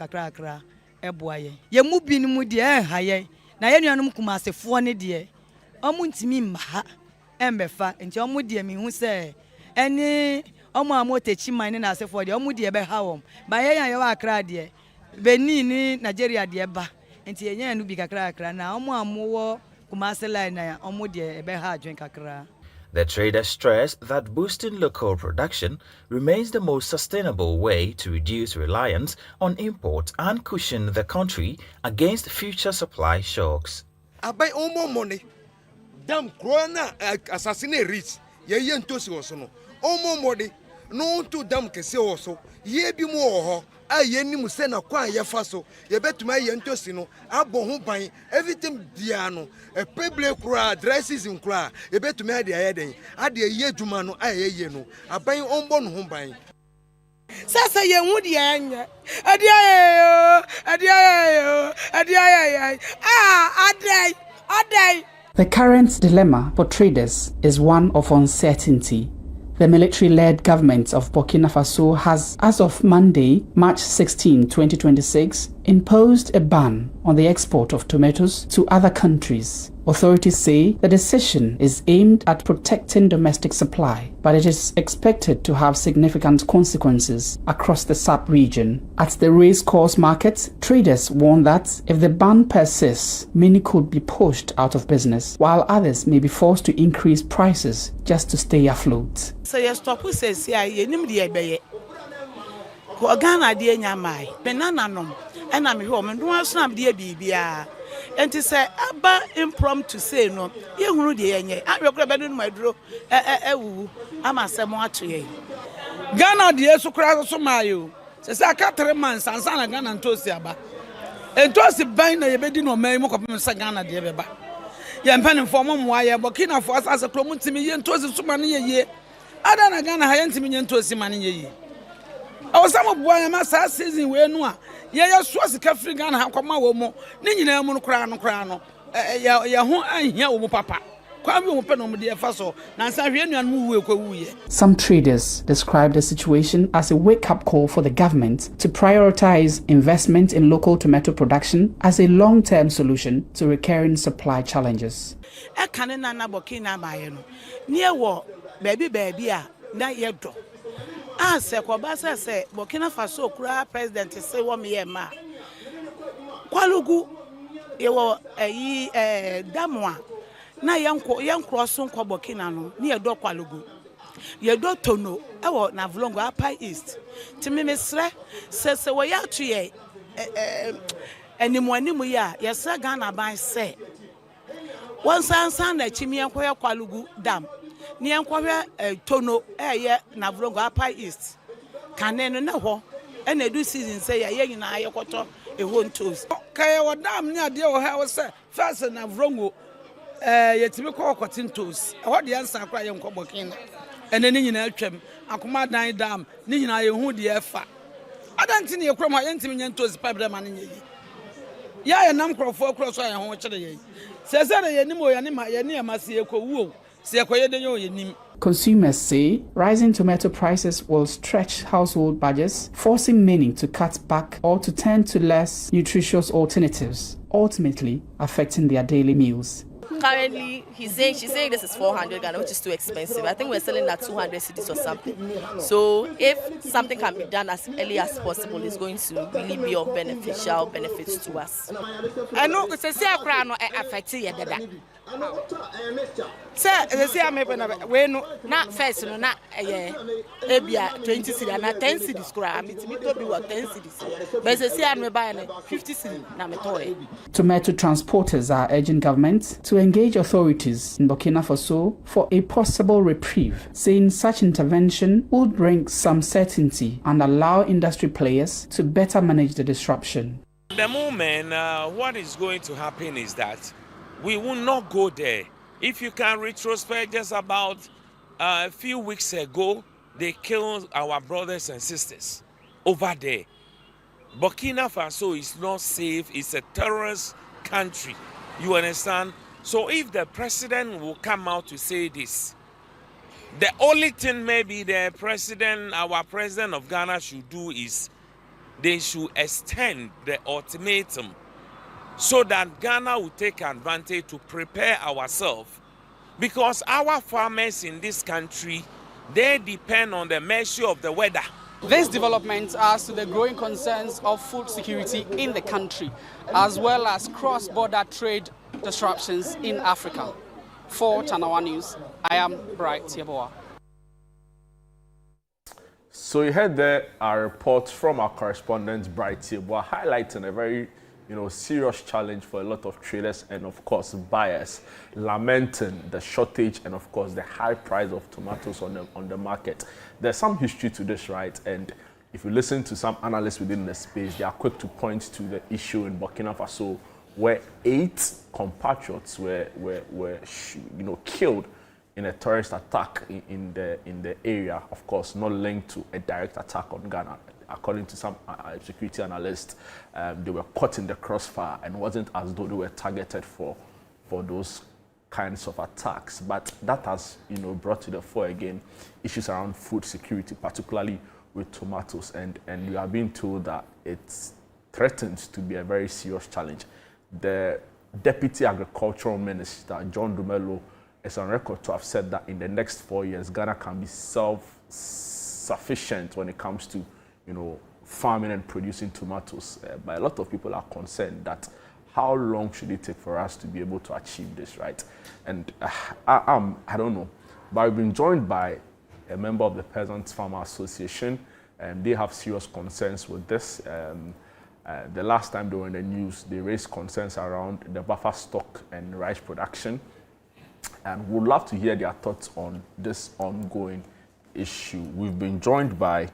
a boy. Ye move in Mudia, high. Na yenuanum kumasefo ne de omuntimi mha embefa nti omudie mi hu se ene omo amotechi man ne asefo de omudie be ha wom ba yeyan ye wa Accra de Benin ni Nigeria de ba nti yeyan no bi kakra na omo amowo kumase line na omudie be ha adwen kakra. The traders stress that boosting local production remains the most sustainable way to reduce reliance on imports and cushion the country against future supply shocks. Abai omo money, dam corona assassinate rich, ye yentosi osono. Omo money, no to dam kese also, ye bi mo aye ni mu se na kwa ye faso ye betuma ye ntosi no abo ho ban everything diano e peble kura dresses in kura ye betuma ade aye den ade ye dwuma no aye ye no aban ombo no ho ban Sasa ye hu de anya ade aye adai. The current dilemma for traders is one of uncertainty. The military-led government of Burkina Faso has, as of Monday, March 16, 2026, imposed a ban on the export of tomatoes to other countries. Authorities say the decision is aimed at protecting domestic supply, but it is expected to have significant consequences across the sub-region. At the racecourse market, traders warn that if the ban persists, many could be pushed out of business, while others may be forced to increase prices just to stay afloat. So you stop who says, yeah, you need to be a Ghana dear Yamai, Benananom, and I'm home and one snap dear BBA. And to say, Abba impromptu say no, you who dear, I will grab in my draw, I'm a Samoa to ye. Ghana dear so cry so mayo, says I can't remind Sansana Ghana and Tosiaba. And Tosi bind a bedding or may mock up Sagana dear Baba. Yan penning for Mom wire, Burkina Faso as a promote to me and Tosi so many ye. I don't Ghana high to me and Tosi money ye. I was some of boy massa season where no, ya swas African have come out more, Nina Monocrano crano, ya home and here, papa. Some traders describe the situation as a wake-up call for the government to prioritize investment in local tomato production as a long-term solution to recurring supply challenges. Burkina Faso kura president say wo me ma kwalugu yewo damwa na yankro so nkwa Burkina no ne yedo kwalugu yedo tono ewo na vlongo Upper East timi mesre se wo ya to ye animu ya yesra Ghana ban se won sansan na chimi enkoye kwalugu dam ni enkohwe tono eye na vlongo Upper East kaneno na ho e na do season say ye nyina ayekoto ehontos kay wo dam ni ade wo ha wo say first na vlongo yetimi ko kotintos ho de ansa akra ye nko Burkina ene ni nyina atwam akoma dan dam ni nyina ye hu de efa adanti ne yekrom ha yentimi nyentos pipe man nyi ya nam krofo kroso ya ho kire ye sese na ye nimo ya ni ma ye ni amase ekowu Consumers say rising tomato prices will stretch household budgets, forcing many to cut back or to turn to less nutritious alternatives, ultimately affecting their daily meals. Currently, she's saying this is 400 Ghana, which is too expensive. I think we're selling at 200 cedis or something. So if something can be done as early as possible, it's going to really be of beneficial benefits to us. I know it's a crowd affecting you. Sir, the I'm we no not first no not ebia 20 cedis na 10 cedis kura me to be what 10 cedis but say I'm buying 50 cedis na me toy. Tomato transporters are urging government to engage authorities in Burkina Faso for a possible reprieve, saying such intervention would bring some certainty and allow industry players to better manage the disruption. At the moment, what is going to happen is that we will not go there. If you can retrospect, just about a few weeks ago, they killed our brothers and sisters over there. Burkina Faso is not safe. It's a terrorist country. You understand? So if the president will come out to say this, the only thing maybe our president of Ghana should do is they should extend the ultimatum so that Ghana will take advantage to prepare ourselves. Because our farmers in this country, they depend on the measure of the weather. This development adds to the growing concerns of food security in the country, as well as cross-border trade disruptions in Africa. For Channel One News, I am Bright Yeboah. So you heard there our reports from our correspondent Bright Yeboah highlighting a very serious challenge for a lot of traders and of course buyers, lamenting the shortage and of course the high price of tomatoes on the market. There's some history to this, right? And if you listen to some analysts within the space, they are quick to point to the issue in Burkina Faso where 8 compatriots were killed in a terrorist attack in the area, of course not linked to a direct attack on Ghana. According to some security analysts, they were caught in the crossfire and it wasn't as though they were targeted for those kinds of attacks. But that has brought to the fore again issues around food security, particularly with tomatoes, and we are being told that it threatens to be a very serious challenge. The Deputy Agricultural Minister, John Dumelo, is on record to have said that in the next 4 years, Ghana can be self-sufficient when it comes to farming and producing tomatoes. But a lot of people are concerned that how long should it take for us to be able to achieve this, right? And I don't know, but we've been joined by a member of the Peasants Farmer Association, and they have serious concerns with this. The last time they were in the news, they raised concerns around the buffer stock and rice production, and we'd love to hear their thoughts on this ongoing issue. We've been joined by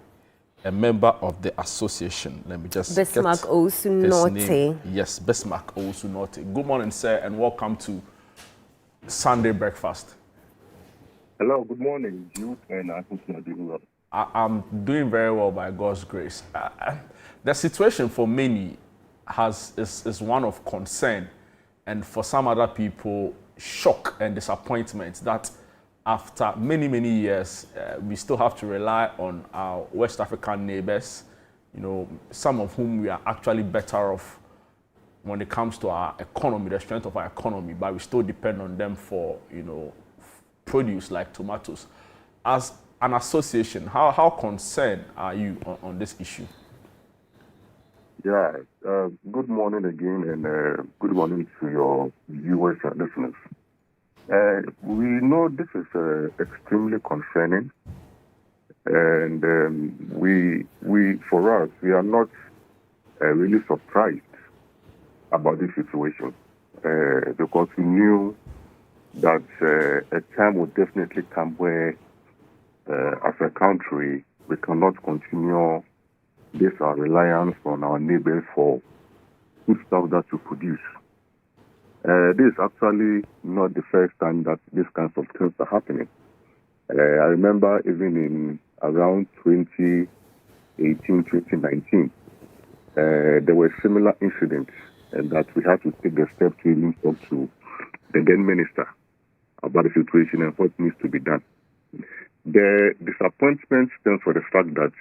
a member of the association. Let me just Bismarck Owusu-Nortey. Yes, Bismarck Owusu-Nortey. Good morning, sir, and welcome to Sunday Breakfast. Hello, good morning, you and I hope you're doing well. I'm doing very well by God's grace. The situation for many is one of concern, and for some other people, shock and disappointment that after many, many years, we still have to rely on our West African neighbors, you know, some of whom we are actually better off when it comes to our economy, the strength of our economy, but we still depend on them for, you know, produce like tomatoes. As an association, how concerned are you on this issue? Yeah, good morning again, and good morning to your viewers and listeners. We know this is extremely concerning, and for us, we are not really surprised about this situation because we knew that a time would definitely come where, as a country, we cannot continue this our reliance on our neighbors for food stuff that we produce. This is actually not the first time that these kinds of things are happening. I remember even in around 2018, 2019, there were similar incidents, and that we had to take the step to even talk to the then minister about the situation and what needs to be done. The disappointment stems from the fact that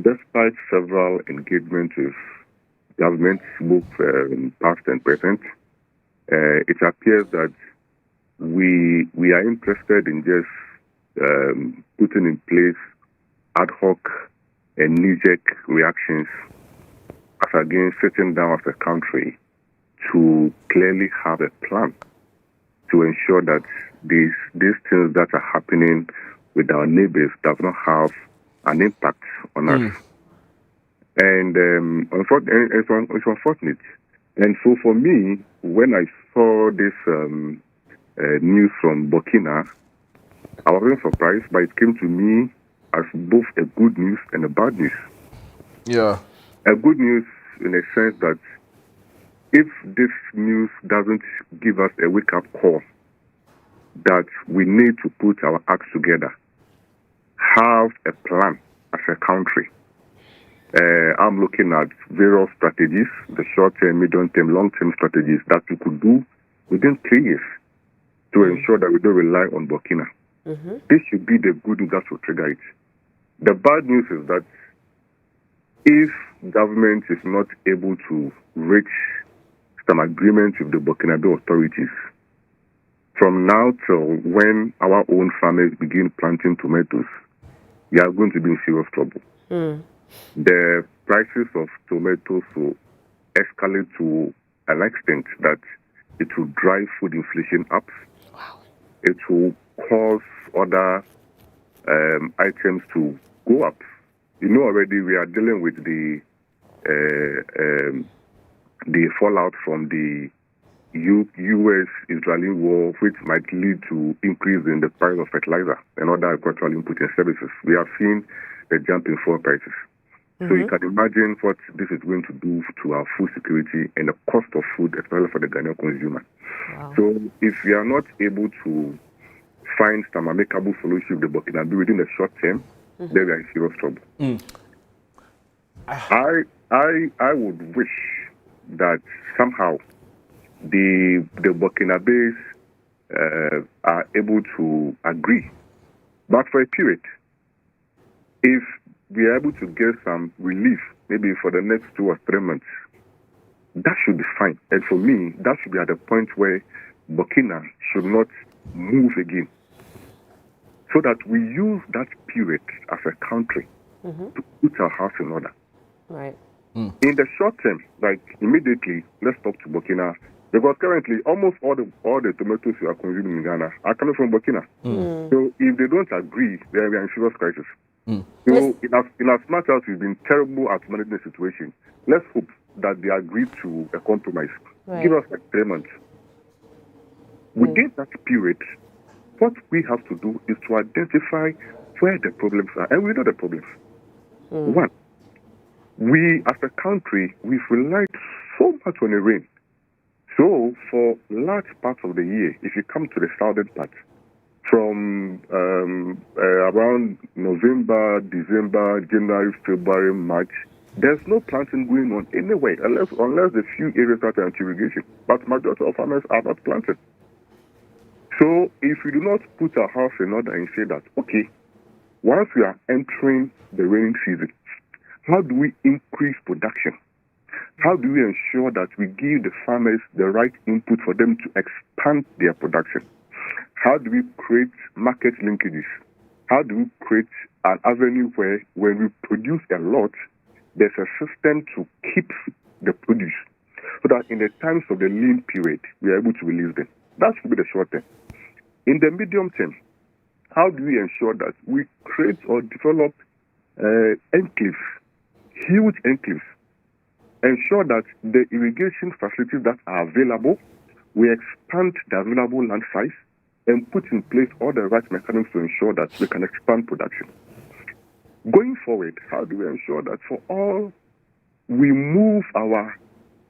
despite several engagements with governments, both past and present, it appears that we are interested in just putting in place ad hoc and knee-jerk reactions as against sitting down as a country to clearly have a plan to ensure that these things that are happening with our neighbors does not have an impact on us. And it's unfortunate. And so for me, when I saw this news from Burkina, I wasn't surprised, but it came to me as both a good news and a bad news. Yeah. A good news in a sense that if this news doesn't give us a wake-up call that we need to put our acts together, have a plan as a country. I'm looking at various strategies, the short-term, medium-term, long-term strategies that we could do within 3 years to ensure that we don't rely on Burkina. This should be the good news that will trigger it. The bad news is that if government is not able to reach some agreement with the Burkinabe authorities, from now till when our own farmers begin planting tomatoes, we are going to be in serious trouble. The prices of tomatoes will escalate to an extent that it will drive food inflation up. It will cause other items to go up. You know already we are dealing with the fallout from the U.S.-Israeli war, which might lead to increase in the price of fertilizer and other agricultural input and services. We have seen the jump in food prices. So you can imagine what this is going to do to our food security and the cost of food, especially for the Ghanaian consumer. So if we are not able to find some amicable solution with the Burkinabe within the short term, then we are in serious trouble. I would wish that somehow the Burkinabes are able to agree, but for a period. If we are able to get some relief, maybe for the next 2 or 3 months, that should be fine. And for me, that should be at the point where Burkina should not move again, so that we use that period as a country to put our house in order. Right. In the short term, like immediately, let's talk to Burkina, because currently almost all the tomatoes you are consuming in Ghana are coming from Burkina. So if they don't agree, then we are in serious crisis. So in as much as we've been terrible at managing the situation, let's hope that they agree to a compromise. Give us like 3 months. Within that period, what we have to do is to identify where the problems are, and we know the problems. One, we as a country, we've relied so much on the rain. So for large parts of the year, if you come to the southern part, from around November, December, January, February, March, there's no planting going on anyway, unless the few areas that are irrigation. But majority of farmers are not planting. So if we do not put our house in order and say that, okay, once we are entering the rainy season, how do we increase production? How do we ensure that we give the farmers the right input for them to expand their production? How do we create market linkages? How do we create an avenue where when we produce a lot, there's a system to keep the produce so that in the times of the lean period, we are able to release them? That should be the short term. In the medium term, how do we ensure that we create or develop enclaves, huge enclaves, ensure that the irrigation facilities that are available, we expand the available land size and put in place all the right mechanisms to ensure that we can expand production. Going forward, how do we ensure that for all we move our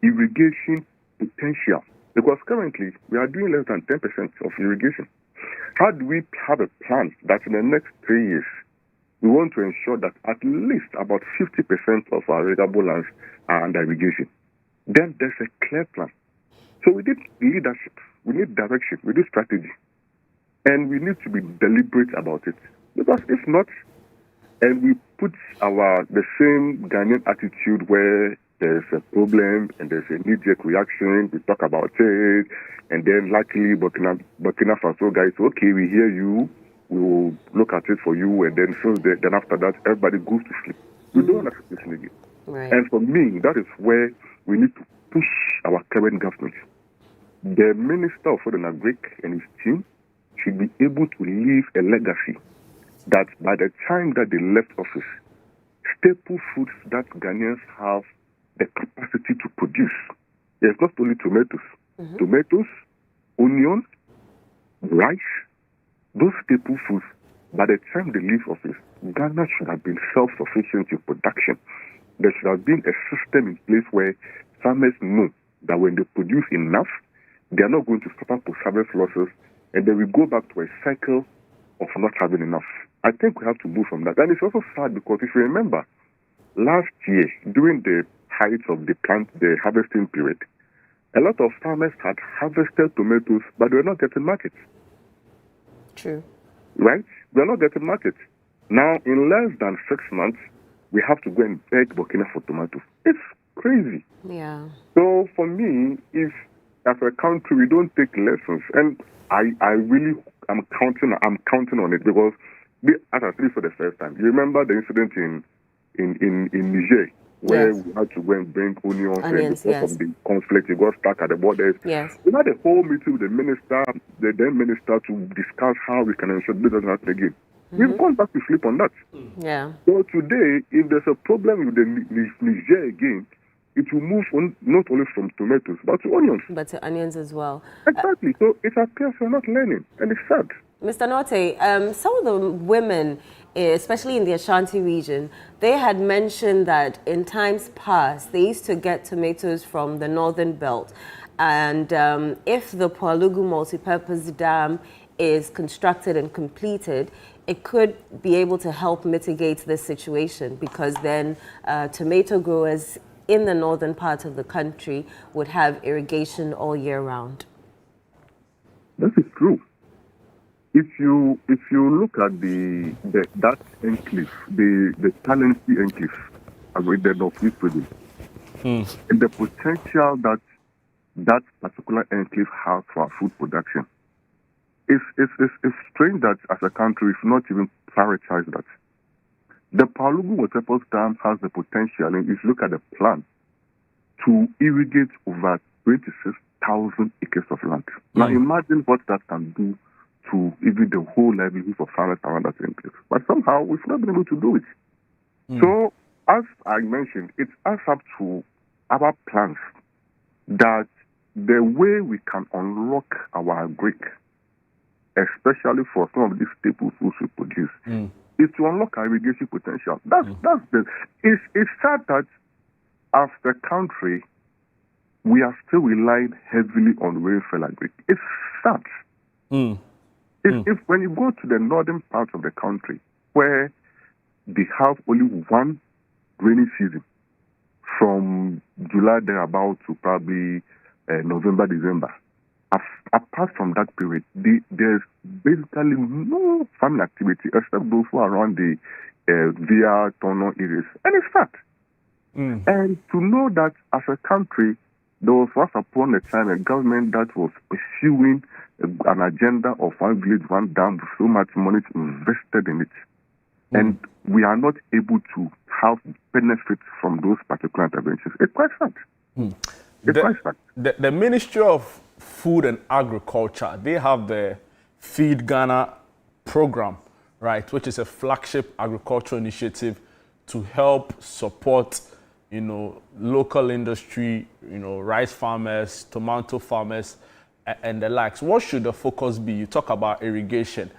irrigation potential? Because currently we are doing less than 10% of irrigation. How do we have a plan that in the next 3 years we want to ensure that at least about 50% of our irrigable lands are under irrigation? Then there's a clear plan. So we need leadership, we need direction, we need strategy, and we need to be deliberate about it. Because if not, and we put the same Ghanaian attitude where there's a problem and there's a knee-jerk reaction, we talk about it, and then luckily Burkina Faso guys, okay, we hear you, we will look at it for you, and then then after that, everybody goes to sleep. We don't want a situation again. Right. And for me, that is where we need to push our current government. The Minister of Food and Agric and his team should be able to leave a legacy that by the time that they left office, staple foods that Ghanaians have the capacity to produce. It's not only tomatoes. Tomatoes, onion, rice, those staple foods, by the time they leave office, Ghana should have been self-sufficient in production. There should have been a system in place where farmers know that when they produce enough, they are not going to suffer post-harvest losses, and then we go back to a cycle of not having enough. I think we have to move from that. And it's also sad because if you remember, last year, during the height of the harvesting period, a lot of farmers had harvested tomatoes, but they were not getting markets. True. Right? We are not getting markets. Now, in less than 6 months, we have to go and beg Burkina for tomatoes. It's crazy. Yeah. So for me, if as a country we don't take lessons, and I really am counting on it because as I said for the first time, you remember the incident in Niger where we had to go and bring onions and because of the conflict, it got stuck at the borders. Yes. We had a whole meeting with the then minister, to discuss how we can ensure this doesn't happen again. We've gone back to sleep on that. Yeah. So today, if there's a problem with the Niger again, it will move on not only from tomatoes, but to onions. But to onions as well. Exactly. So it appears we're not learning, and it's sad. Mr. Norte, some of the women, especially in the Ashanti region, they had mentioned that in times past, they used to get tomatoes from the northern belt. And if the Palugu multipurpose dam is constructed and completed, it could be able to help mitigate this situation, because then tomato growers in the northern part of the country would have irrigation all year round. That is true. If you look at that enclave, the Talensi enclave, with the Northeast region, and the potential that particular enclave has for our food production, it's strange that as a country we've not even prioritized that. The Palugu Waterpulse Dam has the potential, and if you look at the plan, to irrigate over 26,000 acres of land. Now imagine what that can do to even the whole livelihood of farmers around that enclave. But somehow we've not been able to do it. So, as I mentioned, it's us up to our plans that the way we can unlock our agric, especially for some of these staple foods we produce, is to unlock our irrigation potential. It's sad that as a country, we are still relying heavily on rainfall agric. It's sad. If when you go to the northern part of the country, where they have only one rainy season, from July thereabout to probably November, December, apart from that period, there's basically no farming activity except those who are around the Via Tono areas. And it's fact. And to know that as a country, there was once upon a time a government that was pursuing an agenda of one village, one dam, with so much money invested in it. And we are not able to have benefits from those particular interventions. It's quite sad. It's quite sad. The Ministry of Food and Agriculture, they have the Feed Ghana program, right, which is a flagship agricultural initiative to help support, local industry, rice farmers, tomato farmers, and the likes. What should the focus be? You talk about irrigation.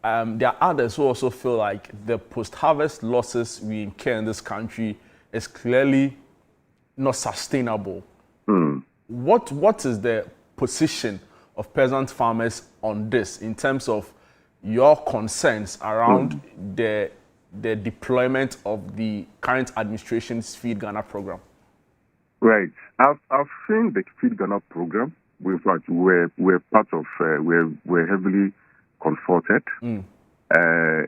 There are others who also feel like the post-harvest losses we incur in this country is clearly not sustainable. What is the position of peasant farmers on this in terms of your concerns around the deployment of the current administration's Feed Ghana program? Right. I've seen the Feed Ghana program. We're part of, we're heavily consulted.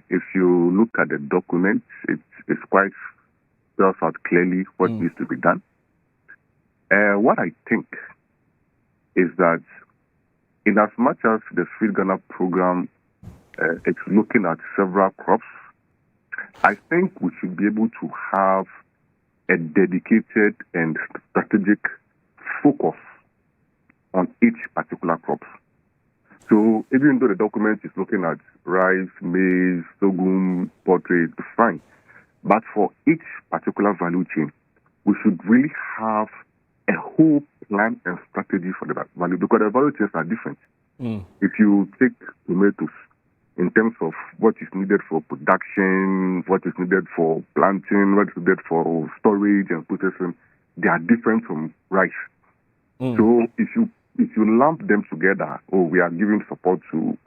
If you look at the document, it's quite spells out clearly what needs to be done. What I think is that in as much as the Feed Ghana program it's looking at several crops, I think we should be able to have a dedicated and strategic focus on each particular crop. So even though the document is looking at rice, maize, sorghum, poultry, it's fine. But for each particular value chain, we should really have a whole plan and strategy for the value, because the value chains are different. If you take tomatoes, in terms of what is needed for production, what is needed for planting, what is needed for storage and processing, they are different from rice. So if you lump them together, we are giving support to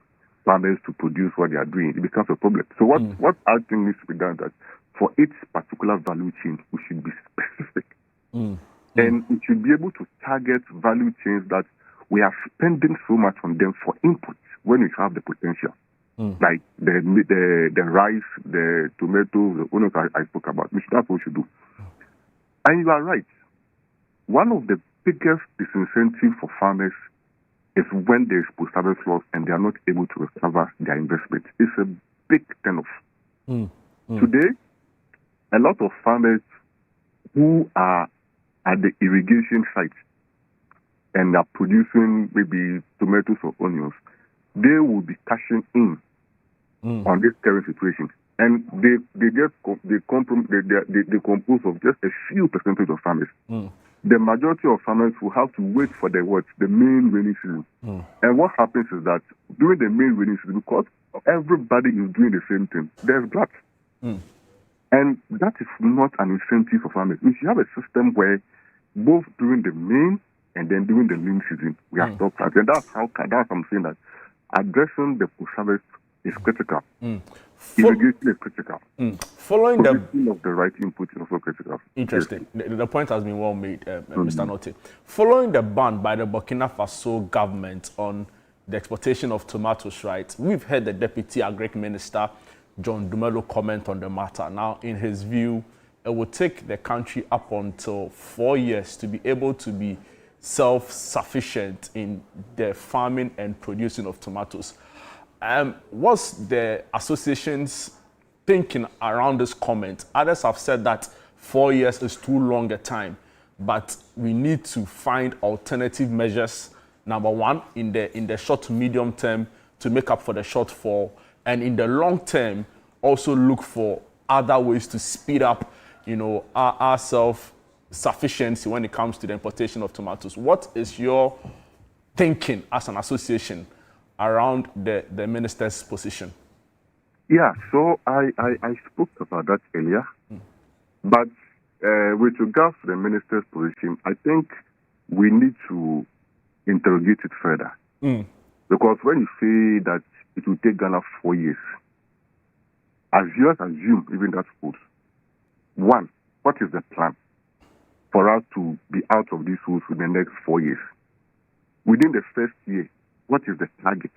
farmers to produce what they are doing, it becomes a problem. So what I think needs to be done is that for each particular value chain, we should be specific. And we should be able to target value chains that we are spending so much on them for input when we have the potential. Like the rice, the tomatoes, the onions I spoke about. That's what we should do. And you are right. One of the biggest disincentives for farmers is when there is post-harvest loss and they are not able to recover their investment. It's a big turn-off. Today, a lot of farmers who are at the irrigation site and are producing maybe tomatoes or onions, they will be cashing in on this current situation, and they compose of just a few percentage of farmers. The majority of farmers will have to wait for the main rainy season. And what happens is that during the main rainy season, because everybody is doing the same thing, there's glut. And that is not an incentive for farmers. We should have a system where both during the main and then during the lean season, we have stock plants. And that's I'm saying that addressing the post-harvest is critical. Irrigation is critical. Following of the right input is also critical. Interesting. Yes. The point has been well made, Mr. Nortey. Following the ban by the Burkina Faso government on the exportation of tomatoes, right, we've heard the Deputy Agric Minister, John Dumelo, comment on the matter. Now, in his view, it will take the country up until 4 years to be able to be self-sufficient in the farming and producing of tomatoes. What's the association's thinking around this comment? Others have said that 4 years is too long a time, but we need to find alternative measures, number one, in the short to medium term to make up for the shortfall, and in the long term, also look for other ways to speed up, our self-sufficiency when it comes to the importation of tomatoes. What is your thinking as an association around the minister's position? Yeah, so I spoke about that earlier, but with regards to the minister's position, I think we need to interrogate it further. Because when you say that it will take Ghana 4 years, as you assume even that holds. One, what is the plan for us to be out of these rules in the next 4 years? Within the first year, what is the target?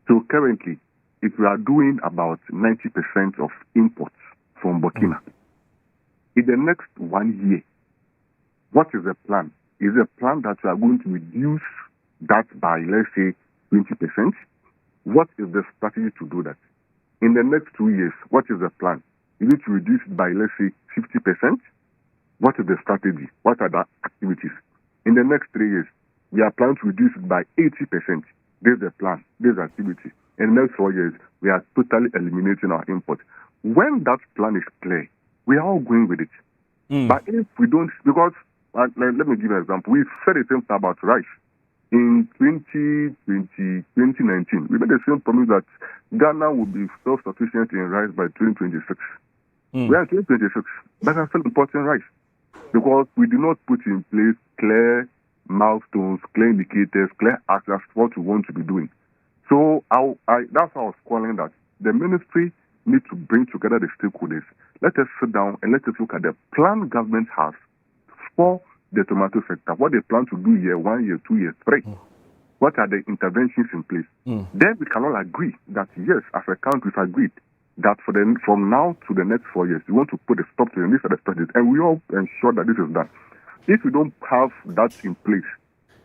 So currently, if we are doing about 90% of imports from Burkina, in the next 1 year, what is the plan? Is the plan that we are going to reduce that by, let's say, 20%? What is the strategy to do that? In the next 2 years, what is the plan? Is it to reduce it by, let's say, 50%? What is the strategy? What are the activities? In the next 3 years, we are planning to reduce it by 80%. There's the plan. There's the activity. In the next 4 years, we are totally eliminating our import. When that plan is clear, we are all going with it. But if we don't, because, let me give you an example. We said the same thing about rice. In 2019, we made the same promise that Ghana will be self-sufficient in rice by 2026. We are in 2026, but we are still importing rice because we do not put in place clear milestones, clear indicators, clear actions what we want to be doing. So that's how I was calling that. The ministry needs to bring together the stakeholders. Let us sit down and let us look at the plan government has for the tomato sector. What they plan to do here, 1 year, 2 years, 3. What are the interventions in place? Then we can all agree that yes, as a country, we've agreed that from now to the next 4 years, we want to put a stop to these strategies, and we all ensure that this is done. If we don't have that in place,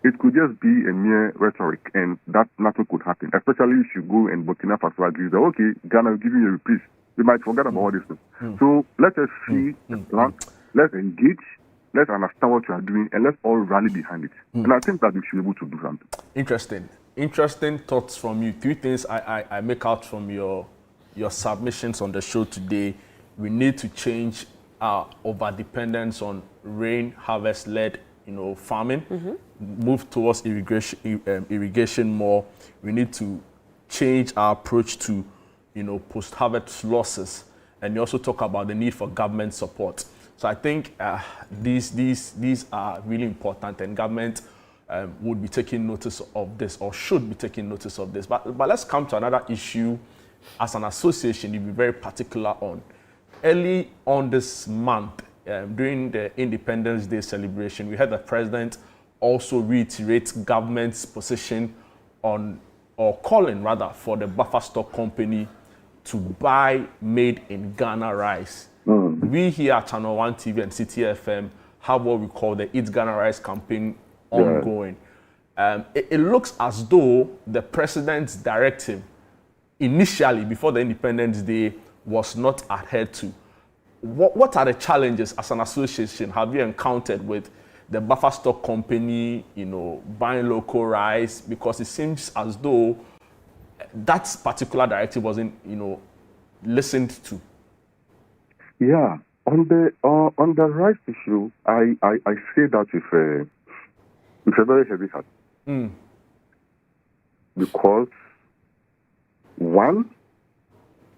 it could just be a mere rhetoric, and that nothing could happen. Especially if you go and Burkina Faso agrees that okay, Ghana will give you a reprieve. We might forget about all this stuff. So let us see the plan. Let's engage. Let's understand what you are doing, and let's all rally behind it. And I think that we should be able to do something. Interesting thoughts from you. 3 things I make out from your submissions on the show today. We need to change our over-dependence on rain harvest-led, farming. Move towards irrigation more. We need to change our approach to, post-harvest losses. And you also talk about the need for government support. So I think these are really important, and government would be taking notice of this, or should be taking notice of this. But let's come to another issue. As an association, you'll be very particular on. Early on this month, during the Independence Day celebration, we had the president also reiterate government's position on, or calling rather, for the buffer stock company to buy made in Ghana rice. We here at Channel 1 TV and City FM have what we call the Eat Ghana Rice campaign ongoing. It looks as though the president's directive initially, before the Independence Day, was not adhered to. What are the challenges as an association have you encountered with the buffer stock company, buying local rice? Because it seems as though that particular directive wasn't, listened to. Yeah, on the rice issue, I say that with a very heavy heart. Because one,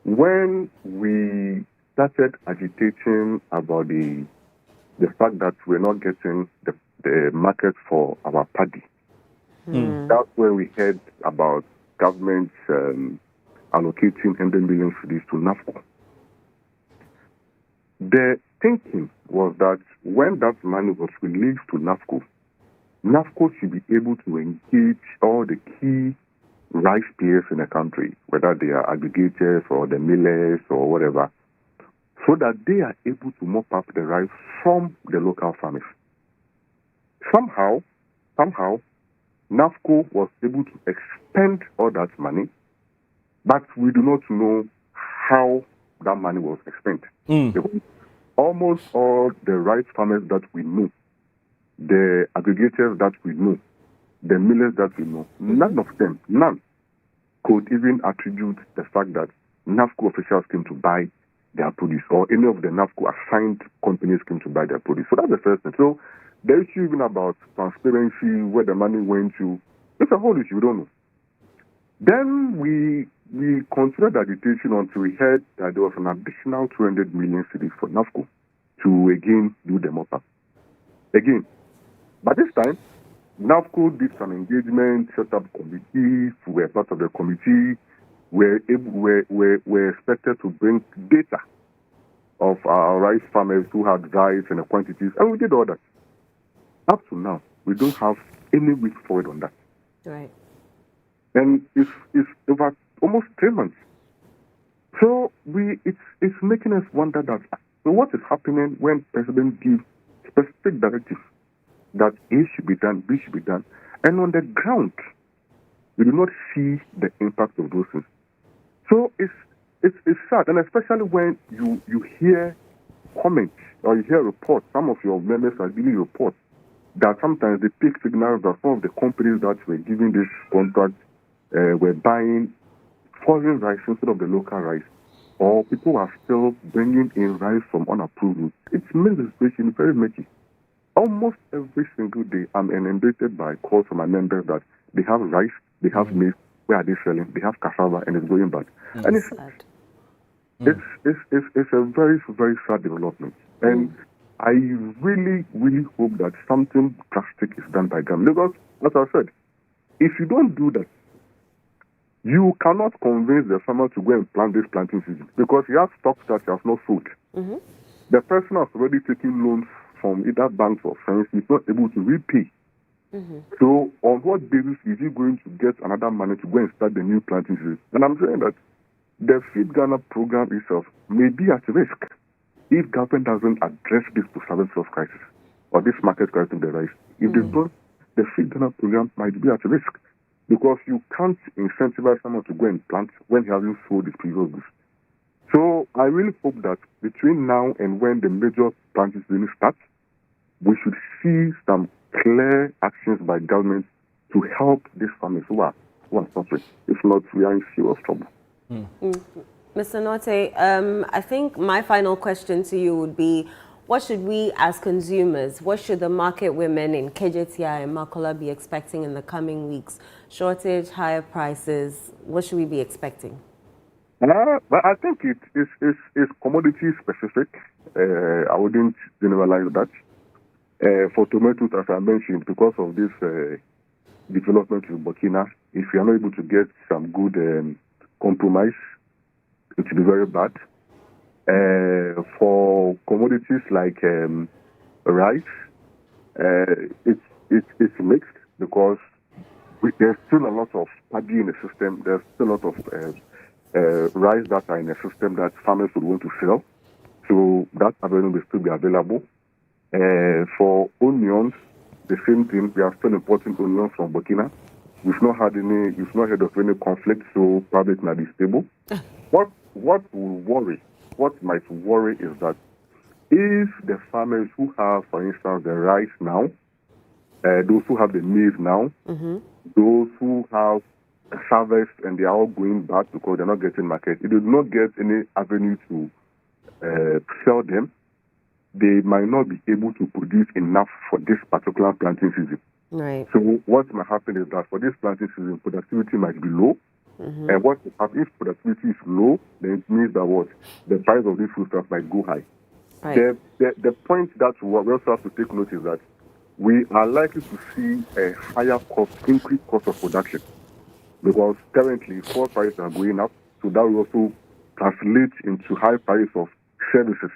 when we started agitating about the fact that we're not getting the market for our paddy, that's when we heard about government allocating 100 million cedis to NAFCO. The thinking was that when that money was released to NAFCO, NAFCO should be able to engage all the key rice players in the country, whether they are aggregators or the millers or whatever, so that they are able to mop up the rice from the local farmers. Somehow, NAFCO was able to expend all that money, but we do not know how that money was spent. Almost all the rice farmers that we know, the aggregators that we know, the millers that we know, none could even attribute the fact that NAFCO officials came to buy their produce, or any of the NAFCO assigned companies came to buy their produce. So that's the first thing. So the issue even about transparency, where the money went to, it's a whole issue, we don't know. Then we continued agitation until we heard that there was an additional 200 million cedis for NAFCO to again do the mop-up. Again. But this time, NAFCO did some engagement, set up committees, we were part of the committee, we're expected to bring data of our rice farmers who had rice and the quantities, and we did all that. Up to now, we don't have any way forward on that. Right. And it's over almost 3 months. So it's making us wonder that what is happening when President gives specific directives that A should be done, B should be done, and on the ground, we do not see the impact of those things. So it's sad, and especially when you hear comments or you hear reports, some of your members are giving reports that sometimes they pick signals that some of the companies that were giving this contract were buying foreign rice instead of the local rice, or people are still bringing in rice from unapproved routes. It makes the situation very murky. Almost every single day, I'm inundated by calls from my members that they have rice, they have maize, where are they selling? They have cassava, and it's going bad. And it's sad. It's a very, very sad development. And I really, really hope that something drastic is done by government. Because, as I said, if you don't do that, you cannot convince the farmer to go and plant this planting season because he has stocks that he has not sold. The person has already taken loans from either banks or friends. He's not able to repay. So on what basis is he going to get another money to go and start the new planting season? And I'm saying that the Feed Ghana program itself may be at risk if government doesn't address this post-harvest crisis or this market crisis in the rice. If they don't, the Feed Ghana program might be at risk because you can't incentivize someone to go and plant when he hasn't sold his previous goods. So I really hope that between now and when the major planting season starts, we should see some clear actions by government to help these farmers who are suffering. If not, we are in serious trouble. Mr. Norte, I think my final question to you would be, what should we as consumers, what should the market women in KJTI and Makola be expecting in the coming weeks? Shortage, higher prices, what should we be expecting? But I think it's commodity specific. I wouldn't generalize that. For tomatoes, as I mentioned, because of this development in Burkina, if you are not able to get some good compromise, it will be very bad. For commodities like rice, it's mixed because there's still a lot of paddy in the system. There's still a lot of rice that are in the system that farmers would want to sell. So that avenue will still be available. For onions, the same thing. We are still importing onions from Burkina. We've not heard of any conflict, so probably it might be stable. What might worry is that if the farmers who have, for instance, the rice now, those who have the maize now, those who have harvest and they are all going back because they're not getting market, if they do not get any avenue to sell them, they might not be able to produce enough for this particular planting season. Right. So what might happen is that for this planting season, productivity might be low. And what happens if productivity is low, then it means that what the price of these foodstuffs might go high. Right. The point that we also have to take note is that we are likely to see a higher cost, increased cost of production, because currently fuel prices are going up, so that will also translate into high price of services.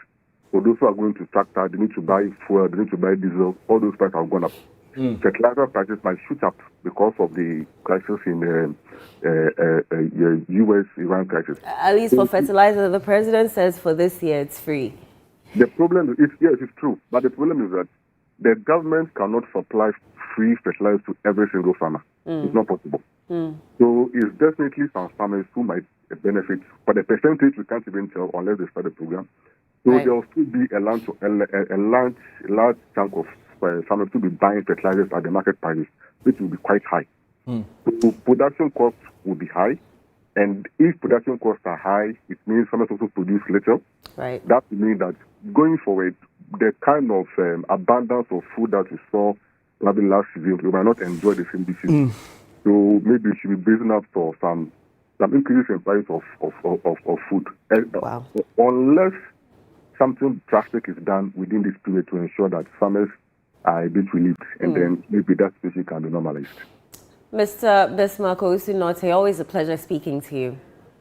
For those who are going to tractor, they need to buy fuel, they need to buy diesel, all those prices have gone up. Fertilizer prices might shoot up because of the crisis in the U.S.-Iran crisis. At least for fertilizer, the president says for this year it's free. The problem is, yes, it's true, but the problem is that the government cannot supply free fertilizer to every single farmer. It's not possible. So it's definitely some farmers who might benefit, but the percentage we can't even tell unless they start the program. So there will still be a large chunk of farmers to be buying fertilizers at the market prices, which will be quite high. So production costs will be high, and if production costs are high, it means farmers also produce little. Right. That will mean that going forward, the kind of abundance of food that we saw probably last season, we might not enjoy the same this season. So maybe we should be bracing up for some increase in price of food. Wow. Unless something drastic is done within this period to ensure that farmers are a bit relieved, and then maybe that situation can be normalized. Mr. Bismarck Owusu-Nortey, always a pleasure speaking to you.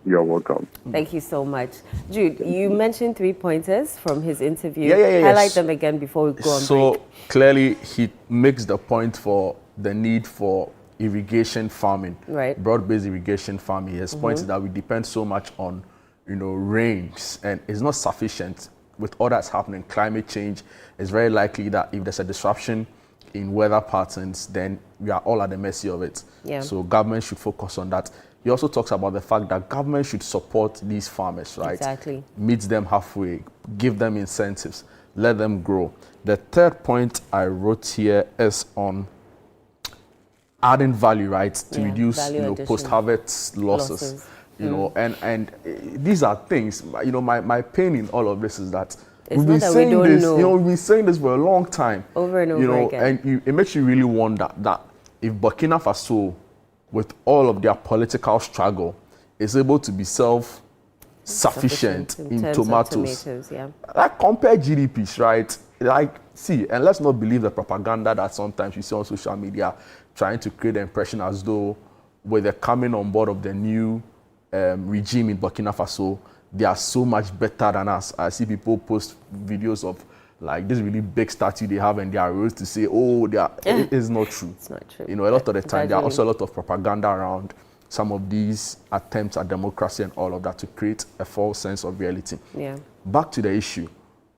You're welcome. Thank you so much. Jude, you mentioned 3 pointers from his interview. Yeah. Highlight them again before we go on break. So clearly he makes the point for the need for irrigation farming, right? Broad-based irrigation farming. He has pointed that we depend so much on, rains, and it's not sufficient. With all that's happening, climate change, it's very likely that if there's a disruption in weather patterns, then we are all at the mercy of it. Yeah. So government should focus on that. He also talks about the fact that government should support these farmers, right? Exactly. Meet them halfway, give them incentives, let them grow. The third point I wrote here is on adding value, right, to reduce post-harvest losses. And these are things. My pain in all of this is that we've been saying this. We've been saying this for a long time, over and over again. And it makes you really wonder that if Burkina Faso, with all of their political struggle, is able to be self-sufficient in tomatoes. Like, compare GDPs, right? And let's not believe the propaganda that sometimes you see on social media trying to create the impression as though with the coming on board of the new regime in Burkina Faso, they are so much better than us. I see people post videos of like this really big statue they have and they are raised to say, oh, they are. It is not true. It's not true. A lot of the time, there are also a lot of propaganda around some of these attempts at democracy and all of that to create a false sense of reality. Yeah. Back to the issue.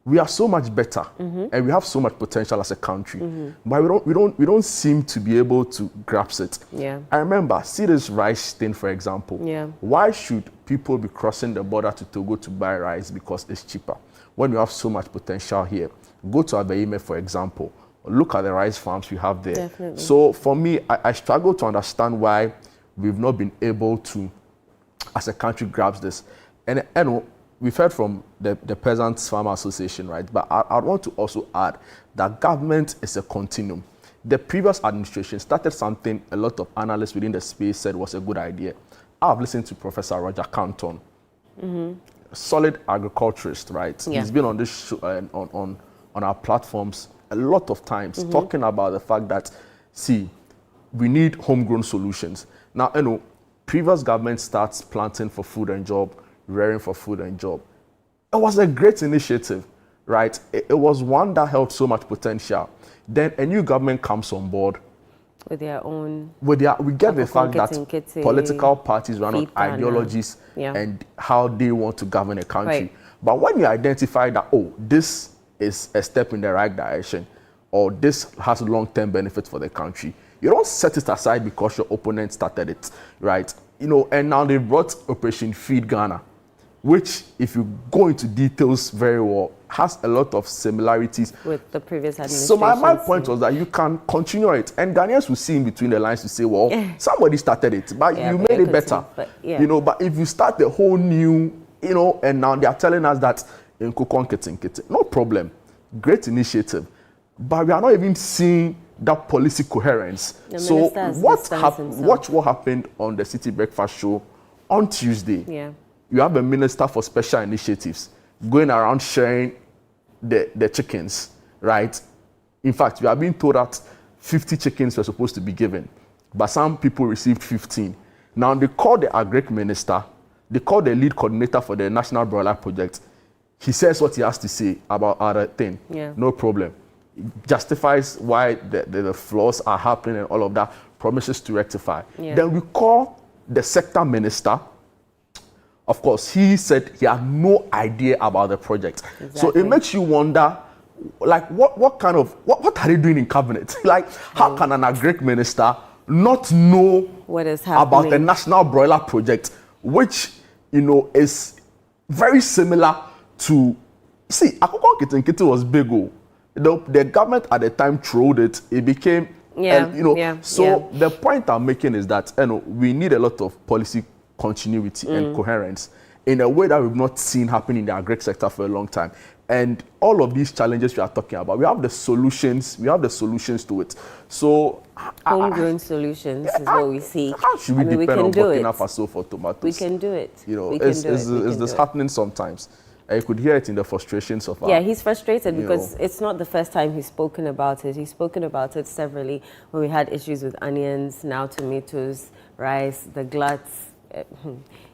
We are so much better, and we have so much potential as a country, but we don't seem to be able to grasp it. Yeah. I remember, see this rice thing, for example. Yeah. Why should people be crossing the border to Togo to buy rice because it's cheaper when we have so much potential here? Go to Abeyime, for example. Look at the rice farms we have there. Definitely. So for me, I struggle to understand why we've not been able to, as a country, grasp this. And we've heard from the Peasants Farmer Association, right? But I want to also add that government is a continuum. The previous administration started something a lot of analysts within the space said was a good idea. I've listened to Professor Roger Canton, solid agriculturist, right? Yeah. He's been on this show, on our platforms a lot of times, talking about the fact that, see, we need homegrown solutions. Now, previous government starts planting for food and job, rearing for food and job. It was a great initiative, right? It was one that held so much potential. Then a new government comes on board. With their own... we get the fact that political parties run on ideologies and how they want to govern a country. Right. But when you identify that, oh, this is a step in the right direction, or this has long-term benefit for the country, you don't set it aside because your opponent started it, right? And now they brought Operation Feed Ghana, which, if you go into details very well, has a lot of similarities with the previous administration. So my point was that you can continue it, and Ghanaians will see in between the lines to say, well, somebody started it, but you made it better. But if you start the whole new, and now they are telling us that in Kokon, no problem, great initiative, but we are not even seeing that policy coherence. So watch what happened on the City Breakfast Show on Tuesday. Yeah. You have a minister for special initiatives going around sharing the chickens, right? In fact, we are being told that 50 chickens were supposed to be given, but some people received 15. Now they called the agric minister, they called the lead coordinator for the National Broiler Project. He says what he has to say about other thing. Yeah. No problem. Justifies why the flaws are happening and all of that, promises to rectify. Yeah. Then we call the sector minister. Of course, he said he had no idea about the project. Exactly. So it makes you wonder, like, what are they doing in cabinet? Like, how can an agric minister not know what is happening about the National Broiler Project, which, is very similar to, see, Akoko Kitinkiti was big. The government at the time trolled it. It became, the point I'm making is that, we need a lot of policy continuity and coherence in a way that we've not seen happen in the agri sector for a long time. And all of these challenges we are talking about, we have the solutions to it. So homegrown solutions is what we see. How should we depend on Burkina Faso for tomatoes? We can do it. Is this happening sometimes? You could hear it in the frustrations of our... Yeah, he's frustrated because it's not the first time he's spoken about it. He's spoken about it severally when we had issues with onions, now tomatoes, rice, the gluts.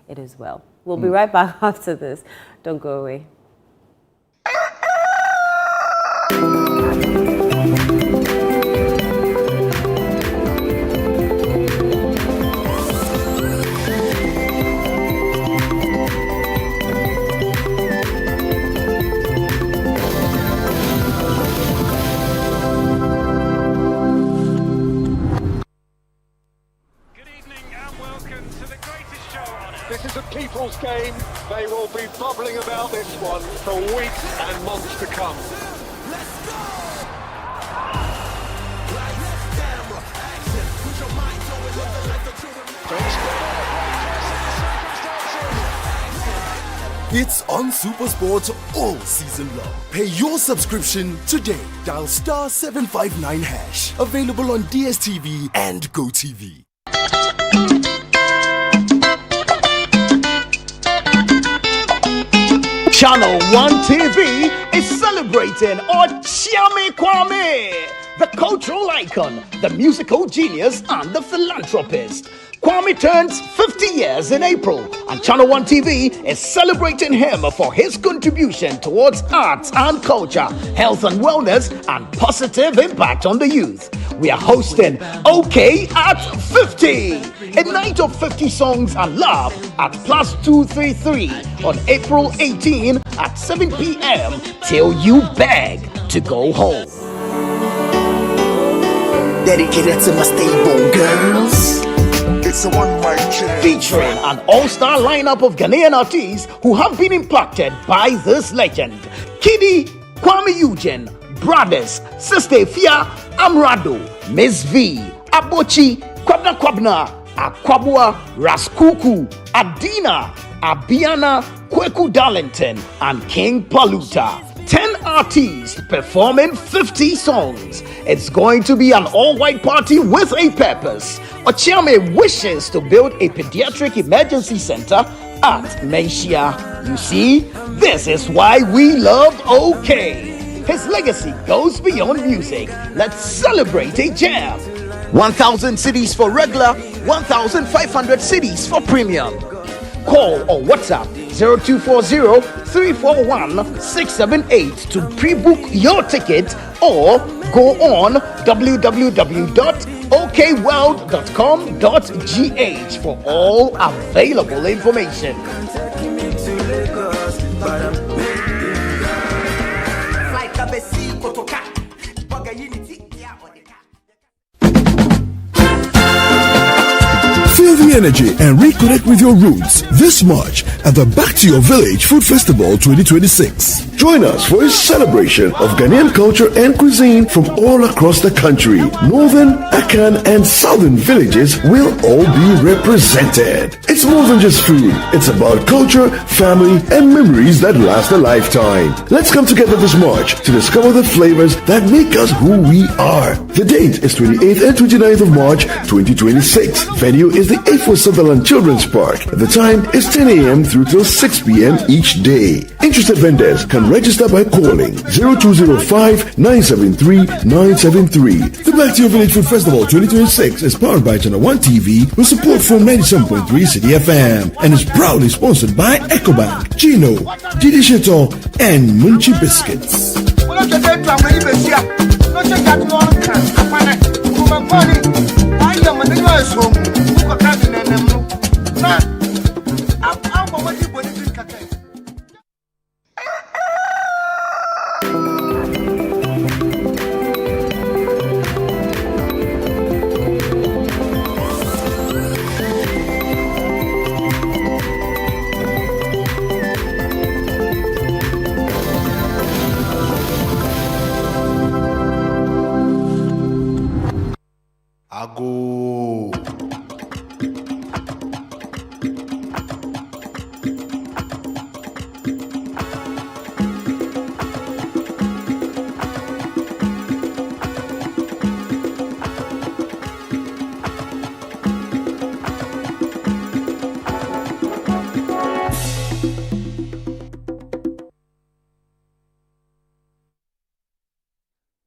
It is well. We'll be right back after this. Don't go away. They will be bubbling about this one for weeks and months to come. It's on SuperSport all season long. Pay your subscription today. Dial *759#. Available on DSTV and GoTV. Channel 1 TV is celebrating Okyeame Kwame, the cultural icon, the musical genius, and the philanthropist. Kwame turns 50 years in April, and Channel 1 TV is celebrating him for his contribution towards arts and culture, health and wellness, and positive impact on the youth. We are hosting OK at 50, a night of 50 songs and love at +233 on April 18 at 7 p.m. till you beg to go home. Dedicated to my stable girls. It's a one-mic chair. Featuring an all-star lineup of Ghanaian artists who have been impacted by this legend. Kiddy, Kwame Eugene, Brothers, Sister Fia, Amrado, Miss V, Abochi, Kwabna, Akwabua, Raskuku, Adina, Abiana, Kweku Darlington, and King Paluta. 10 artists performing 50 songs. It's going to be an all-white party with a purpose. Okyeame wishes to build a pediatric emergency center at Menchia. You see, this is why we love OK. His legacy goes beyond music. Let's celebrate a jam. 1,000 cedis for regular, 1,500 cedis for premium. Call or WhatsApp 0240-341-678 to pre-book your ticket or go on www.okworld.com.gh for all available information. Feel the energy and reconnect with your roots this March at the Back to Your Village Food Festival 2026. Join us for a celebration of Ghanaian culture and cuisine from all across the country. Northern, Akan, and Southern villages will all be represented. It's more than just food. It's about culture, family, and memories that last a lifetime. Let's come together this March to discover the flavors that make us who we are. The date is 28th and 29th of March 2026. Venue is the A4 Sutherland Children's Park. The time is 10 a.m. through till 6 p.m. each day. Interested vendors can register by calling 0205-973-973. The Back to Your Village Food Festival 2026 is powered by Channel 1 TV with support from 97.3 City FM and is proudly sponsored by Ecobank, Gino, Didi Sheto, and Munchie Biscuits.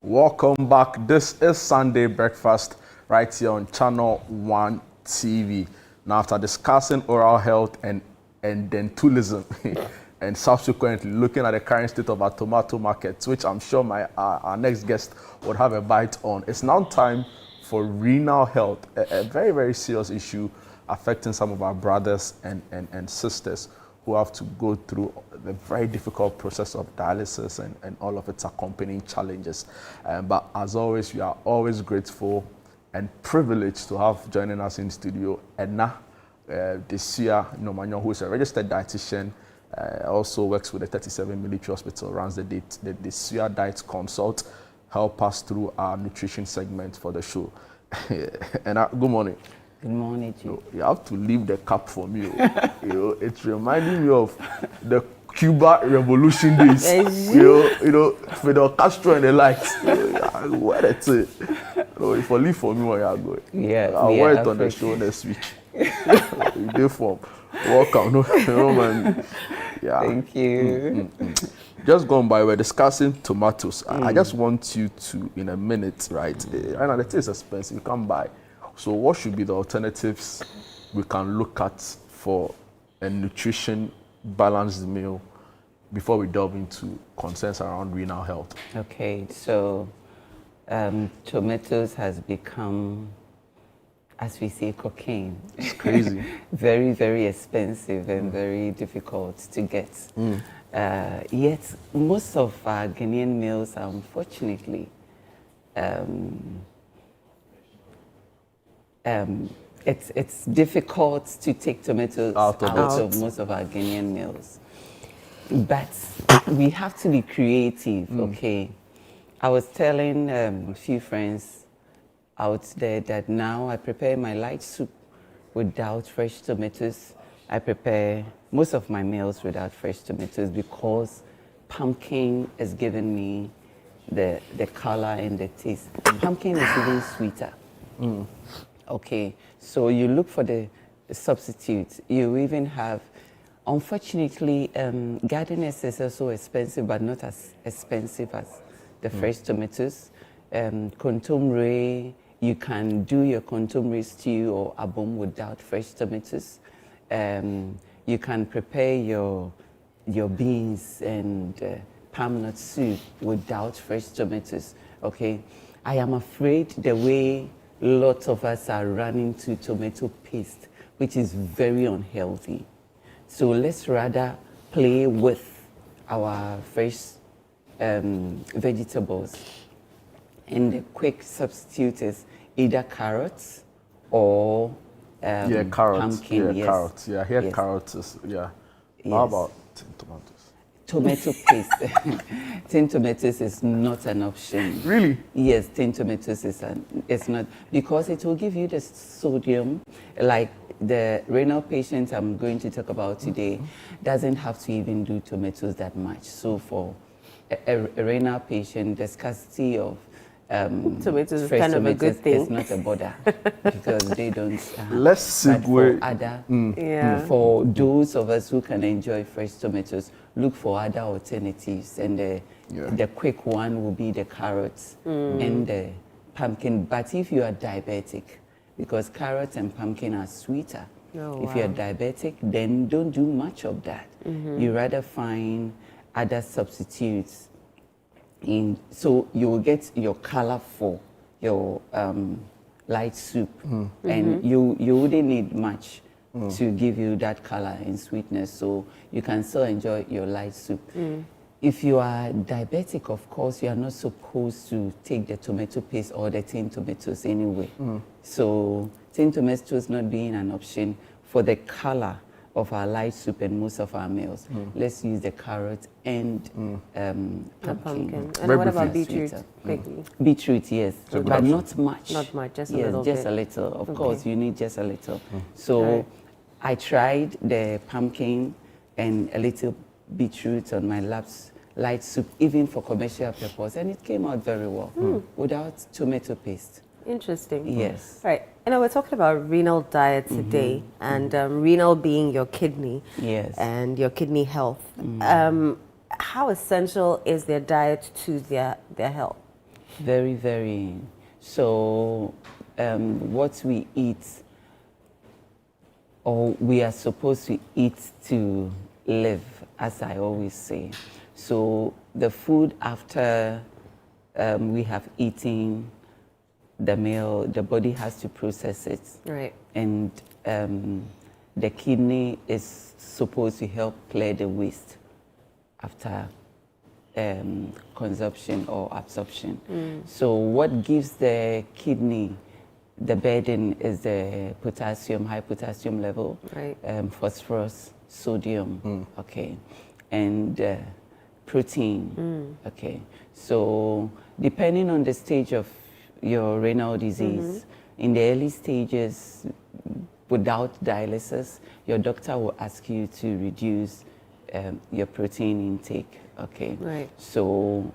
Welcome back. This is Sunday Breakfast right here on Channel 1 TV. Now, after discussing oral health and dentulism and subsequently looking at the current state of our tomato markets, which I'm sure our next guest would have a bite on, it's now time for renal health, a very, very serious issue affecting some of our brothers and sisters who have to go through the very difficult process of dialysis and all of its accompanying challenges. But as always, we are always grateful and privileged to have joining us in studio Edna Desia Nomanyo, who is a registered dietitian, also works with the 37 military hospital, runs the Desia Diet Consult, help us through our nutrition segment for the show. And good morning. Good morning to you. You have to leave the cup for me. It's reminding me of the Cuba Revolution days. Fidel Castro and the likes. What it's it. If you leave for me where you are going. Yeah, I'll wear it on the show next week. You form. Welcome. No man. Yeah. Thank you. Just going by, we're discussing tomatoes. I just want you to, in a minute, right? Right now, the thing is expensive. You can't buy. So what should be the alternatives we can look at for a nutrition balanced meal before we delve into concerns around renal health? Okay, so tomatoes has become, as we say, cocaine. It's crazy. Very, very expensive and very difficult to get. Yet most of our Ghanaian meals are unfortunately it's difficult to take tomatoes out of most of our Ghanaian meals. But we have to be creative, okay? I was telling a few friends out there that now I prepare my light soup without fresh tomatoes. I prepare most of my meals without fresh tomatoes because pumpkin is giving me the color and the taste. Pumpkin is even sweeter. Okay, so you look for the substitutes. You even have, unfortunately, gardeners is also expensive, but not as expensive as the fresh tomatoes. Contomere, you can do your contomere stew or abom without fresh tomatoes. You can prepare your beans and palm nut soup without fresh tomatoes. Okay, I am afraid the way lots of us are running to tomato paste, which is very unhealthy. So let's rather play with our fresh vegetables. And the quick substitute is either carrots or carrots. Pumpkin. Yeah, carrots. Yeah, here carrots is, yeah. Yes. How about tomatoes? Tomato paste. Tin tomatoes is not an option. Really? Yes, tin tomatoes is not, because it will give you the sodium, like the renal patient I'm going to talk about today doesn't have to even do tomatoes that much. So for a renal patient, the scarcity of tomatoes is kind of a good thing. It's not a bother because they don't. Let's segue. For those of us who can enjoy fresh tomatoes, look for other alternatives, and the quick one will be the carrots and the pumpkin. But if you are diabetic, because carrots and pumpkin are sweeter, if you are diabetic, then don't do much of that. You rather find other substitutes. So you will get your color for your light soup, and you wouldn't need much to give you that color and sweetness, so you can still enjoy your light soup. If you are diabetic, of course, you are not supposed to take the tomato paste or the tin tomatoes anyway. So tin tomatoes not being an option for the color of our light soup and most of our meals. Let's use the carrot and pumpkin. And what about beetroot? Quickly. Beetroot, yes, but not much. Not much, just a little just bit. a little. Of course, you need just a little. So I tried the pumpkin and a little beetroot on my light soup, even for commercial purpose, and it came out very well without tomato paste. Interesting. Yes. Right. And we're talking about renal diet today, and renal being your kidney. Yes. And your kidney health. How essential is their diet to their health? Very, very. So what we eat, or we are supposed to eat to live, as I always say. So the food after we have eaten the meal, the body has to process it. Right. And the kidney is supposed to help clear the waste after consumption or absorption. So what gives the kidney the burden is the potassium, high potassium level, right. Phosphorus, sodium, okay, and protein, okay. So depending on the stage of your renal disease, in the early stages, without dialysis, your doctor will ask you to reduce your protein intake, okay? Right. So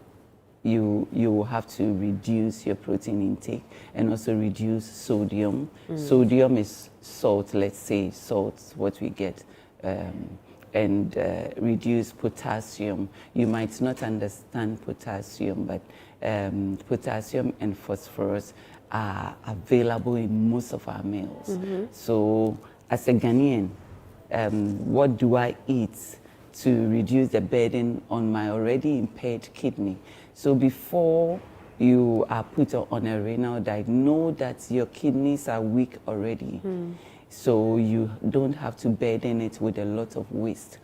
you will have to reduce your protein intake and also reduce sodium. Sodium is salt, let's say salt, what we get, and reduce potassium. You might not understand potassium, but potassium and phosphorus are available in most of our meals. So as a Ghanaian, what do I eat to reduce the burden on my already impaired kidney? So before you are put on a renal diet, know that your kidneys are weak already. So you don't have to burden it with a lot of waste.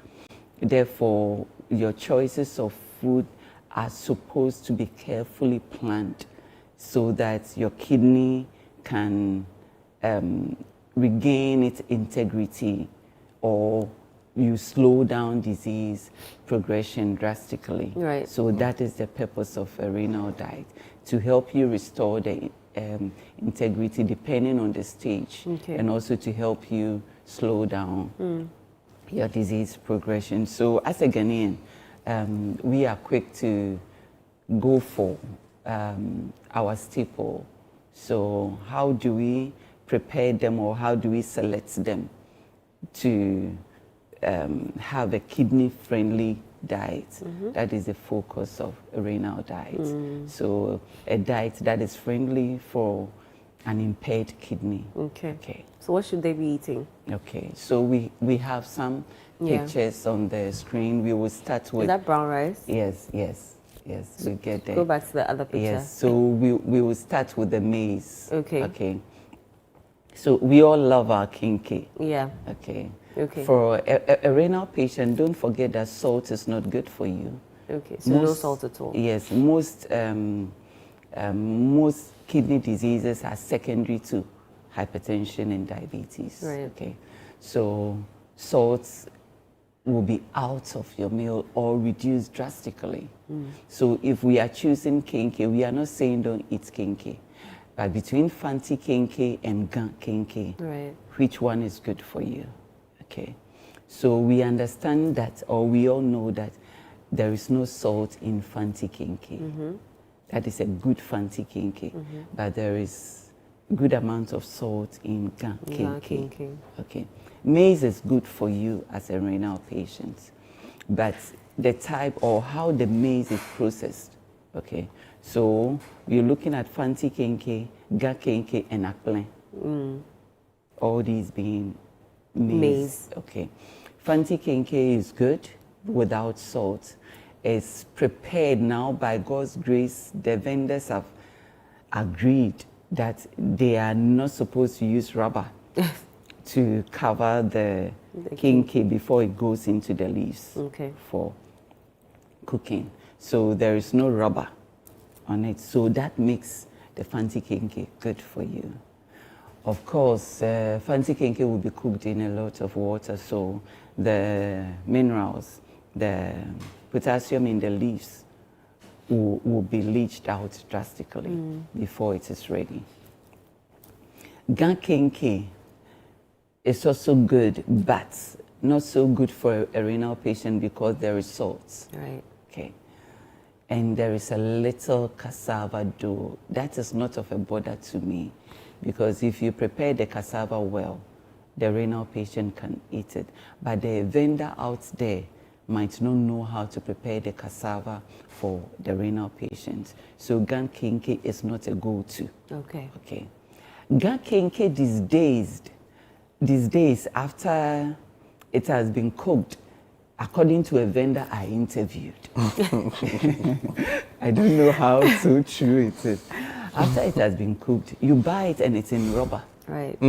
Therefore, your choices of food are supposed to be carefully planned so that your kidney can regain its integrity, or you slow down disease progression drastically. Right. So that is the purpose of a renal diet, to help you restore the integrity depending on the stage, and also to help you slow down your disease progression. So as a Ghanaian, we are quick to go for our staple. So how do we prepare them, or how do we select them to have a kidney-friendly diet? That is the focus of a renal diet. So a diet that is friendly for an impaired kidney. Okay. So what should they be eating? Okay, so we have some pictures on the screen. We will start with... Is that brown rice? Yes, we get there. Go back to the other picture. Yes, so we will start with the maize. Okay. So we all love our kinky. Yeah. Okay. Okay. For a renal patient, don't forget that salt is not good for you. Okay, so no salt at all. Yes, most kidney diseases are secondary to hypertension and diabetes. Right. Okay, so salts will be out of your meal or reduced drastically. So if we are choosing kenkey, we are not saying don't eat kenkey, but between fanti kenkey and gan kenkey, which one is good for you? Okay, so we understand that, or we all know that there is no salt in fanti kenkey. That is a good fanti kenkey, but there is good amount of salt in gan kenkey. Okay, maize is good for you as a renal patient, but the type or how the maize is processed. Okay, so we're looking at fanti kenkey, gan kenkey, and akplen. All these being maize. Okay, fanti kenkey is good without salt. It's prepared now by God's grace. The vendors have agreed that they are not supposed to use rubber to cover the kenkey before it goes into the leaves for cooking. So there is no rubber on it. So that makes the fanti kenkey good for you. Of course, fanti kenkey will be cooked in a lot of water, so the minerals, the potassium in the leaves will be leached out drastically before it is ready. Gan kenkey is also good, but not so good for a renal patient because there is salt. Right. Okay. And there is a little cassava dough. That is not of a bother to me, because if you prepare the cassava well, the renal patient can eat it. But the vendor out there might not know how to prepare the cassava for the renal patient. So gan kenkey is not a go-to. Okay. Okay. Gan kenkey these days after it has been cooked, according to a vendor I interviewed, I don't know how so true it is. After it has been cooked, you buy it and it's in rubber. Right.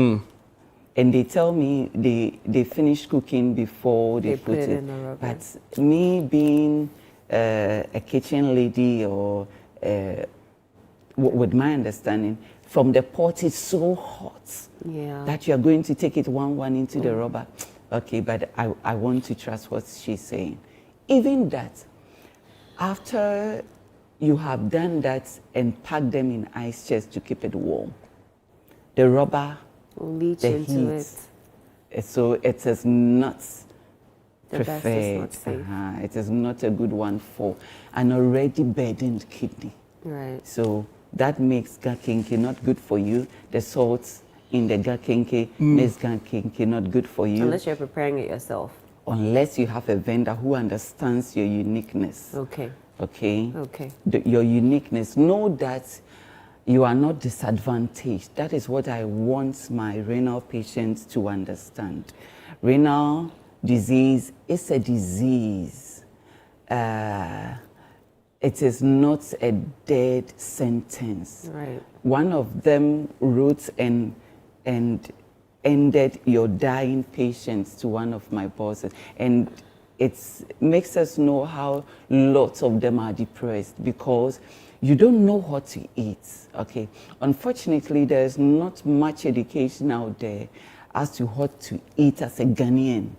And they tell me they finish cooking before they put it in the rubber. But me being a kitchen lady, or with my understanding, from the pot is so hot that you are going to take it one into the rubber. Okay, but I want to trust what she's saying. Even that, after you have done that and pack them in ice chest to keep it warm, the rubber will leach the into heat, it. So it is not The preferred. best is not safe. It is not a good one for an already burdened kidney. Right. So that makes gakinke not good for you. The salts in the gakinke makes gakinke not good for you. Unless you're preparing it yourself. Unless you have a vendor who understands your uniqueness. Okay. Okay? Okay. Your uniqueness. Know that you are not disadvantaged. That is what I want my renal patients to understand. Renal disease is a disease. It is not a dead sentence. Right. One of them wrote and ended your dying patients to one of my bosses. And it makes us know how lots of them are depressed because you don't know what to eat, okay? Unfortunately, there's not much education out there as to what to eat as a Ghanaian,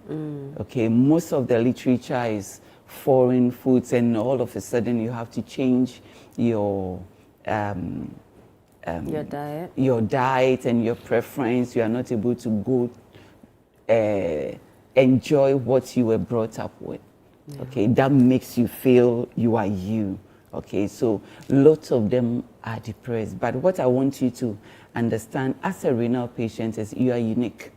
okay? Most of the literature is foreign foods, and all of a sudden you have to change your diet and your preference. You are not able to go enjoy what you were brought up with. Okay, that makes you feel you are you. Okay, so lots of them are depressed. But what I want you to understand as a renal patient is you are unique.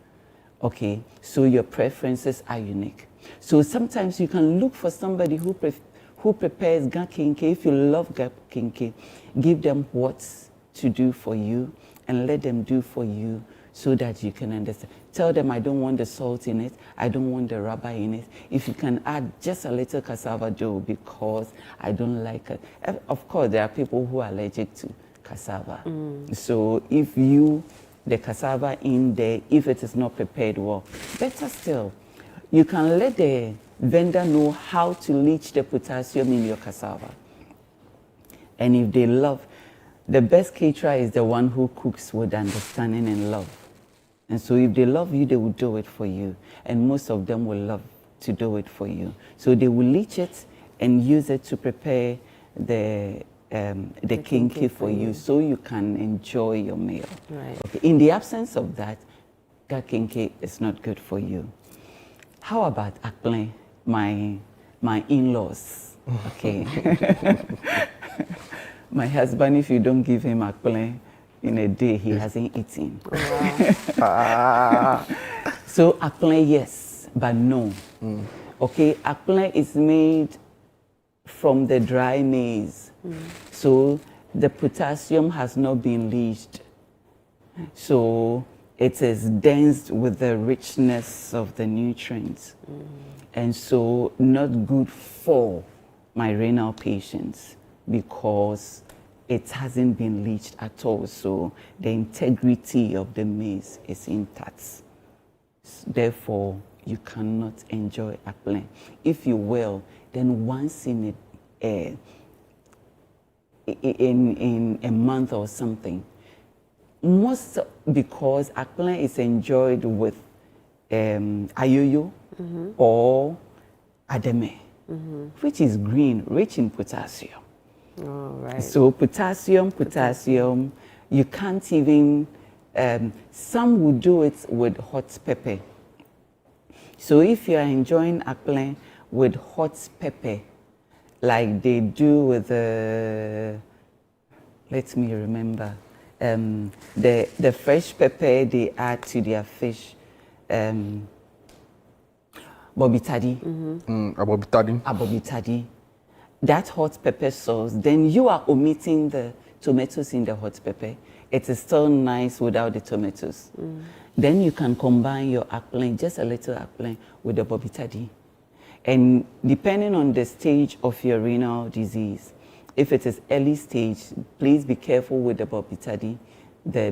Okay, so your preferences are unique. So sometimes you can look for somebody who prepares gakinke. If you love gakinke, give them what to do for you and let them do for you so that you can understand. Tell them, I don't want the salt in it. I don't want the rubber in it. If you can add just a little cassava dough because I don't like it. Of course, there are people who are allergic to cassava. So if the cassava in there, if it is not prepared well, better still, you can let the vendor know how to leach the potassium in your cassava. And if they love, the best caterer is the one who cooks with understanding and love. And so if they love you, they will do it for you. And most of them will love to do it for you. So they will leach it and use it to prepare the kinky for you so you can enjoy your meal. Right. Okay. In the absence of that, kinky is not good for you. How about akple, my in-laws? Okay. My husband, if you don't give him akple in a day, he hasn't eaten. Wow. So akple, yes, but no. Okay, akple is made from the dry maize. So the potassium has not been leached. So it is dense with the richness of the nutrients. And so not good for my renal patients because it hasn't been leached at all. So the integrity of the maize is intact. Therefore, you cannot enjoy akple. If you will, then once in a month or something. Most because akple is enjoyed with ayoyo or ademe, which is green, rich in potassium. Oh, right. So potassium, you can't even, some would do it with hot pepper. So if you are enjoying akple with hot pepper, like they do with let me remember, the fresh pepper they add to their fish, bobitadi. Abobitadi. That hot pepper sauce, then you are omitting the tomatoes in the hot pepper. It is still nice without the tomatoes. Then you can combine your akple, just a little akple, with the bobitadi. And depending on the stage of your renal disease, if it is early stage, please be careful with the bobitadi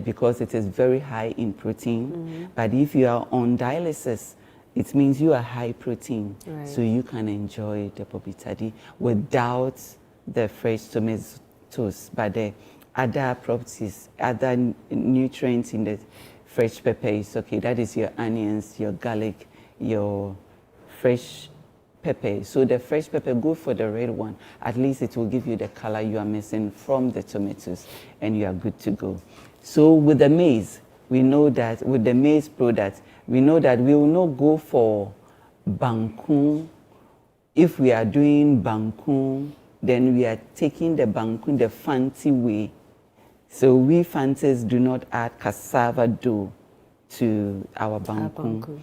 because it is very high in protein. But if you are on dialysis, it means you are high protein. Right. So you can enjoy the bobitadi without the fresh tomatoes. But the other properties, other nutrients in the fresh pepper is okay. That is your onions, your garlic, your fresh pepper. So the fresh pepper, go for the red one. At least it will give you the color you are missing from the tomatoes, and you are good to go. So with the maize, we know that with the maize product, we know that we will not go for bankun. If we are doing bankun, then we are taking the bankun the fancy way. So we fancies do not add cassava dough to our bankun.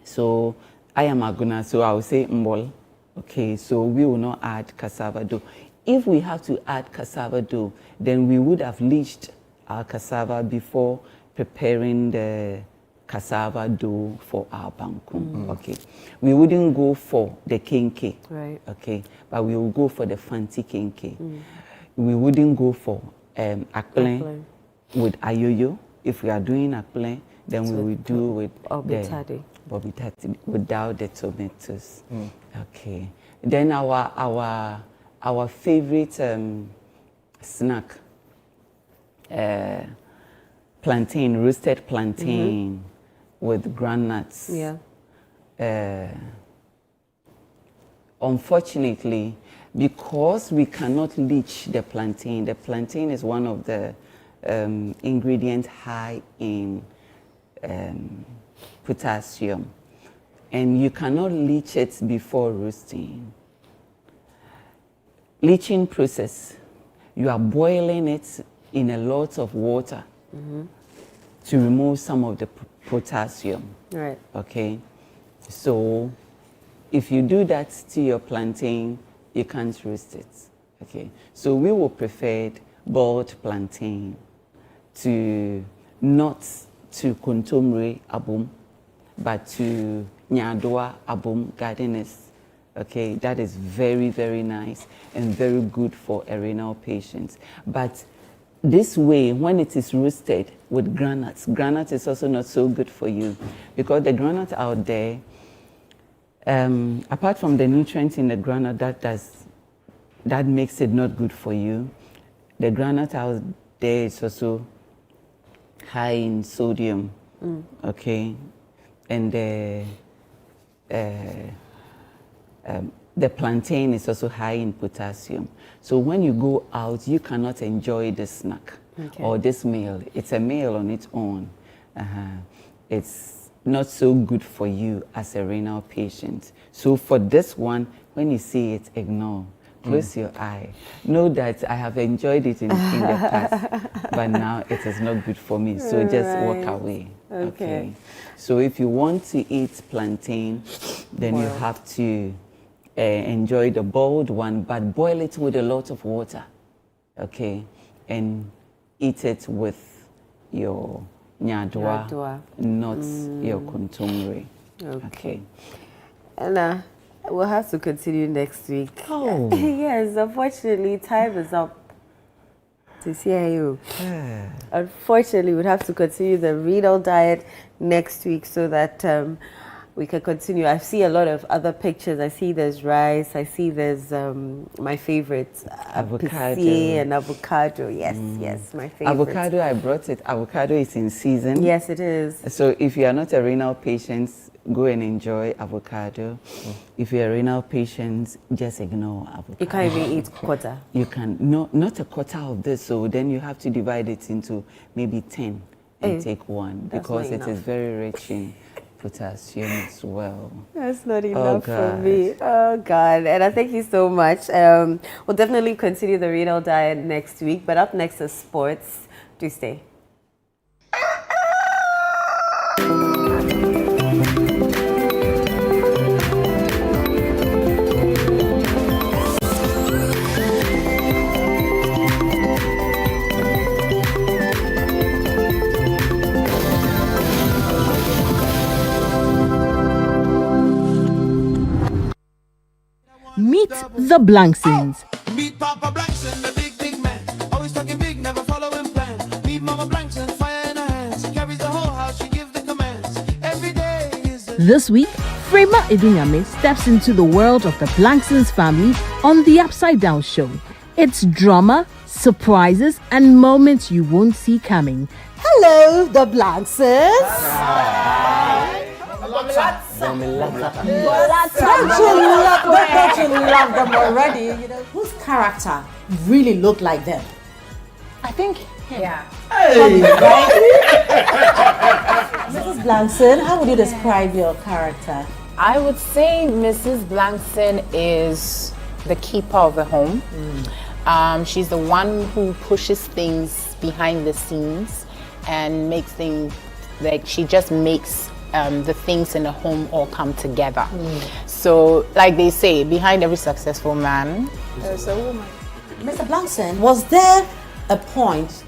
So I am Aguna, so I will say mbol. Okay, so we will not add cassava dough. If we have to add cassava dough, then we would have bleached our cassava before preparing the cassava dough for our bankun. Okay, we wouldn't go for the kenke. Right. Okay, but we will go for the fancy kenke. We wouldn't go for akple with ayoyo. If we are doing akple, then we will do with obitade without the tomatoes. Okay. Then our favorite snack, plantain, roasted plantain with groundnuts. Yeah. Unfortunately, because we cannot leach the plantain is one of the ingredients high in potassium, and you cannot leach it before roasting. Leaching process, you are boiling it in a lot of water to remove some of the potassium. Right. Okay, so if you do that to your plantain, you can't roast it. Okay, so we will prefer boiled plantain to not to kontomire abum, but to nyadua abum gardeners. Okay, that is very, very nice and very good for a renal patient. But this way, when it is roasted with granite is also not so good for you, because the granite out there, apart from the nutrients in the granite that makes it not good for you, the granite out there is also high in sodium. Okay, and the plantain is also high in potassium. So when you go out, you cannot enjoy this snack or this meal. It's a meal on its own. It's not so good for you as a renal patient. So for this one, when you see it, ignore. Close your eye. Know that I have enjoyed it in the past, but now it is not good for me. So just walk away. Okay. So if you want to eat plantain, then you have to enjoy the boiled one, but boil it with a lot of water. Okay, and eat it with your nyadua, not your kontomire. Okay. And we'll have to continue next week. Oh. Yes, unfortunately, time is up to see you. Unfortunately, we'll have to continue the renal diet next week so that we can continue. I see a lot of other pictures. I see there's rice. I see there's my favorite, avocado and avocado. Yes, yes, my favorite. Avocado, I brought it. Avocado is in season. Yes, it is. So if you are not a renal patient, go and enjoy avocado. If you're a renal patient, just ignore avocado. You can't even eat quarter. You can, not a quarter of this, so then you have to divide it into maybe 10 and take one, because it is very rich in potassium as well. That's not enough for me. Oh God. And I thank you so much. We'll definitely continue the renal diet next week, but up next is sports. Do stay. Meet the Blanksons. Meet Papa Blankson, the big man. Always talking big, never following plan. Meet Mama Blankson, fire in her hands. She carries the whole house, she gives the commands. Every day is This week, Frema Idinyame steps into the world of the Blanksons family on The Upside Down Show. It's drama, surprises, and moments you won't see coming. Hello, the Blanksons. Don't you love them already? You know, whose character really looked like them? I think him. Yeah. Hey. Mrs. Blankson, how would you describe your character? I would say Mrs. Blankson is the keeper of the home. She's the one who pushes things behind the scenes and makes things, like she just makes the things in the home all come together. So, like they say, behind every successful man, there's a woman. Mr. Blankson, was there a point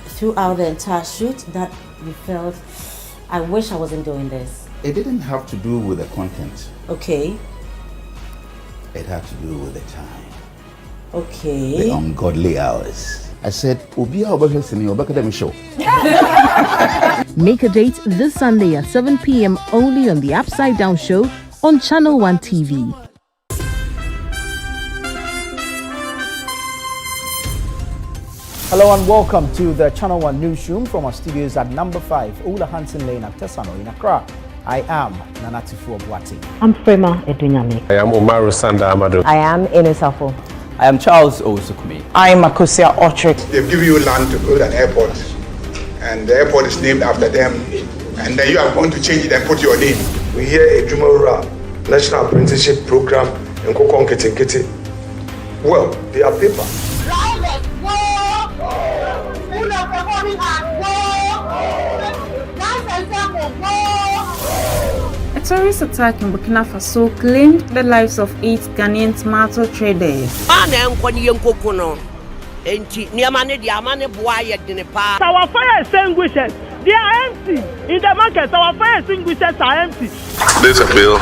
throughout the entire shoot that you felt, I wish I wasn't doing this? It didn't have to do with the content. Okay. It had to do with the time. Okay. The ungodly hours. I said, show. Make a date this Sunday at 7 p.m. only on the Upside Down Show on Channel One TV. Hello and welcome to the Channel One newsroom from our studios at number 5, Ola Hansen Lane at Tesano in Accra. I am Nanatifu Obwati. I'm Frema Edunyame. I am Umaru Sanda Amado. I am Enesafo. I am Charles Owusukumi. I am Akosia Otrick. They've given you land to build an airport, and the airport is named after them, and then you are going to change it and put your name. We hear a Jumara National Apprenticeship Program in Kokon Kete. Well, they are paper. A terrorist attack in Burkina Faso claimed the lives of 8 Ghanaian tomato traders. Our fire extinguishers, they are empty. In the market, our fire extinguishers are empty. There's a bill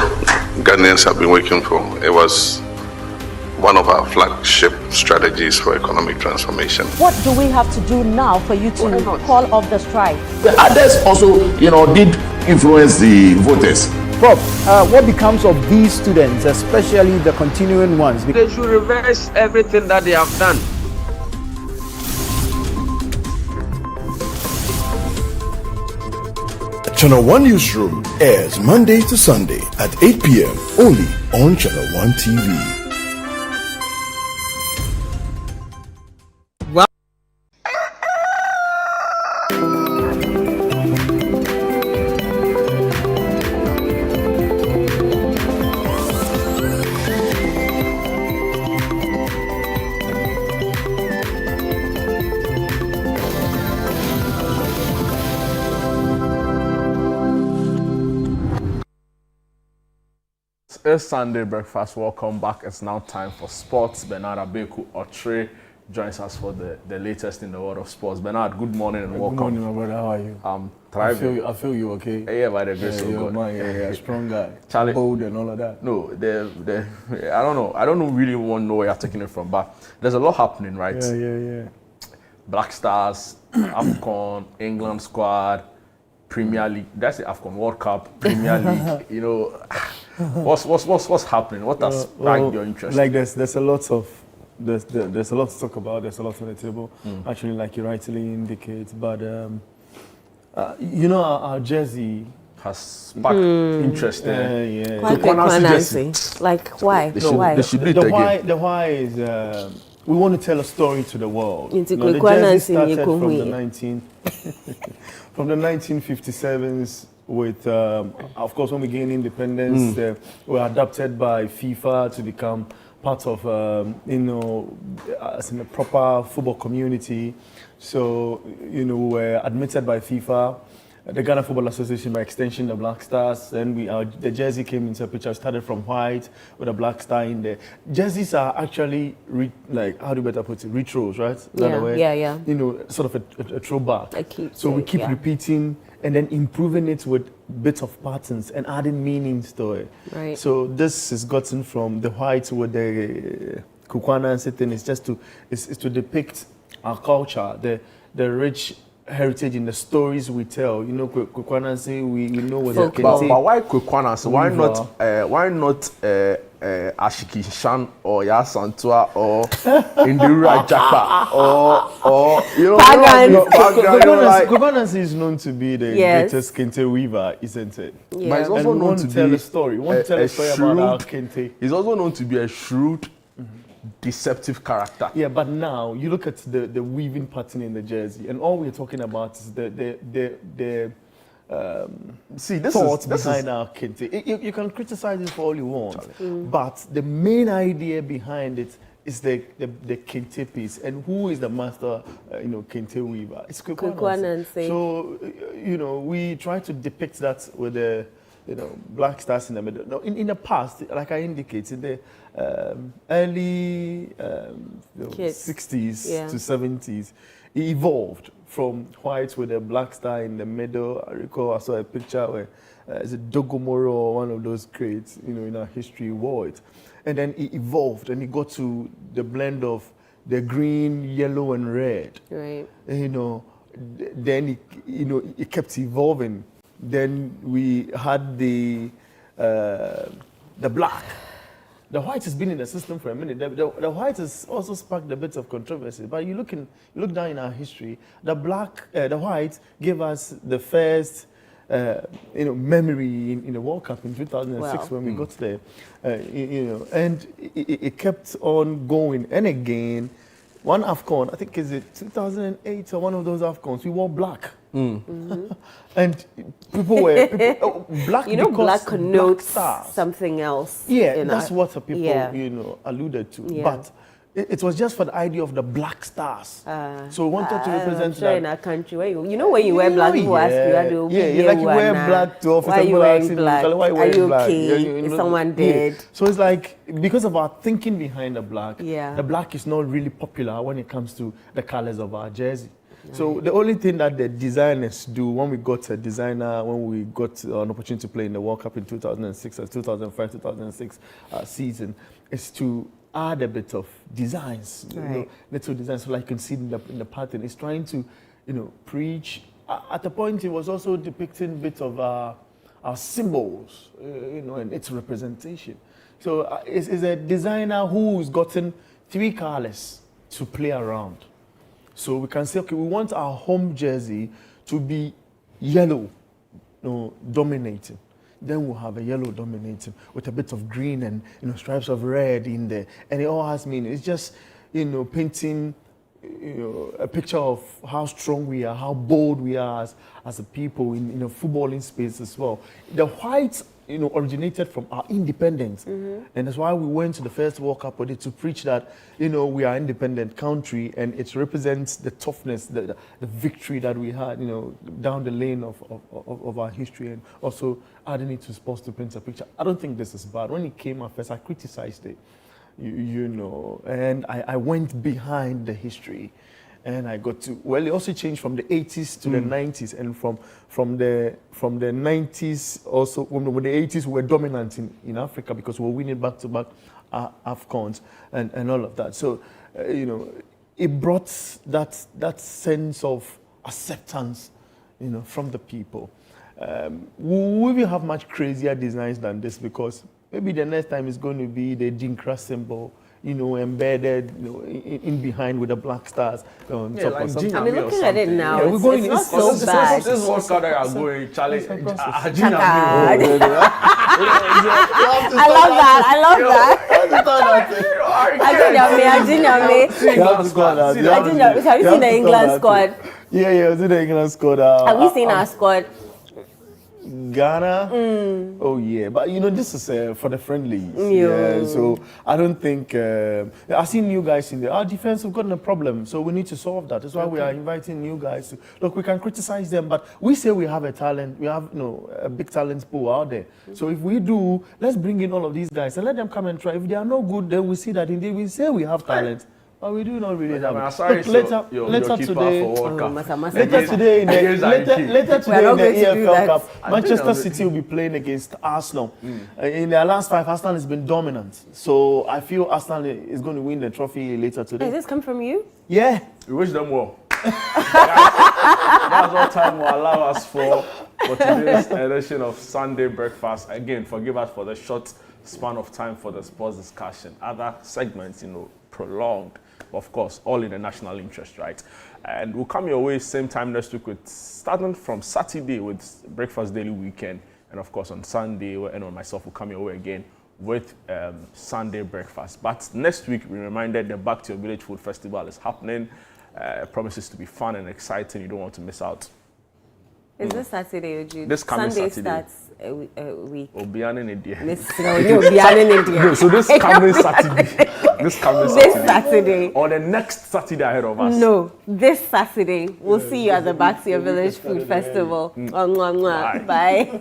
Ghanaians have been working for. It was one of our flagship strategies for economic transformation. What do we have to do now for you to call off the strike? The others also, did influence the voters. Prof, what becomes of these students, especially the continuing ones? They should reverse everything that they have done. Channel One Newsroom airs Monday to Sunday at 8 p.m. only on Channel One TV. It's Sunday breakfast. Welcome back. It's now time for sports. Bernard Abeku Otre joins us for the latest in the world of sports. Bernard, good morning and welcome. Good morning, my brother. How are you? Thriving. I feel you okay. Yeah, by the grace of God. Yeah, strong guy. Charlie, bold and all of that. No, I don't know. I don't really want to know where you're taking it from, but there's a lot happening, right? Yeah. Black Stars, AFCON, England squad, Premier League. That's the AFCON World Cup, Premier League. What's happening? What has sparked your interest? Like there's a lot to talk about. There's a lot on the table. Actually, like you rightly indicate, but our jersey has sparked interest there. Yeah. Like why? They should do it again. The why is we want to tell a story to the world. The jersey started from the 1957s. With, of course, when we gained independence, we were adopted by FIFA to become part of, as in a proper football community. So, we were admitted by FIFA, the Ghana Football Association, by extension, the Black Stars. Then the jersey came into a picture. Started from white with a black star in there. Jerseys are actually how do you better put it? Retros, right? Yeah. Sort of a throwback. So we keep repeating and then improving it with bits of patterns and adding meanings to it. Right. So this is gotten from the white with the Kukwanansi thing. It's just to depict our culture, the rich heritage in the stories we tell. Kukwanansi, we know what it can take. But why Kukwanansi? Why not Ashiki Shan or Yasantua or Indira Japa or you know Gogonas is known to be the greatest kente weaver, isn't it? Yeah. But he's also known to tell a story. Tell a story about our kente. He's also known to be a shrewd, deceptive character. Yeah, but now you look at the weaving pattern in the jersey, and all we're talking about is the thoughts behind our kente. You can criticize it for all you want, but the main idea behind it is the kente piece. And who is the master, kente weaver? It's Kwekwanansi. So, we try to depict that with the black stars in the middle. Now, in the past, like I indicated, in the early 60s to 70s, it evolved from white with a black star in the middle. I recall I saw a picture where it's a Dogomoro or one of those crates, in our history wore it. And then it evolved and it got to the blend of the green, yellow, and red. Right. And, then it kept evolving. Then we had the black. The white has been in the system for a minute. The white has also sparked a bit of controversy. But you look down in our history, the white gave us the first memory in the World Cup in 2006 when we got there. And it kept on going. And again, one AFCON, I think is it 2008 or one of those AFCONs, we wore black. And people were black. Black connotes something else. Yeah, that's what people alluded to. Yeah. But it was just for the idea of the black stars. So we wanted to represent that. In our country, when you wear black, people ask you, like you wear black to office. Why are you wearing black? Are you okay? Is someone dead? So it's like, because of our thinking behind the black, the black is not really popular when it comes to the colors of our jersey. So the only thing that the designers do when we got a designer, when we got an opportunity to play in the World Cup in 2006 or 2005, 2006 season, is to add a bit of designs, little designs, so like you can see in the pattern. It's trying to, preach. At a point, it was also depicting a bit of our symbols, and its representation. So it's a designer who's gotten 3 colors to play around. So we can say, okay, we want our home jersey to be yellow, dominating. Then we'll have a yellow dominating with a bit of green and stripes of red in there, and it all has meaning. It's just painting a picture of how strong we are, how bold we are as a people in a footballing space as well. The white originated from our independence, and that's why we went to the first World Cup with it, to preach that we are an independent country, and it represents the toughness, the victory that we had down the lane of our history, and also adding it to sports to paint a picture. I don't think this is bad. When it came out first, I criticized it, and I went behind the history. And I got to, it also changed from the 80s to the 90s, and from the 90s also, when the 80s we were dominant in Africa because we were winning back-to-back AFCONs and all of that. So, it brought that sense of acceptance, from the people. We will have much crazier designs than this, because maybe the next time is going to be the Dinkra symbol, embedded, in behind with the black stars on top like or something. I mean, looking at it now, we're going. It's not so bad. This is what color are going, Charlie. I love that. Have you seen the England squad? Yeah, I was in the England squad. Have we seen our squad? Ghana? Oh, yeah. But, this is for the friendlies. Yeah. So, I don't think... I see new guys in there. Our defense have gotten a problem, so we need to solve that. That's why we are inviting new guys. Look, we can criticize them, but we say we have a talent. We have, a big talent pool out there. So, if we do, let's bring in all of these guys and let them come and try. If they are no good, then we see that indeed we say we have talent. But we do not really have it. Later today in the EFL Cup, Manchester City will be playing against Arsenal. In their last 5, Arsenal has been dominant. So I feel Arsenal is going to win the trophy later today. Has this come from you? Yeah. We wish them well. That's what time will allow us for today's edition of Sunday Breakfast. Again, forgive us for the short span of time for the sports discussion. Other segments, prolonged. Of course, all in the national interest, right? And we'll come your way same time next week starting from Saturday with Breakfast Daily Weekend. And of course, on Sunday, and myself will come your way again with Sunday Breakfast. But next week, we reminded the Back to Your Village Food Festival is happening. Promises to be fun and exciting. You don't want to miss out. Is this Saturday or June? This coming Sunday Saturday. Starts a week. Obiane in India. So this coming Saturday. This Saturday. Or the next Saturday ahead of us. No, this Saturday. We'll see you at the Back to Your Village Food Festival. Bye.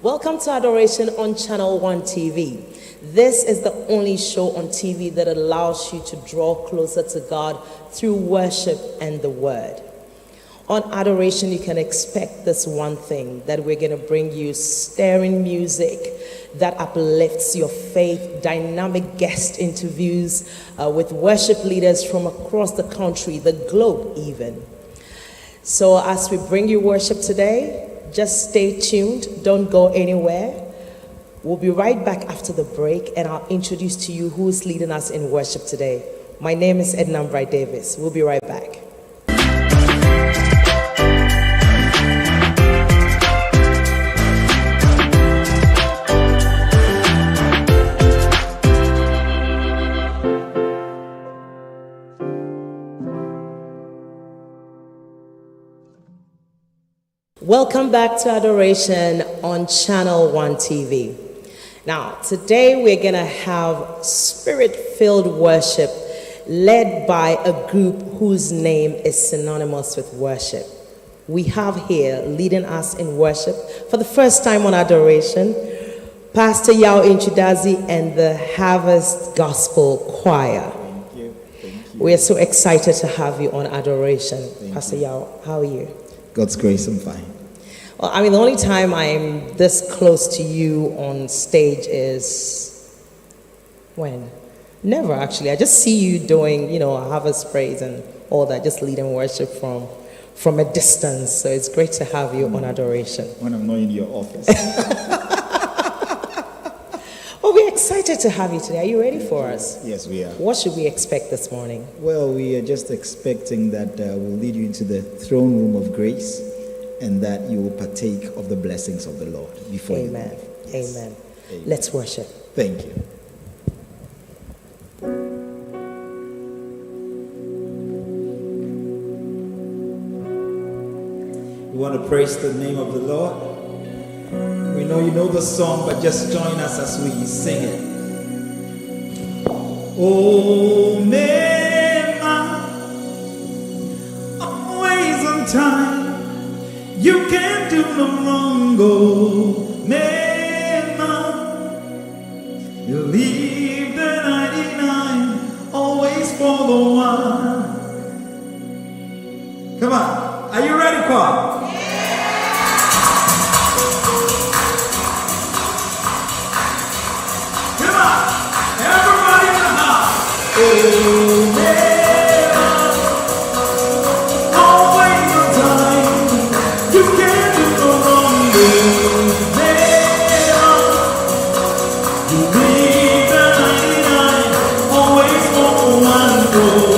Welcome to Adoration on Channel 1 TV. This is the only show on TV that allows you to draw closer to God through worship and the Word. On Adoration, you can expect this one thing, that we're going to bring you stirring music that uplifts your faith, dynamic guest interviews with worship leaders from across the country, the globe even. So as we bring you worship today, just stay tuned, don't go anywhere. We'll be right back after the break and I'll introduce to you who's leading us in worship today. My name is Edna Bright Davis. We'll be right back. Welcome back to Adoration on Channel 1 TV. Now, today we're going to have spirit-filled worship led by a group whose name is synonymous with worship. We have here, leading us in worship for the first time on Adoration, Pastor Yao Inchudazi and the Harvest Gospel Choir. Thank you. We are so excited to have you on Adoration. Pastor Yao, how are you? God's grace, I'm fine. Well, I mean, the only time I'm this close to you on stage is when? Never, actually. I just see you doing, harvest praise and all that, just leading worship from a distance. So it's great to have you on Adoration. When I'm not in your office. Well, we're excited to have you today. Are you ready for us? Yes, we are. What should we expect this morning? Well, we are just expecting that we'll lead you into the throne room of grace, and that you will partake of the blessings of the Lord before Amen. you leave. Yes. Amen. Let's worship. Thank you. We want to praise the name of the Lord. We know you know the song, but just join us as we sing it. Oh, Mema, always on time. You can't do no wrong, oh, Mema. You leave the 99, always for the one. Come on, are you ready, choir? Come on, everybody. Always on time. You can't do no wrong. You leave the 99, always for one goal.